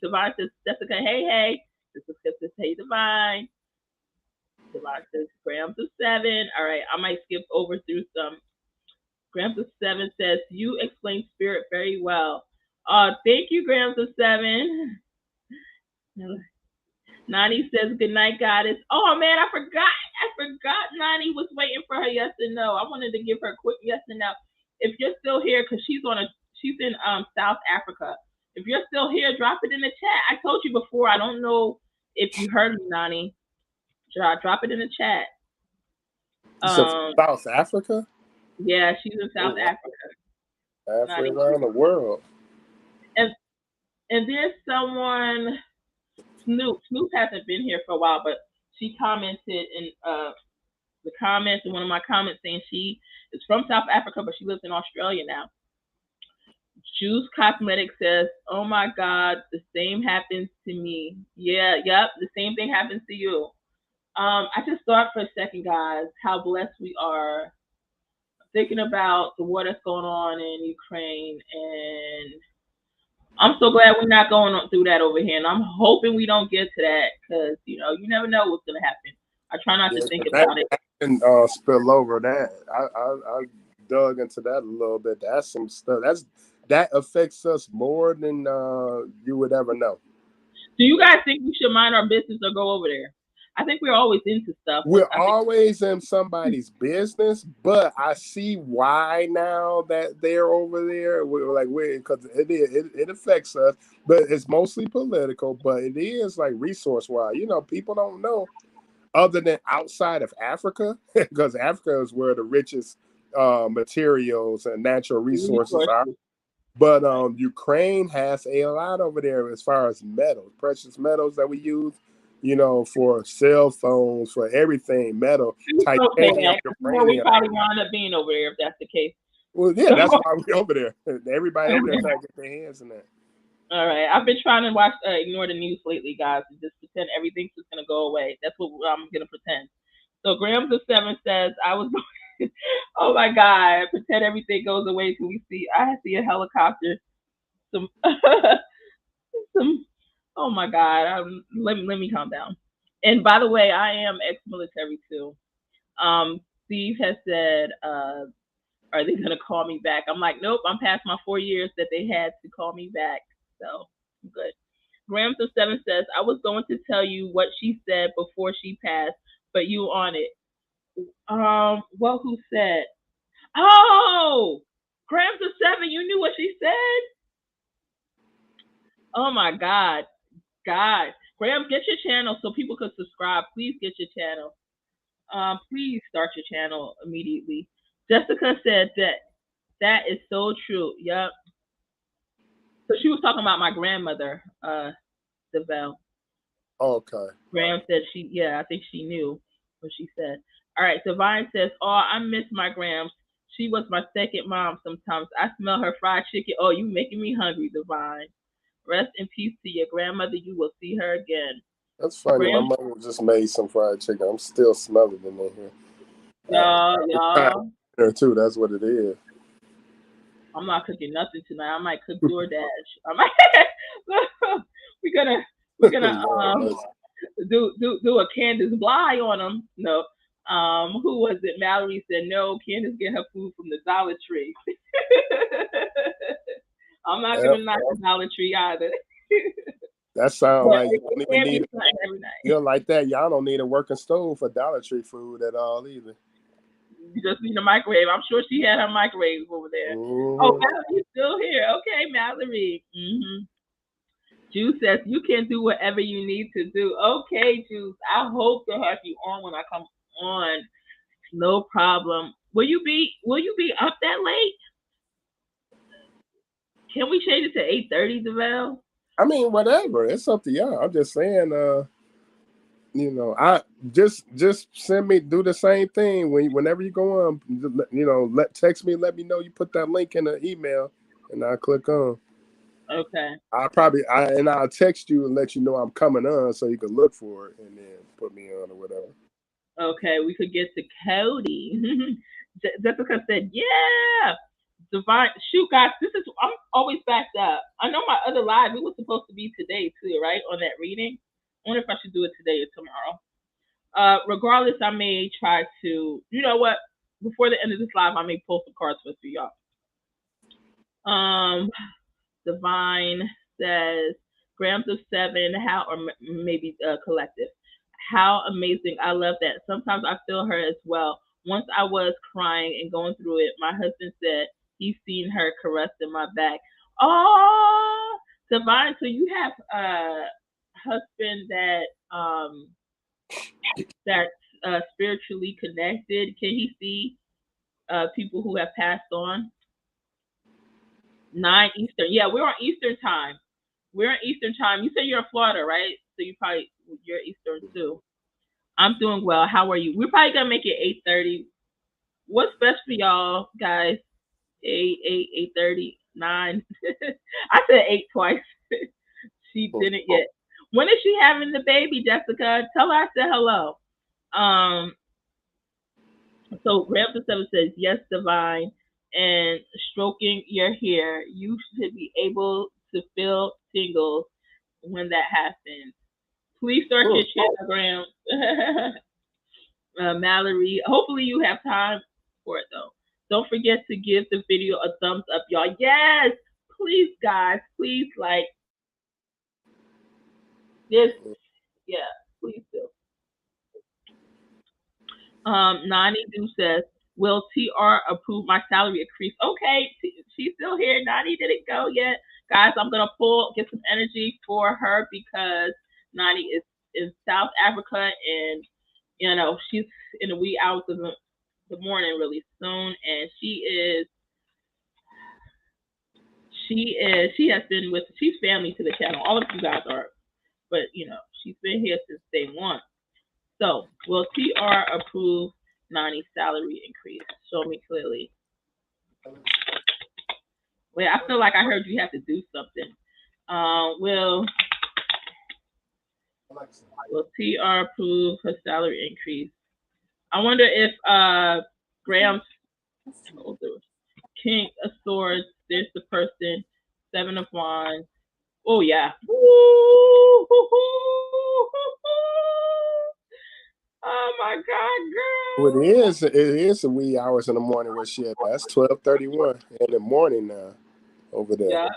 Divine says, Jessica, hey. Jessica says, hey, Divine. Divine says, Grams of 7. All right, I might skip over through some. Grams of 7 says, you explain spirit very well. Thank you, Grams of 7. Nani says, good night, goddess. Oh, man, I forgot. Nani was waiting for her yes and no. I wanted to give her a quick yes and no. If you're still here, because she's in South Africa. If you're still here, drop it in the chat. I told you before. I don't know if you heard me, Nani. Drop it in the chat. South Africa? Yeah, she's in South Africa. Halfway around the world. And there's someone, Snoop hasn't been here for a while, but she commented in the comments, in one of my comments, saying she is from South Africa, but she lives in Australia now. Juice Cosmetics says, oh my God, the same happens to me. Yeah, yep, the same thing happens to you. I just thought for a second, guys, how blessed we are, thinking about the war that's going on in Ukraine, and I'm so glad we're not going through that over here, and I'm hoping we don't get to that, because you never know what's going to happen. I try not to think about it. And spill over that. I dug into that a little bit. That's some stuff that affects us more than you would ever know. Do you guys think we should mind our business or go over there? I think we're always into stuff. We're always in somebody's business, but I see why now that they're over there. Because it affects us, but it's mostly political. But it is like resource wise. People don't know, other than outside of Africa, because Africa is where the richest materials and natural resources are. But Ukraine has a lot over there as far as metals, precious metals that we use. For cell phones, for everything, metal, titanium, uranium. We probably wind up being over there if that's the case. Well, yeah, that's why we're over there. Everybody over there trying to get their hands in that. All right, I've been trying to ignore the news lately, guys, and just pretend everything's just gonna go away. That's what I'm gonna pretend. So Grams of 7 says, I was going, oh my God, pretend everything goes away till I see a helicopter, some. Oh my God! Let me calm down. And by the way, I am ex-military too. Steve has said, "Are they gonna call me back?" I'm like, nope. I'm past my 4 years that they had to call me back, so I'm good. Grams of 7 says, "I was going to tell you what she said before she passed, but you on it." Well, who said? Oh, Grams of 7, you knew what she said. Oh my God. Graham, get your channel so people can subscribe. Please get your channel. Please start your channel immediately. Jessica said that is so true. Yep. So she was talking about my grandmother, Develle. Okay. Graham said I think she knew what she said. All right, Divine says, oh, I miss my Grams. She was my second mom sometimes. I smell her fried chicken. Oh, you making me hungry, Divine. Rest in peace to your grandmother. You will see her again. That's funny. My mother just made some fried chicken. I'm still smelling them in here. Y'all. There too. That's what it is. I'm not cooking nothing tonight. I might cook DoorDash. We're gonna do a Candace Bly on them. No. Who was it? Mallory said no. Candace get her food from the Dollar Tree. I'm not gonna knock the Dollar Tree either. That sounds like you don't even need you're like that. Y'all don't need a working stove for Dollar Tree food at all either. You just need a microwave. I'm sure she had her microwave over there. Mm-hmm. Oh, Mallory's still here. Okay, Mallory. Mm-hmm. Juice says you can do whatever you need to do. Okay, Juice. I hope to have you on when I come on. No problem. Will you be up that late? Can we change it to 8:30, Develle? I mean, whatever. It's up to y'all. I'm just saying, you know, I just send me, do the same thing whenever you go on, you know, text me, let me know you put that link in the email, and I'll click on. Okay. I'll text you and let you know I'm coming on, so you can look for it and then put me on or whatever. Okay, we could get to Cody. Jessica said, "Yeah, Divine." Shoot, guys, I'm always backed up. I know my other live, it was supposed to be today too, right? On that reading. I wonder if I should do it today or tomorrow. Regardless, I may try to. You know what? Before the end of this live, I may pull some cards for y'all. Divine says, grams of 7, how, or maybe collective. How amazing. I love that. Sometimes I feel her as well. Once I was crying and going through it, my husband said he's seen her caressing my back. Oh, Divine, so you have a husband that's spiritually connected. Can he see people who have passed on? 9 Eastern. Yeah, we're on Eastern time. We're on Eastern time. You say you're in Florida, right? So you're Eastern too. I'm doing well. How are you? We're probably gonna make it 8:30. What's best for y'all, guys? 8:30, 9. I said 8 twice. She didn't yet. When is she having the baby, Jessica? Tell her I said hello. So Ramson 7 says, yes, Divine, and stroking your hair. You should be able to feel tingles when that happens. Please start your Instagram. Mallory, hopefully you have time for it though. Don't forget to give the video a thumbs up, y'all. Yes, please, guys, please like this. Yeah, please do. Nani Do says, will TR approve my salary increase? Okay, she's still here. Nani didn't go yet. Guys, I'm going to get some energy for her because Nani is in South Africa and, you know, she's in the wee hours of the morning really soon. And she's family to the channel. All of you guys are, but, you know, she's been here since day one. So, will TR approve Nani's salary increase? Show me clearly. Wait, I feel like I heard you have to do something. Will TR approve her salary increase? I wonder if Graham's King of Swords, there's the person, 7 of Wands. Oh, yeah. Oh my God, girl! Well, it is a wee hours in the morning where she at. That's 12:31 in the morning now over there. Yeah.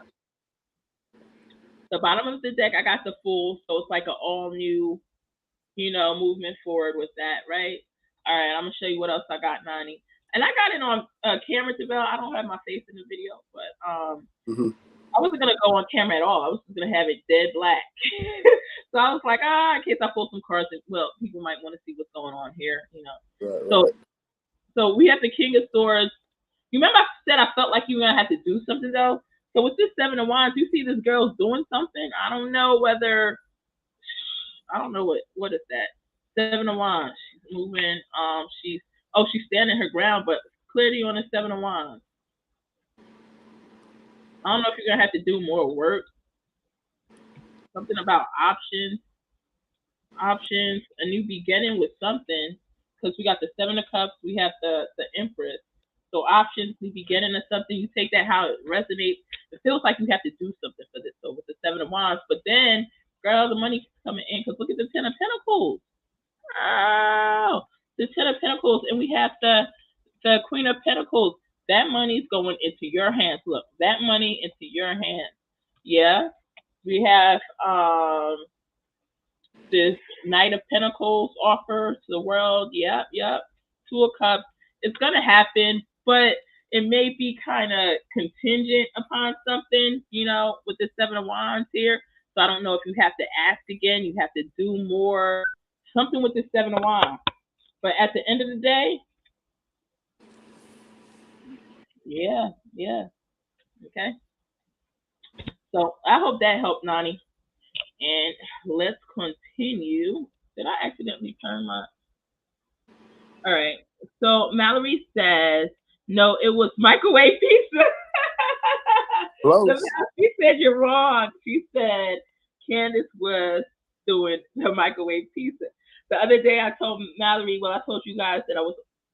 The bottom of the deck, I got the Fool, so it's like an all new, you know, movement forward with that, right? All right, I'm gonna show you what else I got, Nani. And I got it on camera, Deville. I don't have my face in the video, but I wasn't gonna go on camera at all. I was just gonna have it dead black. So I was like, in case I pull some cards, well, people might want to see what's going on here, you know. Right. So we have the King of Swords. You remember I said I felt like you were gonna have to do something though. So with this 7 of Wands, you see this girl's doing something. I don't know what is that. 7 of Wands. She's moving. She's standing her ground, but clearly on the 7 of Wands. I don't know if you're gonna have to do more work. Something about options, a new beginning with something. Because we got the 7 of Cups, we have the Empress. So options, new beginning of something. You take that how it resonates. It feels like you have to do something for this. So with the 7 of Wands, but then, girl, the money's coming in. Because look at the 10 of Pentacles. Oh, the 10 of Pentacles, and we have the Queen of Pentacles. That money's going into your hands. Look, that money into your hands. Yeah. We have this Knight of Pentacles offer to the world. Yep. 2 of Cups. It's going to happen, but it may be kind of contingent upon something, you know, with the 7 of Wands here. So I don't know if you have to ask again. You have to do more, something with the 7 of Wands. But at the end of the day, yeah. Okay. So I hope that helped, Nani. And let's continue. Did I accidentally turn my? All right. So Mallory says, no, it was microwave pizza. Close. She said you're wrong. She said Candace was doing the microwave pizza. The other day I told Mallory, well, I told you guys that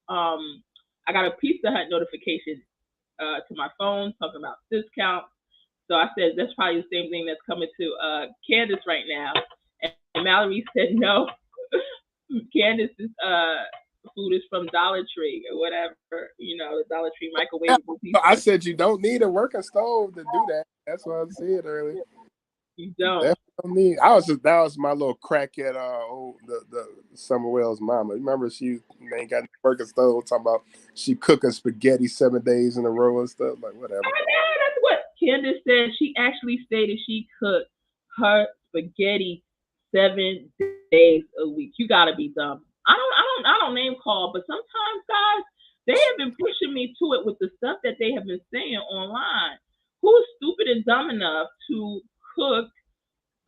I got a Pizza Hut notification to my phone talking about discounts. So I said that's probably the same thing that's coming to Candace right now. And Mallory said no. Candace's food is from Dollar Tree or whatever, the Dollar Tree microwave. I said you don't need a working stove to do that. That's what I said earlier. You don't. That was my little crack at the Summer Wells mama. Remember she ain't got no working stove talking about she cooking spaghetti 7 days in a row and stuff, like whatever. That's what Candace said. She actually stated she cooked her spaghetti 7 days a week. You gotta be dumb. I don't name call, but sometimes, guys, they have been pushing me to it with the stuff that they have been saying online. Who's stupid and dumb enough to cook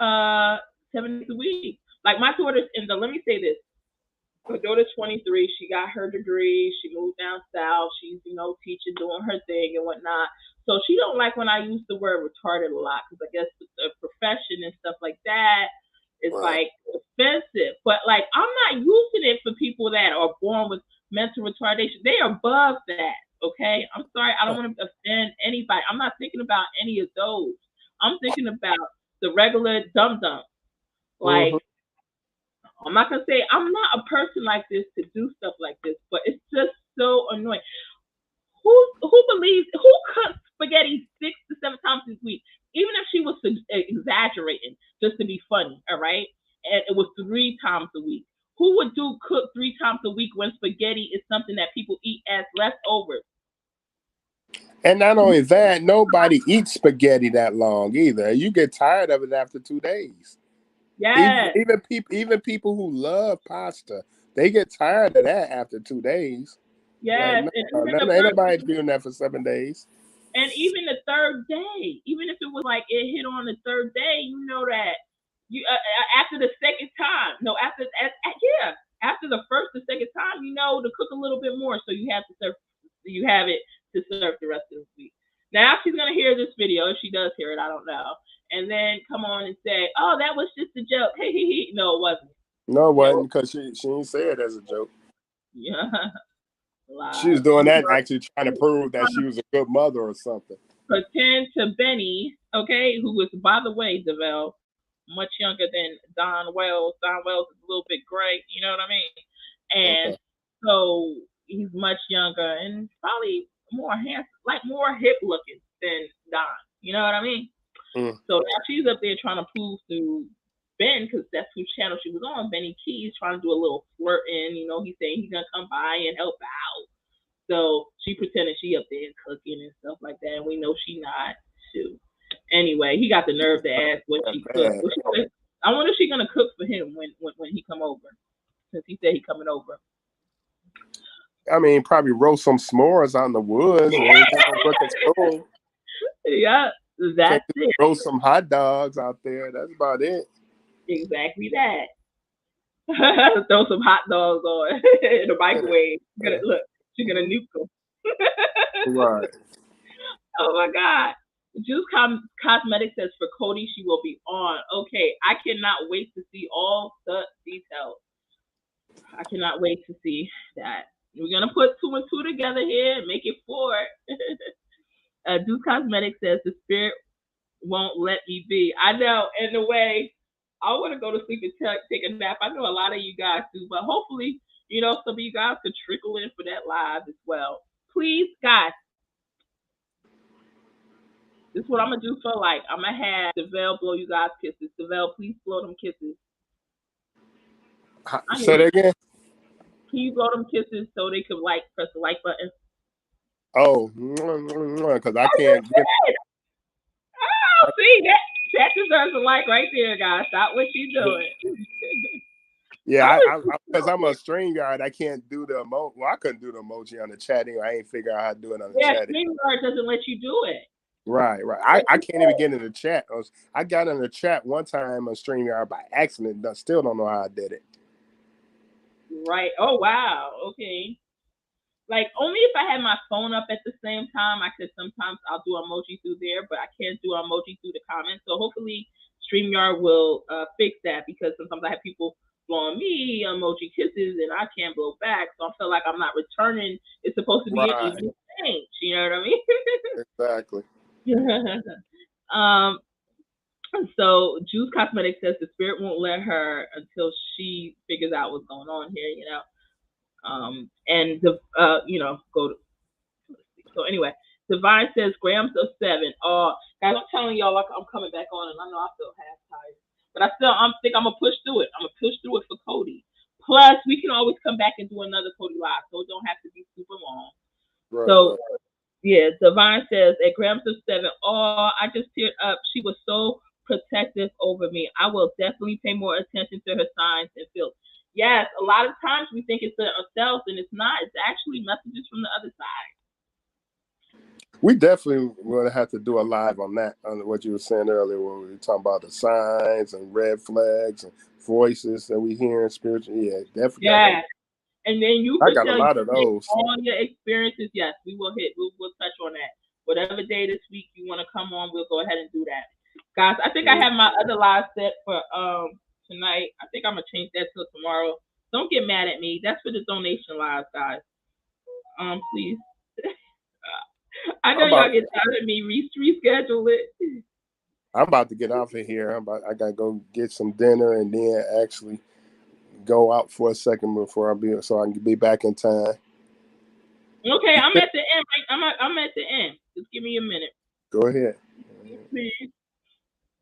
7 days a week? Like my daughter's let me say this. My daughter's 23. She got her degree. She moved down south. She's, teaching, doing her thing and whatnot. So she don't like when I use the word retarded a lot because I guess the profession and stuff like that is like offensive. But like I'm not using it for people that are born with mental retardation. They are above that. Okay, I'm sorry. I don't want to offend anybody. I'm not thinking about any of those. I'm thinking about the regular dum-dum. Like, I'm not gonna say I'm not a person like this to do stuff like this, but it's just so annoying. Who believes who cooks spaghetti 6 to 7 times a week? Even if she was exaggerating just to be funny, all right? And it was 3 times a week. Who would cook 3 times a week when spaghetti is something that people eat as leftovers? And not only that, nobody eats spaghetti that long either. You get tired of it after 2 days. Yeah. Even people who love pasta, they get tired of that after 2 days. Yes. Like, ain't nobody doing that for 7 days. And even the third day, even if it was like it hit on the third day, you know that you after the second time, after the first or second time, to cook a little bit more, so you have it to serve the rest of the week. Now she's gonna hear this video. If she does hear it, I don't know. And then come on and say, "Oh, that was just a joke." Hey. No, it wasn't. No, it wasn't, because she didn't say it as a joke. Yeah. She was doing that actually trying to prove that she was a good mother or something. Pretend to Benny, okay, who was, by the way, DeVell, much younger than Don Wells. Don Wells is a little bit gray, you know what I mean? And so he's much younger and probably more handsome, like more hip looking than Don. You know what I mean? So now she's up there trying to prove to Ben, because that's whose channel she was on, Benny Keys, trying to do a little flirting. He's saying he's gonna come by and help out. So she pretended she up there cooking and stuff like that, and we know she not. Shoot. Anyway, he got the nerve to ask what she cooked. I wonder if she's gonna cook for him when he come over, since he said he coming over. I mean, probably roast some s'mores out in the woods. Yeah, that's it. Roast some hot dogs out there. That's about it. Exactly that. Throw some hot dogs on in the microwave. Look, she's gonna nuke them. Right. Oh my God. Juice Cosmetics says for Cody she will be on. Okay, I cannot wait to see all the details. I cannot wait to see that. We're gonna put 2 and 2 together here and make it 4. Juice Cosmetics says the spirit won't let me be. I know, in a way, I want to go to sleep and take a nap. I know a lot of you guys do, but hopefully, some of you guys could trickle in for that live as well. Please, guys. This is what I'm going to do for like. I'm going to have DeVell blow you guys kisses. DeVell, please blow them kisses. Say that again? Can you blow them kisses so they could press the like button? Oh, because I can't get. Oh, see, that deserves a like right there, guys. Stop what you doing. Yeah, because I'm a StreamYard, I can't do the emoji. Well, I couldn't do the emoji on the chat anyway. I ain't figure out how to do it on the chat. Yeah, StreamYard doesn't let you do it. Right. I can't even get in the chat. I got in the chat one time on StreamYard by accident. Still don't know how I did it. Right. Oh wow. Okay. Like only if I had my phone up at the same time, I could sometimes I'll do emoji through there, but I can't do emoji through the comments. So hopefully StreamYard will fix that because sometimes I have people blowing me emoji kisses and I can't blow back. So I feel like I'm not returning. It's supposed to be an Right. even exchange. You know what I mean? Exactly. um. So Juice Cosmetics says the spirit won't let her until she figures out what's going on here. You know. And the go to. So anyway, Divine says grams of 7. Oh, guys, I'm telling y'all, like I'm coming back on, and I know I feel half tired, but I think I'm gonna push through it. I'm gonna push through it for Cody. Plus, we can always come back and do another Cody live, so it don't have to be super long. Right, So right. yeah, Divine says at grams of 7. Oh, I just teared up. She was so protective over me. I will definitely pay more attention to her signs and feel. Yes, a lot of times we think it's ourselves, and it's not. It's actually messages from the other side. We definitely going to have to do a live on that, on what you were saying earlier, when we were talking about the signs and red flags and voices that we hear in spiritual. Yeah, definitely. Yeah. And then you I can got a tell lot of those. all your experiences. Yes, we'll touch on that. Whatever day this week you want to come on, we'll go ahead and do that. Guys, I think I have my other live set for tonight. I think I'm gonna change that till tomorrow. Don't get mad at me. That's for the donation live, guys. Please. I know y'all get tired of me. Reschedule it. I'm about to get off of here. I gotta go get some dinner and then actually go out for a second before so I can be back in time. Okay, I'm at the end. I'm at the end. Just give me a minute. Go ahead. Please.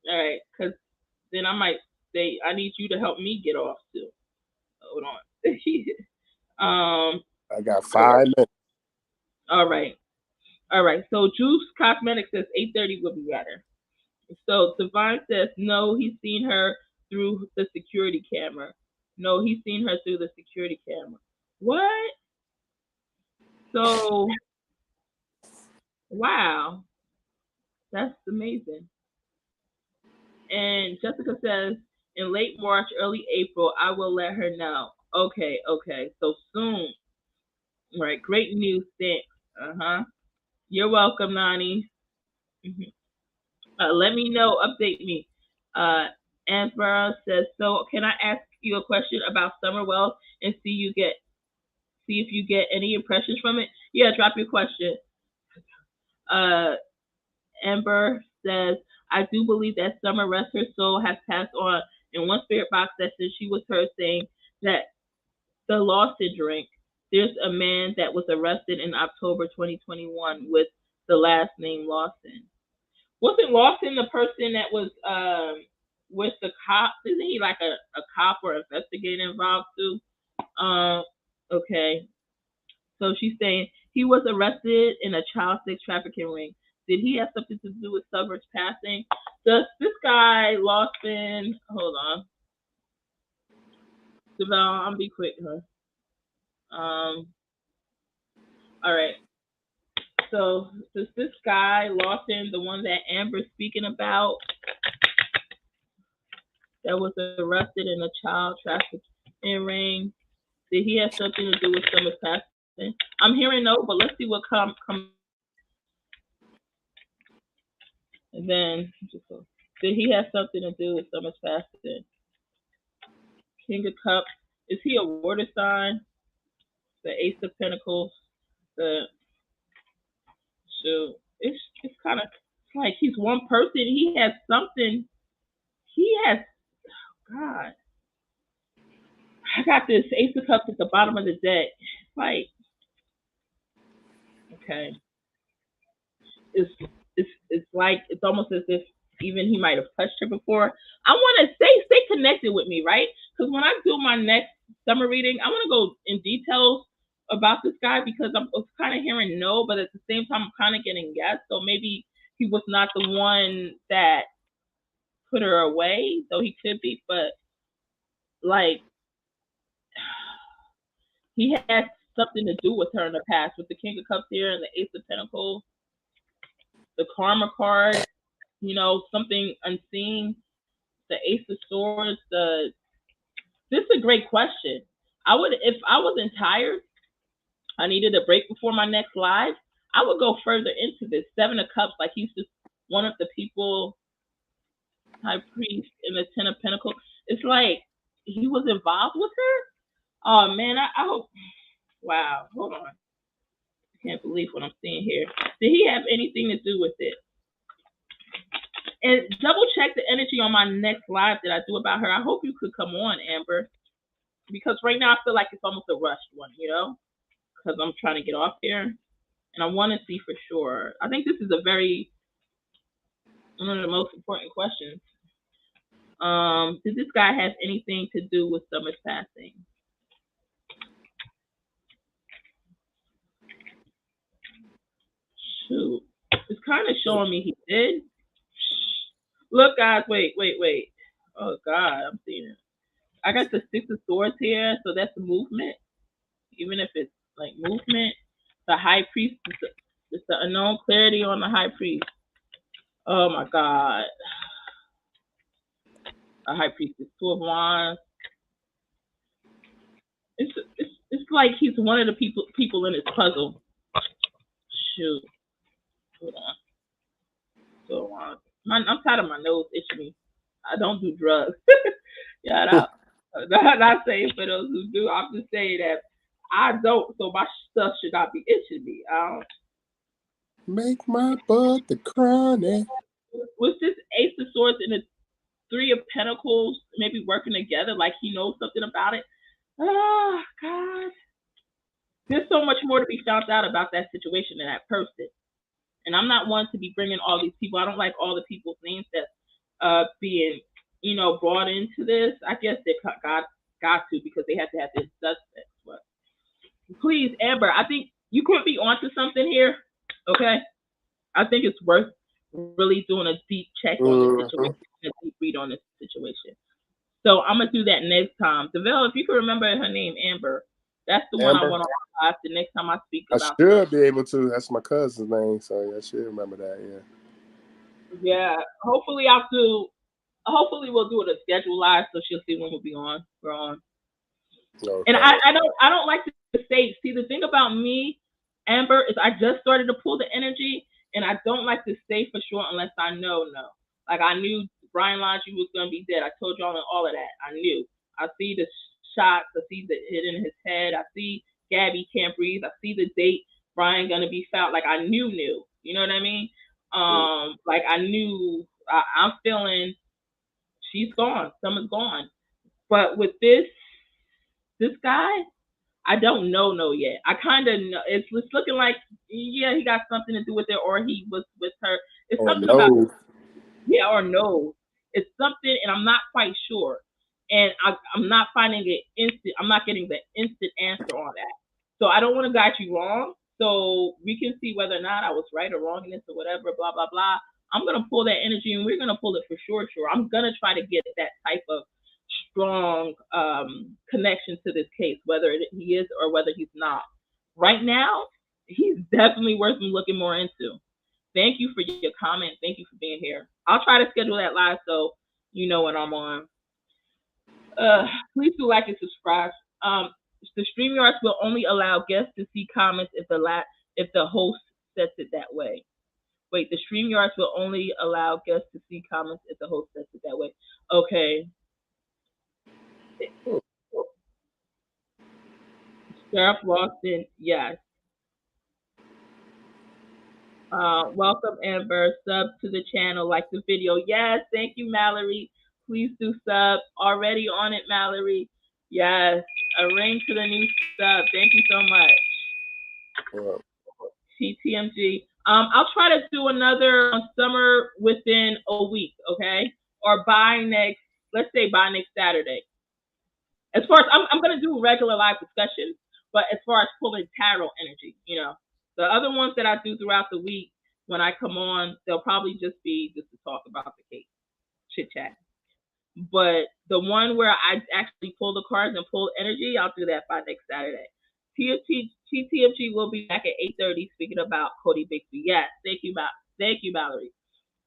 All right, because then I might say I need you to help me get off too. Hold on. I got 5 minutes. All right. So Juice Cosmetics says 8:30 will be better. So Divine says no, he's seen her through the security camera. No, he's seen her through the security camera. What? So wow, that's amazing. And Jessica says in late March, early April, I will let her know. Okay. So soon. Right. Great news. Thanks. You're welcome, Nani. Let me know. Update me. Amber says, so can I ask you a question about Summer Wealth and see if you get any impressions from it? Yeah, drop your question. Amber says, I do believe that Summer, rest her soul, has passed on. In one spirit box session, she was heard saying that the Lawson drink, there's a man that was arrested in October 2021 with the last name Lawson. Wasn't Lawson the person that was with the cops? Isn't he like a cop or investigator involved too? Okay. So she's saying he was arrested in a child sex trafficking ring. Did he have something to do with Summer's passing? Does this guy Lawson? Hold on. Devon, I'll be quick, huh? All right. So does this guy Lawson, the one that Amber's speaking about, that was arrested in a child trafficking ring, did he have something to do with Summer's passing? I'm hearing no, but let's see what comes. And then, did he have something to do with Summer's passing? King of Cups. Is he a water sign? The Ace of Pentacles. It's kind of like he's one person. He has something. God. I got this Ace of Cups at the bottom of the deck. Like, okay. It's like it's almost as if even he might have touched her before. I want to stay connected with me, right? Because when I do my next summer reading, I want to go in details about this guy because I'm kind of hearing no, but at the same time I'm kind of getting yes. So maybe he was not the one that put her away, though he could be, but like he had something to do with her in the past with the King of Cups here and the Ace of Pentacles, the Karma card, something unseen, the Ace of Swords. This is a great question. I would, if I wasn't tired, I needed a break before my next live, I would go further into this. Seven of Cups, like he's just one of the people, High Priest in the Ten of Pentacles. It's like he was involved with her. Oh man, I hope. Wow, hold on. I can't believe what I'm seeing here. Did he have anything to do with it? And double check the energy on my next live that I do about her. I hope you could come on, Amber, because right now I feel like it's almost a rushed one, you know, because I'm trying to get off here and I want to see for sure. I think this is one of the most important questions. Did this guy have anything to do with Summer's passing? Shoot, it's kind of showing me he did. Look, guys, wait. Oh God, I'm seeing it. I got the Six of Swords here, so that's movement. Even if it's like movement, the High Priest, it's the unknown clarity on the High Priest. Oh my God. The High Priest is Two of Wands. It's like he's one of the people in his puzzle. Shoot. Hold on. So I'm tired of my nose itching me. I don't do drugs. Yeah, not saying for those who do. I'm just saying that I don't, so my stuff should not be itching me. Make my butt the chronic. Was this Ace of Swords and the Three of Pentacles maybe working together, like he knows something about it? Oh, God. There's so much more to be found out about that situation and that person. And I'm not one to be bringing all these people. I don't like all the people's names that being, you know, brought into this. I guess they got to, because they have to have this suspect. But please, Amber, I think you could be onto something here. Okay? I think it's worth really doing a deep check on this situation, a deep read on this situation. So I'm gonna do that next time. DeVille, if you can remember her name, Amber, that's the one I want to watch the next time I speak about. I should be able to. That's my cousin's name, so I should remember that. Yeah. Yeah. Hopefully we'll do it a schedule live, so she'll see when we'll be on. We're on. Okay. And I don't like to say. See, the thing about me, Amber, is I just started to pull the energy, and I don't like to say for sure unless I know. Like I knew Brian Laundrie was gonna be dead. I told y'all all of that. I knew. I see the shots. I see the hit in his head. I see Gabby can't breathe. I see the date Brian gonna be found. Like I knew. You know what I mean? Like I knew. I'm feeling she's gone. Summer's gone. But with this guy, I don't know yet. I kind of know. It's looking like, yeah, he got something to do with it, or he was with her. It's something about, yeah, or no. It's something, and I'm not quite sure. And I'm not finding it instant. I'm not getting the instant answer on that. So I don't want to guide you wrong. So we can see whether or not I was right or wrong in this or whatever, blah, blah, blah. I'm going to pull that energy, and we're going to pull it for sure. I'm going to try to get that type of strong connection to this case, whether he is or whether he's not. Right now, he's definitely worth me looking more into. Thank you for your comment. Thank you for being here. I'll try to schedule that live so you know when I'm on. Please do like and subscribe. The StreamYards will only allow guests to see comments if the host sets it that way. Wait, the StreamYards will only allow guests to see comments if the host sets it that way. Okay. Sheriff Lawson, yes. Welcome, Amber. Sub to the channel, like the video. Yes, thank you, Mallory. Please do sub. Already on it, Mallory. Yes, a ring to the new sub. Thank you so much. TTMG. I'll try to do another summer within a week, okay? Or let's say by next Saturday. As far as I'm gonna do regular live discussions, but as far as pulling tarot energy, you know, the other ones that I do throughout the week when I come on, they'll probably just be to talk about the case, chit chat. But the one where I actually pull the cards and pull energy, I'll do that by next Saturday. TTMG will be back at 8:30 speaking about Cody Bixby. Yes, thank you, Valerie.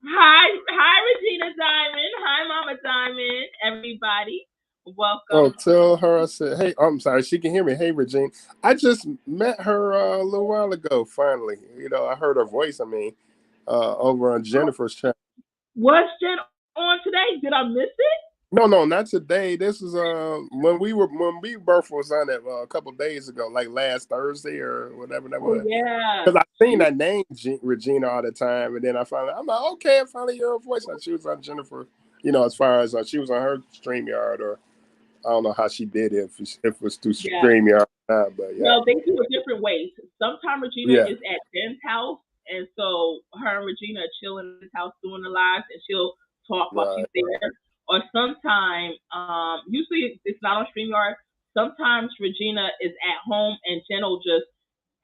Hi, Regina Diamond. Hi, Mama Diamond. Everybody. Welcome. Oh, tell her I said, hey, I'm sorry, she can hear me. Hey, Regine. I just met her a little while ago, finally. You know, I heard her voice, over on Jennifer's channel. Was Jen on today? Did I miss it? No, not today. This is when we birth was on it a couple days ago, like last Thursday or whatever that was. Yeah. Because I seen that name Regina all the time, and then I'm like, okay, I finally hear her voice. And she was on Jennifer, you know, as far as she was on her StreamYard, or I don't know how she did it, if it was through StreamYard or not, but yeah. Well, they do it different ways. Sometimes Regina is at Jen's house, and so her and Regina are chilling in his house doing the lives, and she'll talk while she's there. Or sometimes, usually it's not on StreamYard. Sometimes Regina is at home and Jen will just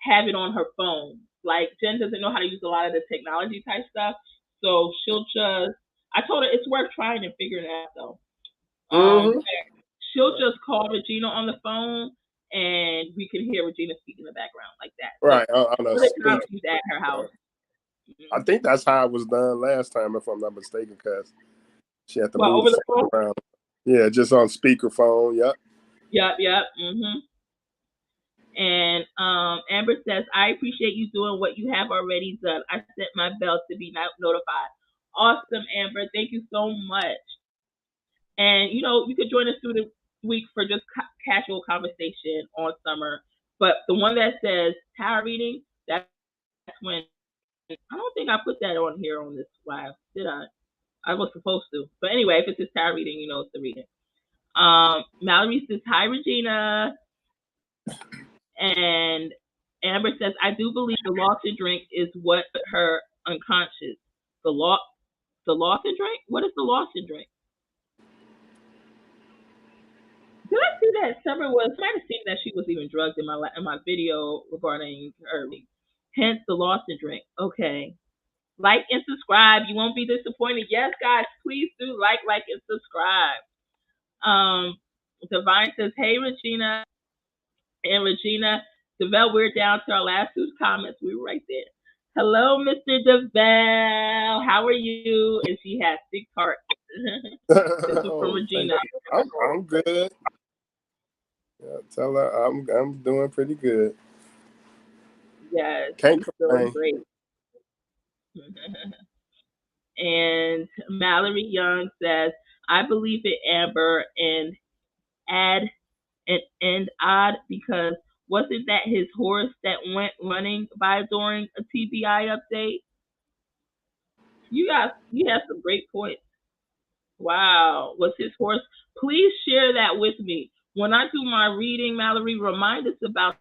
have it on her phone. Like, Jen doesn't know how to use a lot of the technology type stuff, so she'll just. I told her it's worth trying and figuring it out though. She'll just call Regina on the phone, and we can hear Regina speak in the background like that. Right. So, she's at her house. I think that's how it was done last time, if I'm not mistaken, because she had to move over the phone around. Yeah, just on speakerphone. Yep. And Amber says, I appreciate you doing what you have already done. I set my bell to be notified. Awesome, Amber. Thank you so much. And, you know, you could join us through the week for just casual conversation on Summer. But the one that says tarot reading, that's when, I don't think I put that on here on this live, did I? I was supposed to. But anyway, if it's a tarot reading, you know it's the reading. Mallory says, hi, Regina. And Amber says, I do believe the Lawson drink is what put her unconscious. The Lawson drink? What is the Lawson drink? Did I see that Summer was? I might have seen that she was even drugged in my video regarding her. Hence the Lawson drink. Okay. Like and subscribe. You won't be disappointed. Yes, guys, please do like, and subscribe. Divine says, hey, Regina. And Regina, DeVell, we're down to our last two comments. We were right there. Hello, Mr. DeVell. How are you? And she has 6 hearts. This is from Regina. I'm good. Yeah, tell her I'm doing pretty good. Yes, can't complain. Great. And Mallory Young says, I believe in Amber and odd because wasn't that his horse that went running by during a TBI update? You have some great points. Wow, was his horse? Please share that with me. When I do my reading, Mallory, remind us about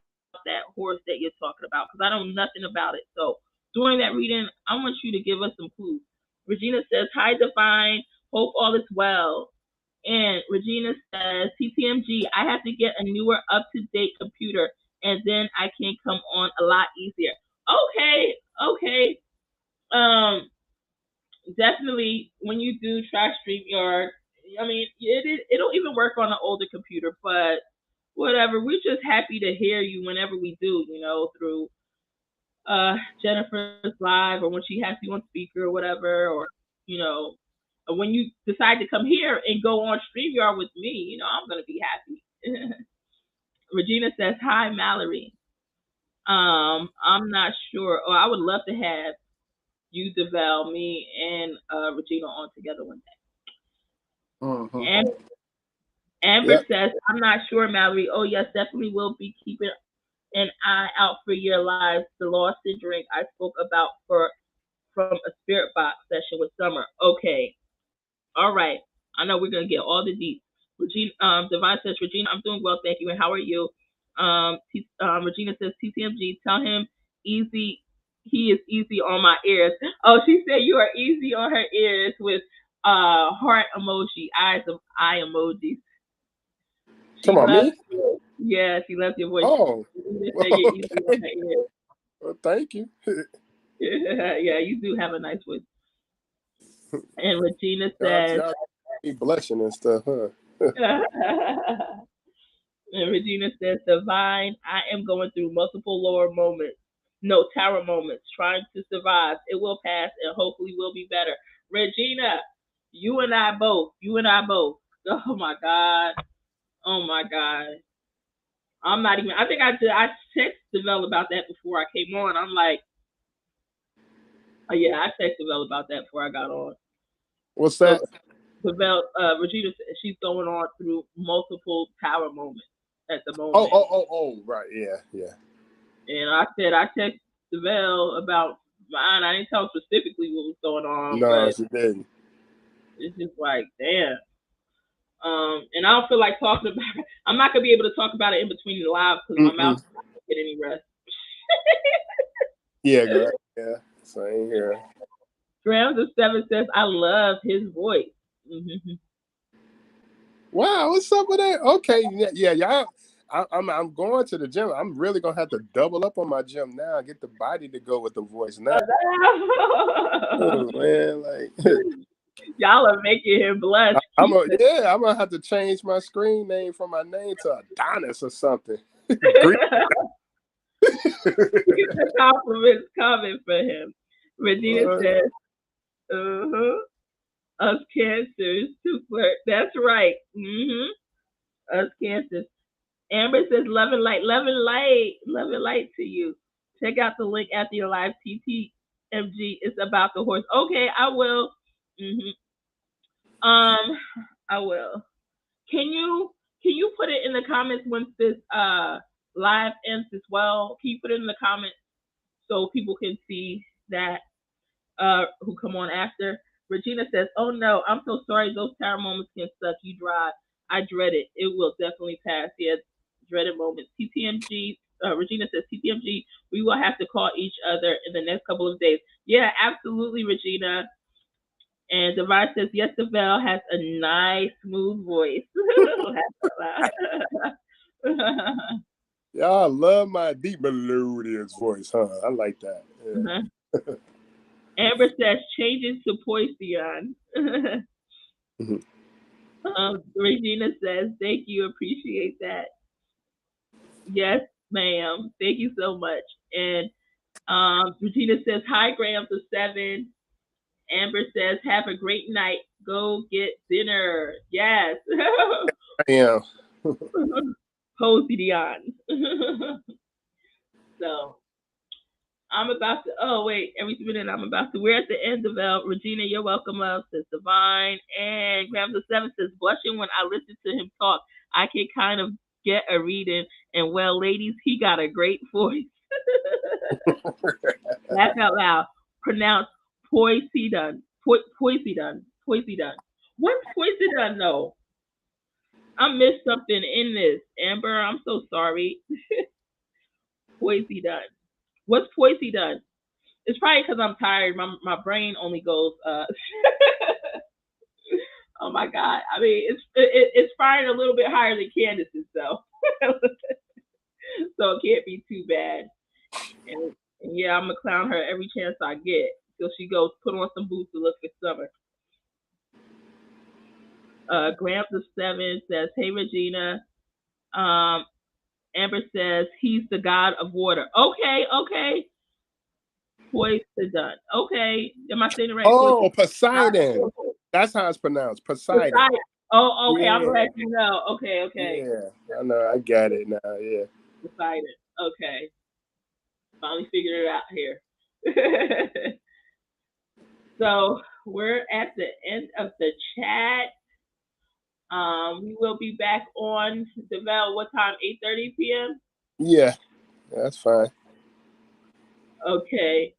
that horse that you're talking about, because I know nothing about it. So during that reading, I want you to give us some clues. Regina says, hi, Divine. Hope all is well. And Regina says, TTMG, I have to get a newer, up-to-date computer, and then I can come on a lot easier. Okay. Definitely, when you do try StreamYard, I mean, it'll even work on an older computer, but whatever. We're just happy to hear you whenever we do, you know, through Jennifer's live, or when she has you on speaker or whatever, or, you know, when you decide to come here and go on StreamYard with me, you know, I'm going to be happy. Regina says, hi, Mallory. I'm not sure. I would love to have you, DeVell, me, and Regina on together one day. And Amber says, I'm not sure, Mallory. Oh, yes, definitely will be keeping an eye out for your lives. The Lawson drink I spoke about from a spirit box session with Summer. Okay. All right. I know we're going to get all the deets. Regina, Divine says, Regina, I'm doing well, thank you. And how are you? Regina says, TTMG, tell him easy. He is easy on my ears. Oh, she said you are easy on her ears with heart emoji, eye emojis. Come on, me? Yeah, she loves your voice. Oh, okay. Well, thank you. Yeah, you do have a nice voice. And Regina says, y'all blushing and stuff, huh? And Regina says, Divine, I am going through multiple tower moments, trying to survive. It will pass and hopefully will be better. Regina, you and I both. Oh my God. Oh my God. I'm not even. I think I texted Develle about that before I came on. I'm like, oh yeah, I texted Develle about that before I got on. What's So that? Develle, Regina, she's going on through multiple power moments at the moment. Oh, right, yeah. And I texted Develle about mine. I didn't tell her specifically what was going on, No, but she didn't. it's just like, damn. And I don't feel like talking about it. I'm not gonna be able to talk about it in between the lives because my mouth's not gonna get any rest. Yeah, girl. Yeah, same here. Grams of 7 says, I love his voice. Mm-hmm. Wow, what's up with that? Okay, yeah, y'all. I'm going to the gym. I'm really gonna have to double up on my gym now and get the body to go with the voice now. Oh man, like y'all are making him blush. I'm gonna have to change my screen name from my name to Adonis or something. The compliments coming for him. Regina says, us cancers to flirt. That's right. Us cancers. Amber says, love and light to you. Check out the link after your live. TTMG. It's about the horse. Okay, I will. I will. Can you put it in the comments once this live ends as well? Can you put it in the comments so people can see that who come on after? Regina says, oh no, I'm so sorry. Those tower moments can suck. You dry. I dread it. It will definitely pass. Yeah, dreaded moments. TTMG, Regina says, TTMG, we will have to call each other in the next couple of days. Yeah, absolutely, Regina. And Devine says, yes, Develle has a nice, smooth voice. Y'all love my deep melodious voice, huh? I like that. Yeah. Amber says, changes to Poison. Regina says, thank you, appreciate that. Yes, ma'am. Thank you so much. And Regina says, hi, Grams of 7. Amber says, have a great night. Go get dinner. Yes. I am. Posion. So I'm about to, every minute we're at the end of Regina, you're welcome up, says Divine. And Grams of 7 says, blushing when I listen to him talk. I can kind of get a reading. And well, ladies, he got a great voice. Laugh out loud. Pronounce Poison. Poison. What's Poison though? I missed something in this. Amber, I'm so sorry. Poison. What's Poison? It's probably because I'm tired. My brain only goes. Oh my God! I mean, it's firing a little bit higher than Candace's though, so it can't be too bad. And yeah, I'm gonna clown her every chance I get till she goes put on some boots to look for summer. Grams of 7 says, hey Regina. Amber says, he's the god of water. Okay. Poison. Okay. Am I saying it right? Oh, Poseidon. That's how it's pronounced. Poseidon. Oh, okay. Yeah. I'm glad you know. Okay. Yeah, I know. I got it now. Yeah. Poseidon. Okay. Finally figured it out here. So we're at the end of the chat. We will be back on Develle. What time? 8:30 p.m. Yeah, that's fine. Okay.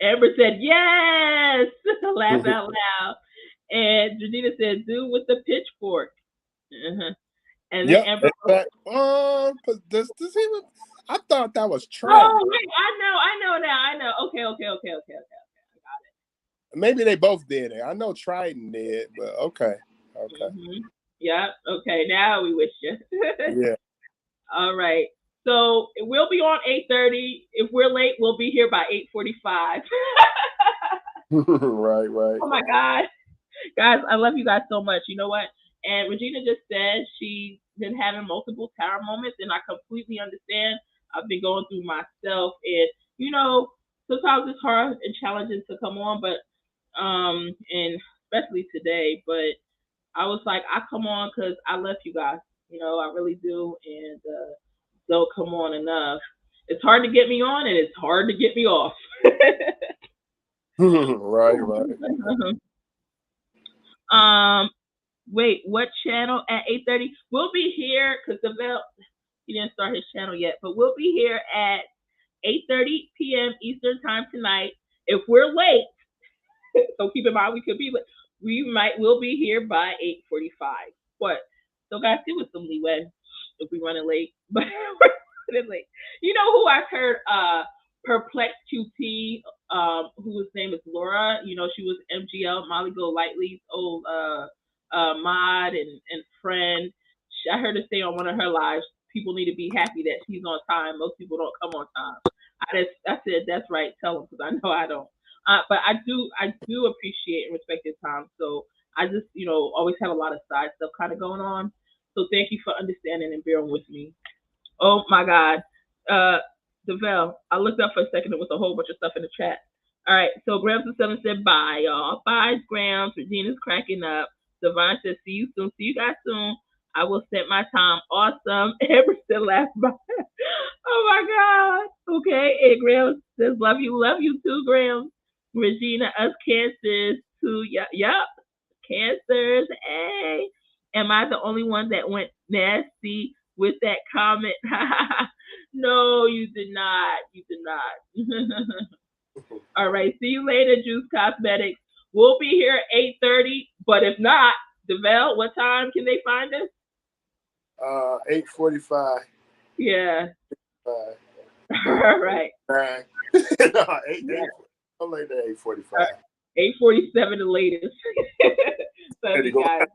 Amber said yes. Laugh out loud. And Regina said, "Do with the pitchfork." And then Amber. Does this even? I thought that was Trident. Oh, wait, I know now. I know. Okay. I got it. Maybe they both did it. I know Trident did, but okay. Yeah. Okay. Now we wish you. Yeah. All right. So we'll be on 8:30. If we're late, we'll be here by 8:45. Right. Oh my God. Guys, I love you guys so much. You know what? And Regina just said she's been having multiple tower moments, and I completely understand. I've been going through myself, and sometimes it's hard and challenging to come on, but and especially today. But I was like, I come on because I love you guys. I really do, and don't come on enough. It's hard to get me on, and it's hard to get me off. Right. Wait, what channel at 8:30? We'll be here because he didn't start his channel yet, but we'll be here at 8:30 p.m. Eastern time tonight. If we're late, so keep in mind we could be late. We'll be here by 8:45. What? So guys, give us some leeway if we're running late. But we're running late. You know who I've heard? Perplexed QT, whose name is Laura. She was MGL Molly Golightly's old mod and friend. I heard her say on one of her lives, people need to be happy that she's on time. Most people don't come on time. I said, that's right. Tell them, because I know I don't. But I do appreciate and respect your time. So I just, always have a lot of side stuff kind of going on. So thank you for understanding and bearing with me. Oh my God. DeVell, I looked up for a second. There was a whole bunch of stuff in the chat. All right. So Grams and Seven said bye, y'all. Bye, Grams. Regina's cracking up. Divine says, see you soon. See you guys soon. I will set my time. Awesome. Emerson laughed. Oh my God. Okay. And Grams says, love you too, Grams. Regina, us cancers too. Yup. Cancers. Hey. Am I the only one that went nasty with that comment? No, you did not. You did not. All right. See you later, Juice Cosmetics. We'll be here at 8:30. But if not, DeVell, what time can they find us? 8:45. Yeah. 5. All right. 9. No, 8. I'm like that. 8:45. 8:47 the latest. So you guys.